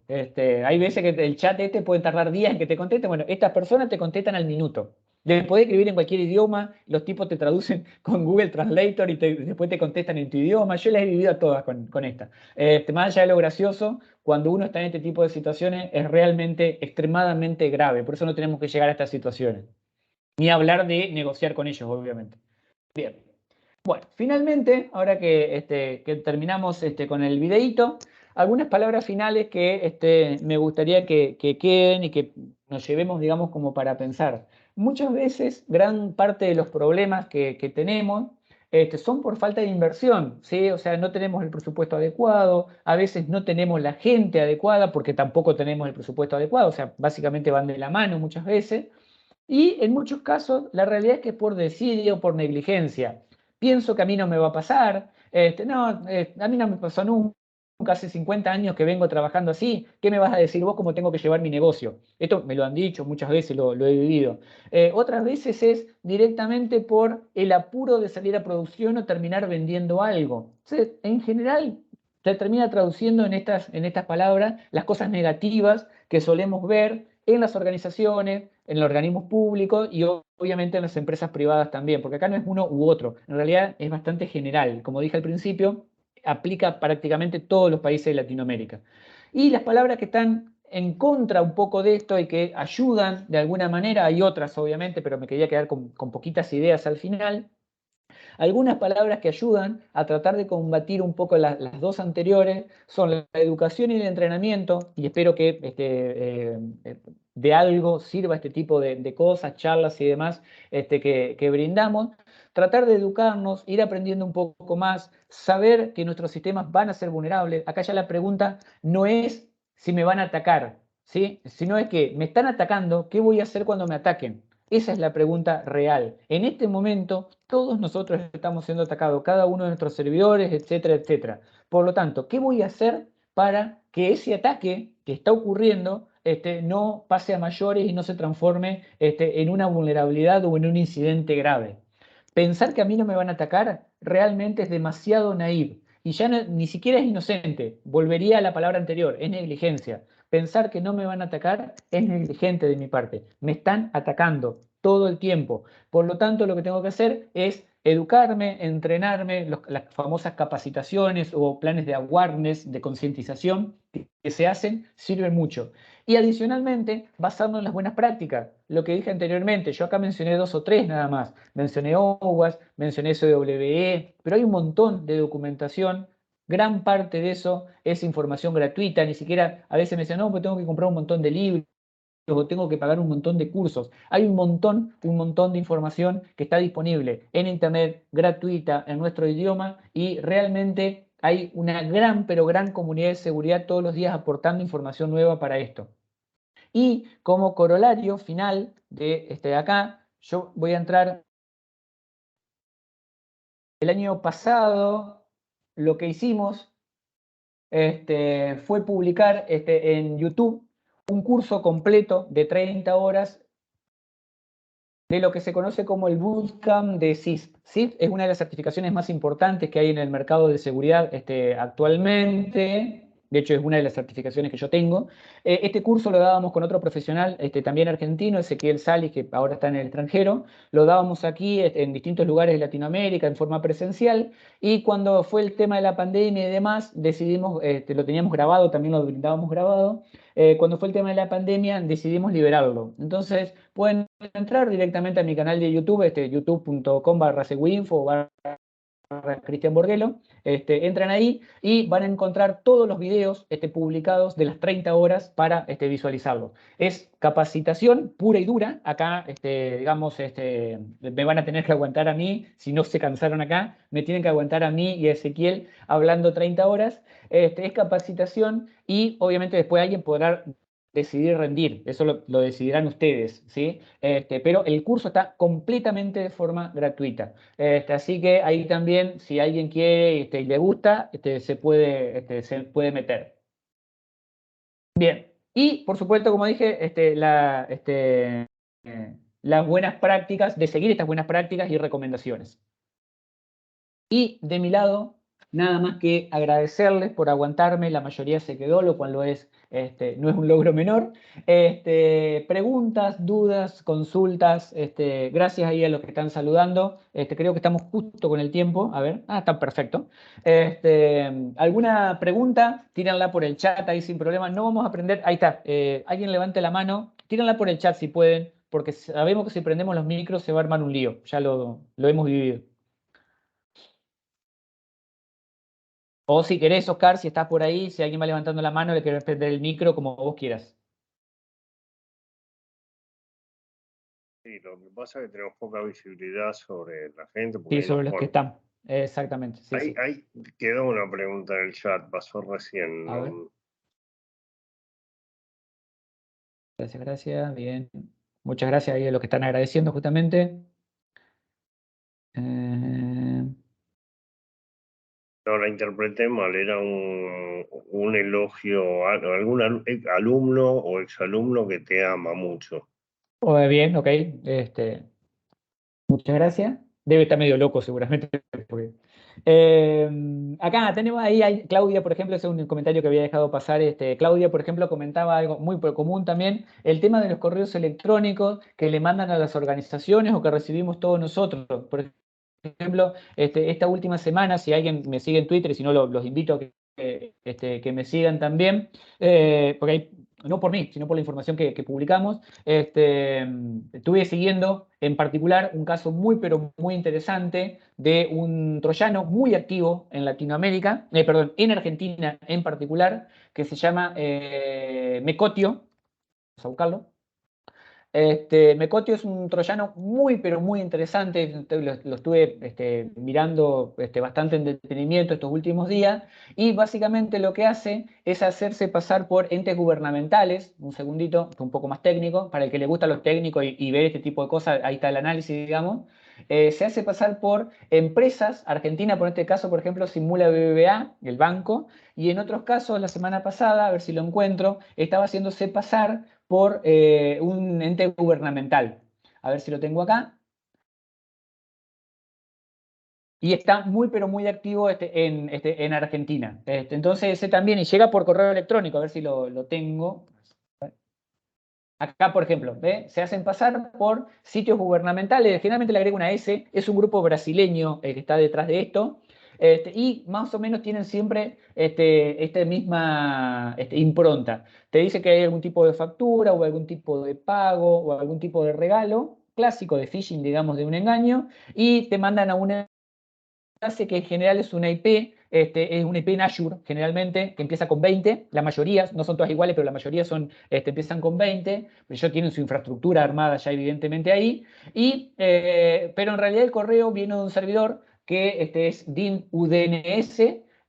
Hay veces que el chat puede tardar días en que te contesten. Bueno, estas personas te contestan al minuto. Le podés escribir en cualquier idioma, los tipos te traducen con Google Translator y después te contestan en tu idioma. Yo las he vivido a todas con esta. Más allá de lo gracioso, cuando uno está en este tipo de situaciones es realmente extremadamente grave. Por eso no tenemos que llegar a estas situaciones. Ni hablar de negociar con ellos, obviamente. Bien. Bueno, finalmente, ahora que terminamos con el videíto, algunas palabras finales que me gustaría que queden y que nos llevemos, digamos, como para pensar. Muchas veces, gran parte de los problemas que tenemos son por falta de inversión, ¿sí? O sea, no tenemos el presupuesto adecuado, a veces no tenemos la gente adecuada porque tampoco tenemos el presupuesto adecuado, o sea, básicamente van de la mano muchas veces. Y en muchos casos la realidad es que es por desidia o por negligencia. Pienso que a mí no me va a pasar, no, a mí no me pasó nunca, hace 50 años que vengo trabajando así, ¿qué me vas a decir vos cómo tengo que llevar mi negocio? Esto me lo han dicho muchas veces, lo he vivido. Otras veces es directamente por el apuro de salir a producción o terminar vendiendo algo. Entonces, en general, se termina traduciendo en estas palabras las cosas negativas que solemos ver en las organizaciones, en los organismos públicos y obviamente en las empresas privadas también, porque acá no es uno u otro, en realidad es bastante general. Como dije al principio, aplica prácticamente todos los países de Latinoamérica. Y las palabras que están en contra un poco de esto y que ayudan de alguna manera, hay otras obviamente, pero me quería quedar con poquitas ideas al final. Algunas palabras que ayudan a tratar de combatir un poco las dos anteriores son la educación y el entrenamiento, y espero que de algo sirva este tipo de cosas, charlas y demás que brindamos. Tratar de educarnos, ir aprendiendo un poco más, saber que nuestros sistemas van a ser vulnerables. Acá ya la pregunta no es si me van a atacar, ¿sí? Sino es que me están atacando, ¿qué voy a hacer cuando me ataquen? Esa es la pregunta real. En este momento, todos nosotros estamos siendo atacados, cada uno de nuestros servidores, etcétera, etcétera. Por lo tanto, ¿qué voy a hacer para que ese ataque que está ocurriendo no pase a mayores y no se transforme en una vulnerabilidad o en un incidente grave? Pensar que a mí no me van a atacar realmente es demasiado naive. Y ya ni siquiera es inocente. Volvería a la palabra anterior, es negligencia. Pensar que no me van a atacar es negligente de mi parte. Me están atacando. todo el tiempo. Por lo tanto, lo que tengo que hacer es educarme, entrenarme, las famosas capacitaciones o planes de awareness, de concientización que se hacen, sirven mucho. Y adicionalmente, basarnos en las buenas prácticas. Lo que dije anteriormente, yo acá mencioné 2 o 3 nada más. Mencioné OWASP, mencioné SWE, pero hay un montón de documentación. Gran parte de eso es información gratuita, ni siquiera a veces me dicen, no, pues tengo que comprar un montón de libros o tengo que pagar un montón de cursos. Hay un montón de información que está disponible en internet, gratuita, en nuestro idioma, y realmente hay una gran, pero gran comunidad de seguridad todos los días aportando información nueva para esto. Y como corolario final de acá, yo voy a entrar. El año pasado lo que hicimos fue publicar en YouTube un curso completo de 30 horas de lo que se conoce como el Bootcamp de CISP. CISP es una de las certificaciones más importantes que hay en el mercado de seguridad actualmente. De hecho, es una de las certificaciones que yo tengo. Este curso lo dábamos con otro profesional, también argentino, Ezequiel Salis, que ahora está en el extranjero. Lo dábamos aquí en distintos lugares de Latinoamérica en forma presencial. Y cuando fue el tema de la pandemia y demás, decidimos, lo teníamos grabado, también lo brindábamos grabado. Cuando fue el tema de la pandemia, decidimos liberarlo. Entonces, pueden entrar directamente a mi canal de YouTube, youtube.com/seguinfo Cristian Borguelo, entran ahí y van a encontrar todos los videos publicados de las 30 horas para visualizarlo. Es capacitación pura y dura. Acá, digamos, me van a tener que aguantar a mí, si no se cansaron acá, me tienen que aguantar a mí y a Ezequiel hablando 30 horas. Es capacitación y obviamente después alguien podrá decidir rendir, eso lo decidirán ustedes, ¿sí? Pero el curso está completamente de forma gratuita. Así que ahí también, si alguien quiere y le gusta, se puede meter. Bien, y por supuesto, como dije, las buenas prácticas, de seguir estas buenas prácticas y recomendaciones. Y de mi lado, nada más que agradecerles por aguantarme, la mayoría se quedó, lo cual no es un logro menor. Preguntas, dudas, consultas, gracias ahí a los que están saludando. Creo que estamos justo con el tiempo. A ver, está perfecto. ¿Alguna pregunta? Tírenla por el chat ahí sin problema. No vamos a aprender. Ahí está. Alguien levante la mano. Tírenla por el chat si pueden, porque sabemos que si prendemos los micros se va a armar un lío. Ya lo hemos vivido. O si querés, Oscar, si estás por ahí, si alguien va levantando la mano, le querés prender el micro, como vos quieras. Sí, lo que pasa es que tenemos poca visibilidad sobre la gente. Sí, sobre los que están. Exactamente. Sí, sí. Ahí quedó una pregunta en el chat, pasó recién. A ver. Gracias, gracias. Bien. Muchas gracias ahí a los que están agradeciendo justamente. No la interpreté mal, era un elogio a algún alumno o exalumno que te ama mucho. Bien, ok. Muchas gracias. Debe estar medio loco seguramente. Porque... acá tenemos ahí Claudia, por ejemplo, ese es un comentario que había dejado pasar. Claudia, por ejemplo, comentaba algo muy común también, el tema de los correos electrónicos que le mandan a las organizaciones o que recibimos todos nosotros. Por ejemplo, esta última semana, si alguien me sigue en Twitter, y si no los invito a que me sigan también, porque hay, no por mí, sino por la información que publicamos, estuve siguiendo en particular un caso muy, pero muy interesante de un troyano muy activo en Latinoamérica, perdón, en Argentina en particular, que se llama Mecotio. Vamos a buscarlo. Mecotio es un troyano muy, pero muy interesante. Lo estuve mirando bastante en detenimiento estos últimos días. Y básicamente lo que hace es hacerse pasar por entes gubernamentales. Un segundito, un poco más técnico. Para el que le gustan los técnicos y ver este tipo de cosas, ahí está el análisis, digamos. Se hace pasar por empresas. Argentina, por este caso, por ejemplo, simula BBVA, el banco. Y en otros casos, la semana pasada, a ver si lo encuentro, estaba haciéndose pasar por un ente gubernamental. A ver si lo tengo acá. Y está muy, pero muy activo en Argentina. Entonces, ese también, y llega por correo electrónico, a ver si lo tengo. Acá, por ejemplo, ¿ve? Se hacen pasar por sitios gubernamentales, generalmente le agrego una S, es un grupo brasileño el que está detrás de esto, y más o menos tienen siempre esta misma impronta. Te dice que hay algún tipo de factura o algún tipo de pago o algún tipo de regalo, clásico de phishing, digamos, de un engaño, y te mandan a una enlace que en general es una IP, es una IP en Azure, generalmente, que empieza con 20, la mayoría, no son todas iguales, pero la mayoría son, empiezan con 20, pero ellos tienen su infraestructura armada ya evidentemente ahí, pero en realidad el correo viene de un servidor que es DIN UDNS,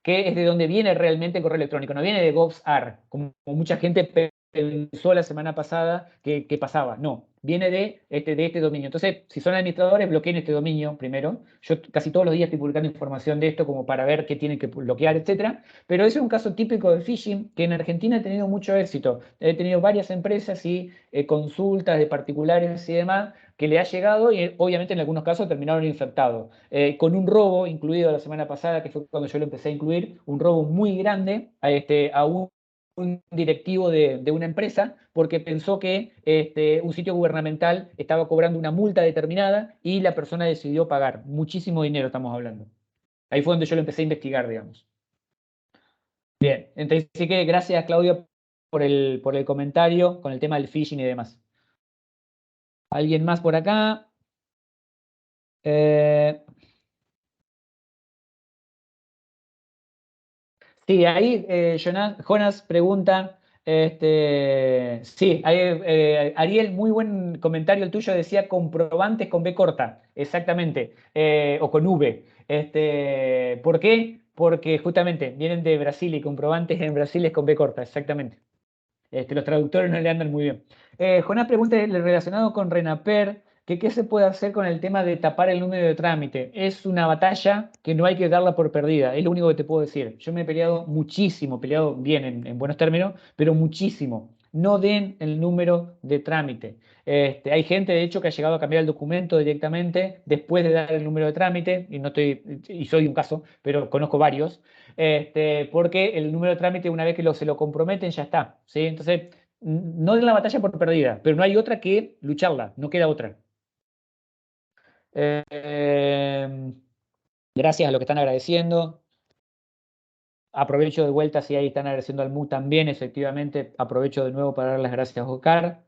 que es de donde viene realmente el correo electrónico, no viene de GovsR, como mucha gente pensó la semana pasada que pasaba. No, viene de este dominio. Entonces, si son administradores, bloqueen este dominio primero. Yo casi todos los días estoy publicando información de esto como para ver qué tienen que bloquear, etcétera. Pero ese es un caso típico de phishing que en Argentina ha tenido mucho éxito. He tenido varias empresas y consultas de particulares y demás que le ha llegado y obviamente en algunos casos terminaron infectados. Con un robo incluido la semana pasada, que fue cuando yo lo empecé a incluir, un robo muy grande a un directivo de una empresa porque pensó que un sitio gubernamental estaba cobrando una multa determinada y la persona decidió pagar. Muchísimo dinero estamos hablando. Ahí fue donde yo lo empecé a investigar, digamos. Bien, entonces sí que gracias Claudio por el comentario con el tema del phishing y demás. ¿Alguien más por acá? Sí, ahí Jonas pregunta, sí, ahí, Ariel, muy buen comentario el tuyo, decía comprobantes con B corta, exactamente, o con V. ¿Por qué? Porque justamente vienen de Brasil y comprobantes en Brasil es con B corta, exactamente. Los traductores no le andan muy bien. Jonás pregunta relacionado con Renaper, que qué se puede hacer con el tema de tapar el número de trámite. Es una batalla que no hay que darla por perdida, es lo único que te puedo decir. Yo me he peleado muchísimo, peleado bien en buenos términos, pero muchísimo. No den el número de trámite. Hay gente, de hecho, que ha llegado a cambiar el documento directamente después de dar el número de trámite, y soy un caso, pero conozco varios porque el número de trámite, una vez que se lo comprometen, ya está. ¿Sí? Entonces, no den la batalla por perdida, pero no hay otra que lucharla, no queda otra. Gracias a los que están agradeciendo. Aprovecho de vuelta, si ahí están agradeciendo al MU también, efectivamente, aprovecho de nuevo para dar las gracias a Oscar.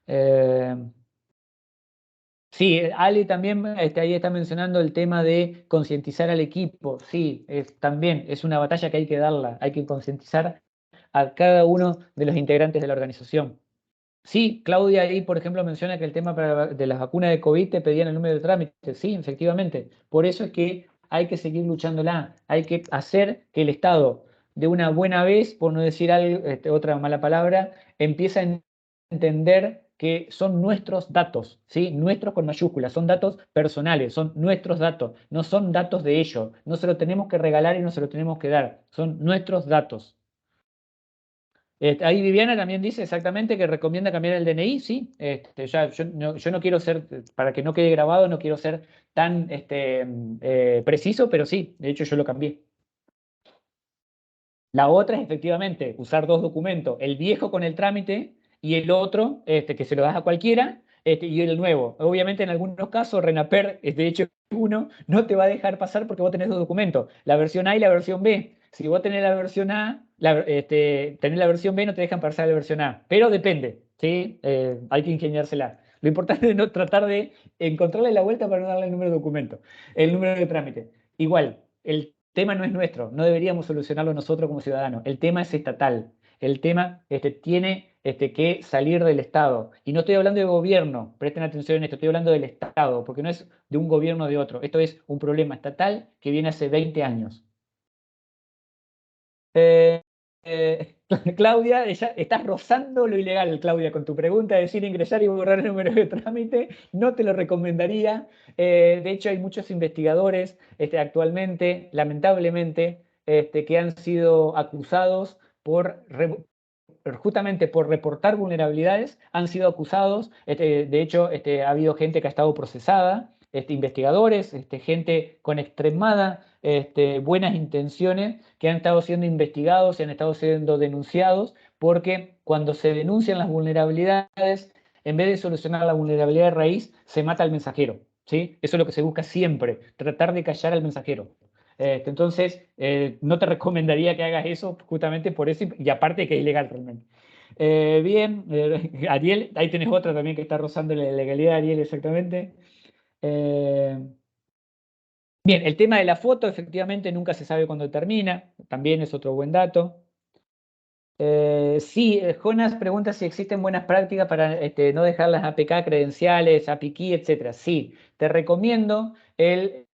Eh, Sí, Ali también ahí está mencionando el tema de concientizar al equipo. Sí, también es una batalla que hay que darla. Hay que concientizar a cada uno de los integrantes de la organización. Sí, Claudia ahí, por ejemplo, menciona que el tema de las vacunas de COVID te pedían el número de trámite. Sí, efectivamente. Por eso es que hay que seguir luchándola. Hay que hacer que el Estado, de una buena vez, por no decir algo, otra mala palabra, empiece a entender que son nuestros datos, ¿sí? Nuestros con mayúsculas, son datos personales, son nuestros datos, no son datos de ellos. No se lo tenemos que regalar y no se lo tenemos que dar. Son nuestros datos. Ahí Viviana también dice exactamente que recomienda cambiar el DNI, sí. Yo no quiero ser, para que no quede grabado, no quiero ser tan preciso, pero sí, de hecho yo lo cambié. La otra es efectivamente usar dos documentos, el viejo con el trámite y el otro que se lo das a cualquiera y el nuevo. Obviamente en algunos casos Renaper, de hecho uno, no te va a dejar pasar porque vos tenés dos documentos, la versión A y la versión B. Si vos tenés la versión A, tenés la versión B, no te dejan pasar la versión A. Pero depende, ¿sí? Hay que ingeniársela. Lo importante es no tratar de encontrarle la vuelta para no darle el número de documento, el número de trámite. Igual, el tema no es nuestro, no deberíamos solucionarlo nosotros como ciudadanos. El tema es estatal. El tema tiene que salir del Estado. Y no estoy hablando de gobierno, presten atención en esto, estoy hablando del Estado, porque no es de un gobierno o de otro. Esto es un problema estatal que viene hace 20 años. Eh, Claudia, estás rozando lo ilegal, Claudia, con tu pregunta de decir ingresar y borrar el número de trámite. No te lo recomendaría. De hecho, hay muchos investigadores actualmente, lamentablemente, que han sido acusados justamente por reportar vulnerabilidades, han sido acusados. De hecho, ha habido gente que ha estado procesada investigadores, gente con extremada buenas intenciones que han estado siendo investigados y han estado siendo denunciados, porque cuando se denuncian las vulnerabilidades, en vez de solucionar la vulnerabilidad de raíz, se mata al mensajero, ¿sí? Eso es lo que se busca siempre, tratar de callar al mensajero. Entonces, no te recomendaría que hagas eso justamente por eso, y aparte que es ilegal realmente. Bien, Ariel, ahí tenés otra también que está rozando la legalidad, Ariel, exactamente. Bien, el tema de la foto, efectivamente, nunca se sabe cuándo termina, también es otro buen dato. Sí, Jonas pregunta si existen buenas prácticas para no dejar las APK, credenciales, API key, etc. Sí, te recomiendo el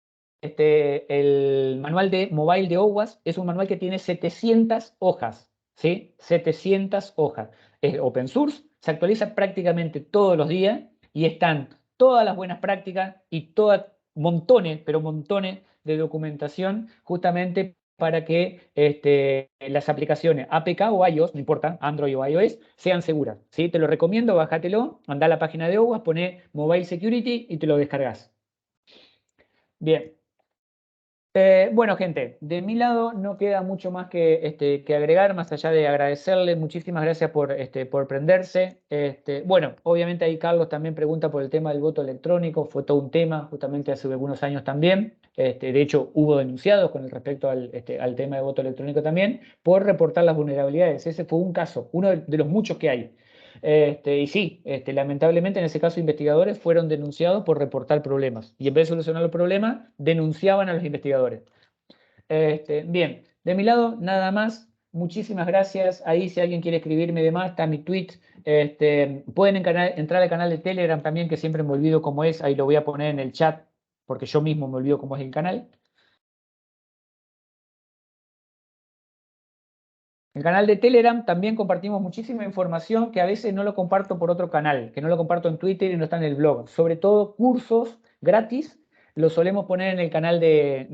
manual de mobile de OWASP. Es un manual que tiene 700 hojas, ¿sí? 700 hojas. Es open source, se actualiza prácticamente todos los días y están todas las buenas prácticas y montones, pero montones de documentación justamente para que las aplicaciones APK o iOS, no importa, Android o iOS, sean seguras, ¿sí? Te lo recomiendo, bájatelo, anda a la página de OWASP, poné Mobile Security y te lo descargas. Bien. Bueno, gente, de mi lado no queda mucho más que agregar, más allá de agradecerle. Muchísimas gracias por prenderse. Bueno, obviamente ahí Carlos también pregunta por el tema del voto electrónico. Fue todo un tema justamente hace algunos años también. De hecho, hubo denunciados con respecto al tema de voto electrónico también por reportar las vulnerabilidades. Ese fue un caso, uno de los muchos que hay. Y sí, lamentablemente en ese caso investigadores fueron denunciados por reportar problemas y en vez de solucionar los problemas, denunciaban a los investigadores. Bien, de mi lado nada más, muchísimas gracias. Ahí si alguien quiere escribirme de más, está mi tweet. Pueden entrar al canal de Telegram también, que siempre me olvido cómo es, ahí lo voy a poner en el chat, porque yo mismo me olvido cómo es el canal. El canal de Telegram también compartimos muchísima información que a veces no lo comparto por otro canal, que no lo comparto en Twitter y no está en el blog. Sobre todo cursos gratis los solemos poner en el canal de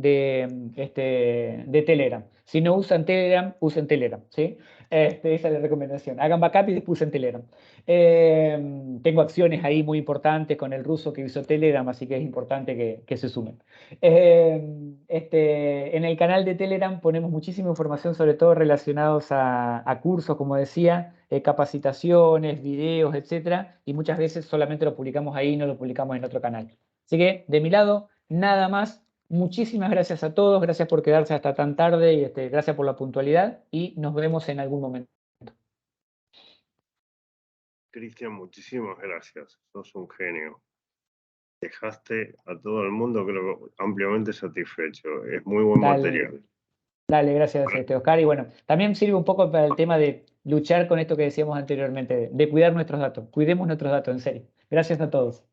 Telegram. Si no usan Telegram, usen Telegram, ¿sí? Esa es la recomendación. Hagan backup y después usen Telegram. Tengo acciones ahí muy importantes con el ruso que hizo Telegram, así que es importante que se sumen. En el canal de Telegram ponemos muchísima información, sobre todo relacionados a cursos, como decía, capacitaciones, videos, etcétera, y muchas veces solamente lo publicamos ahí, no lo publicamos en otro canal. Así que, de mi lado, nada más. Muchísimas gracias a todos, gracias por quedarse hasta tan tarde y gracias por la puntualidad y nos vemos en algún momento. Cristian, muchísimas gracias. Sos un genio. Dejaste a todo el mundo, creo, ampliamente satisfecho. Es muy buen material. Dale, gracias, Oscar. Y bueno, también sirve un poco para el tema de luchar con esto que decíamos anteriormente, de cuidar nuestros datos. Cuidemos nuestros datos, en serio. Gracias a todos.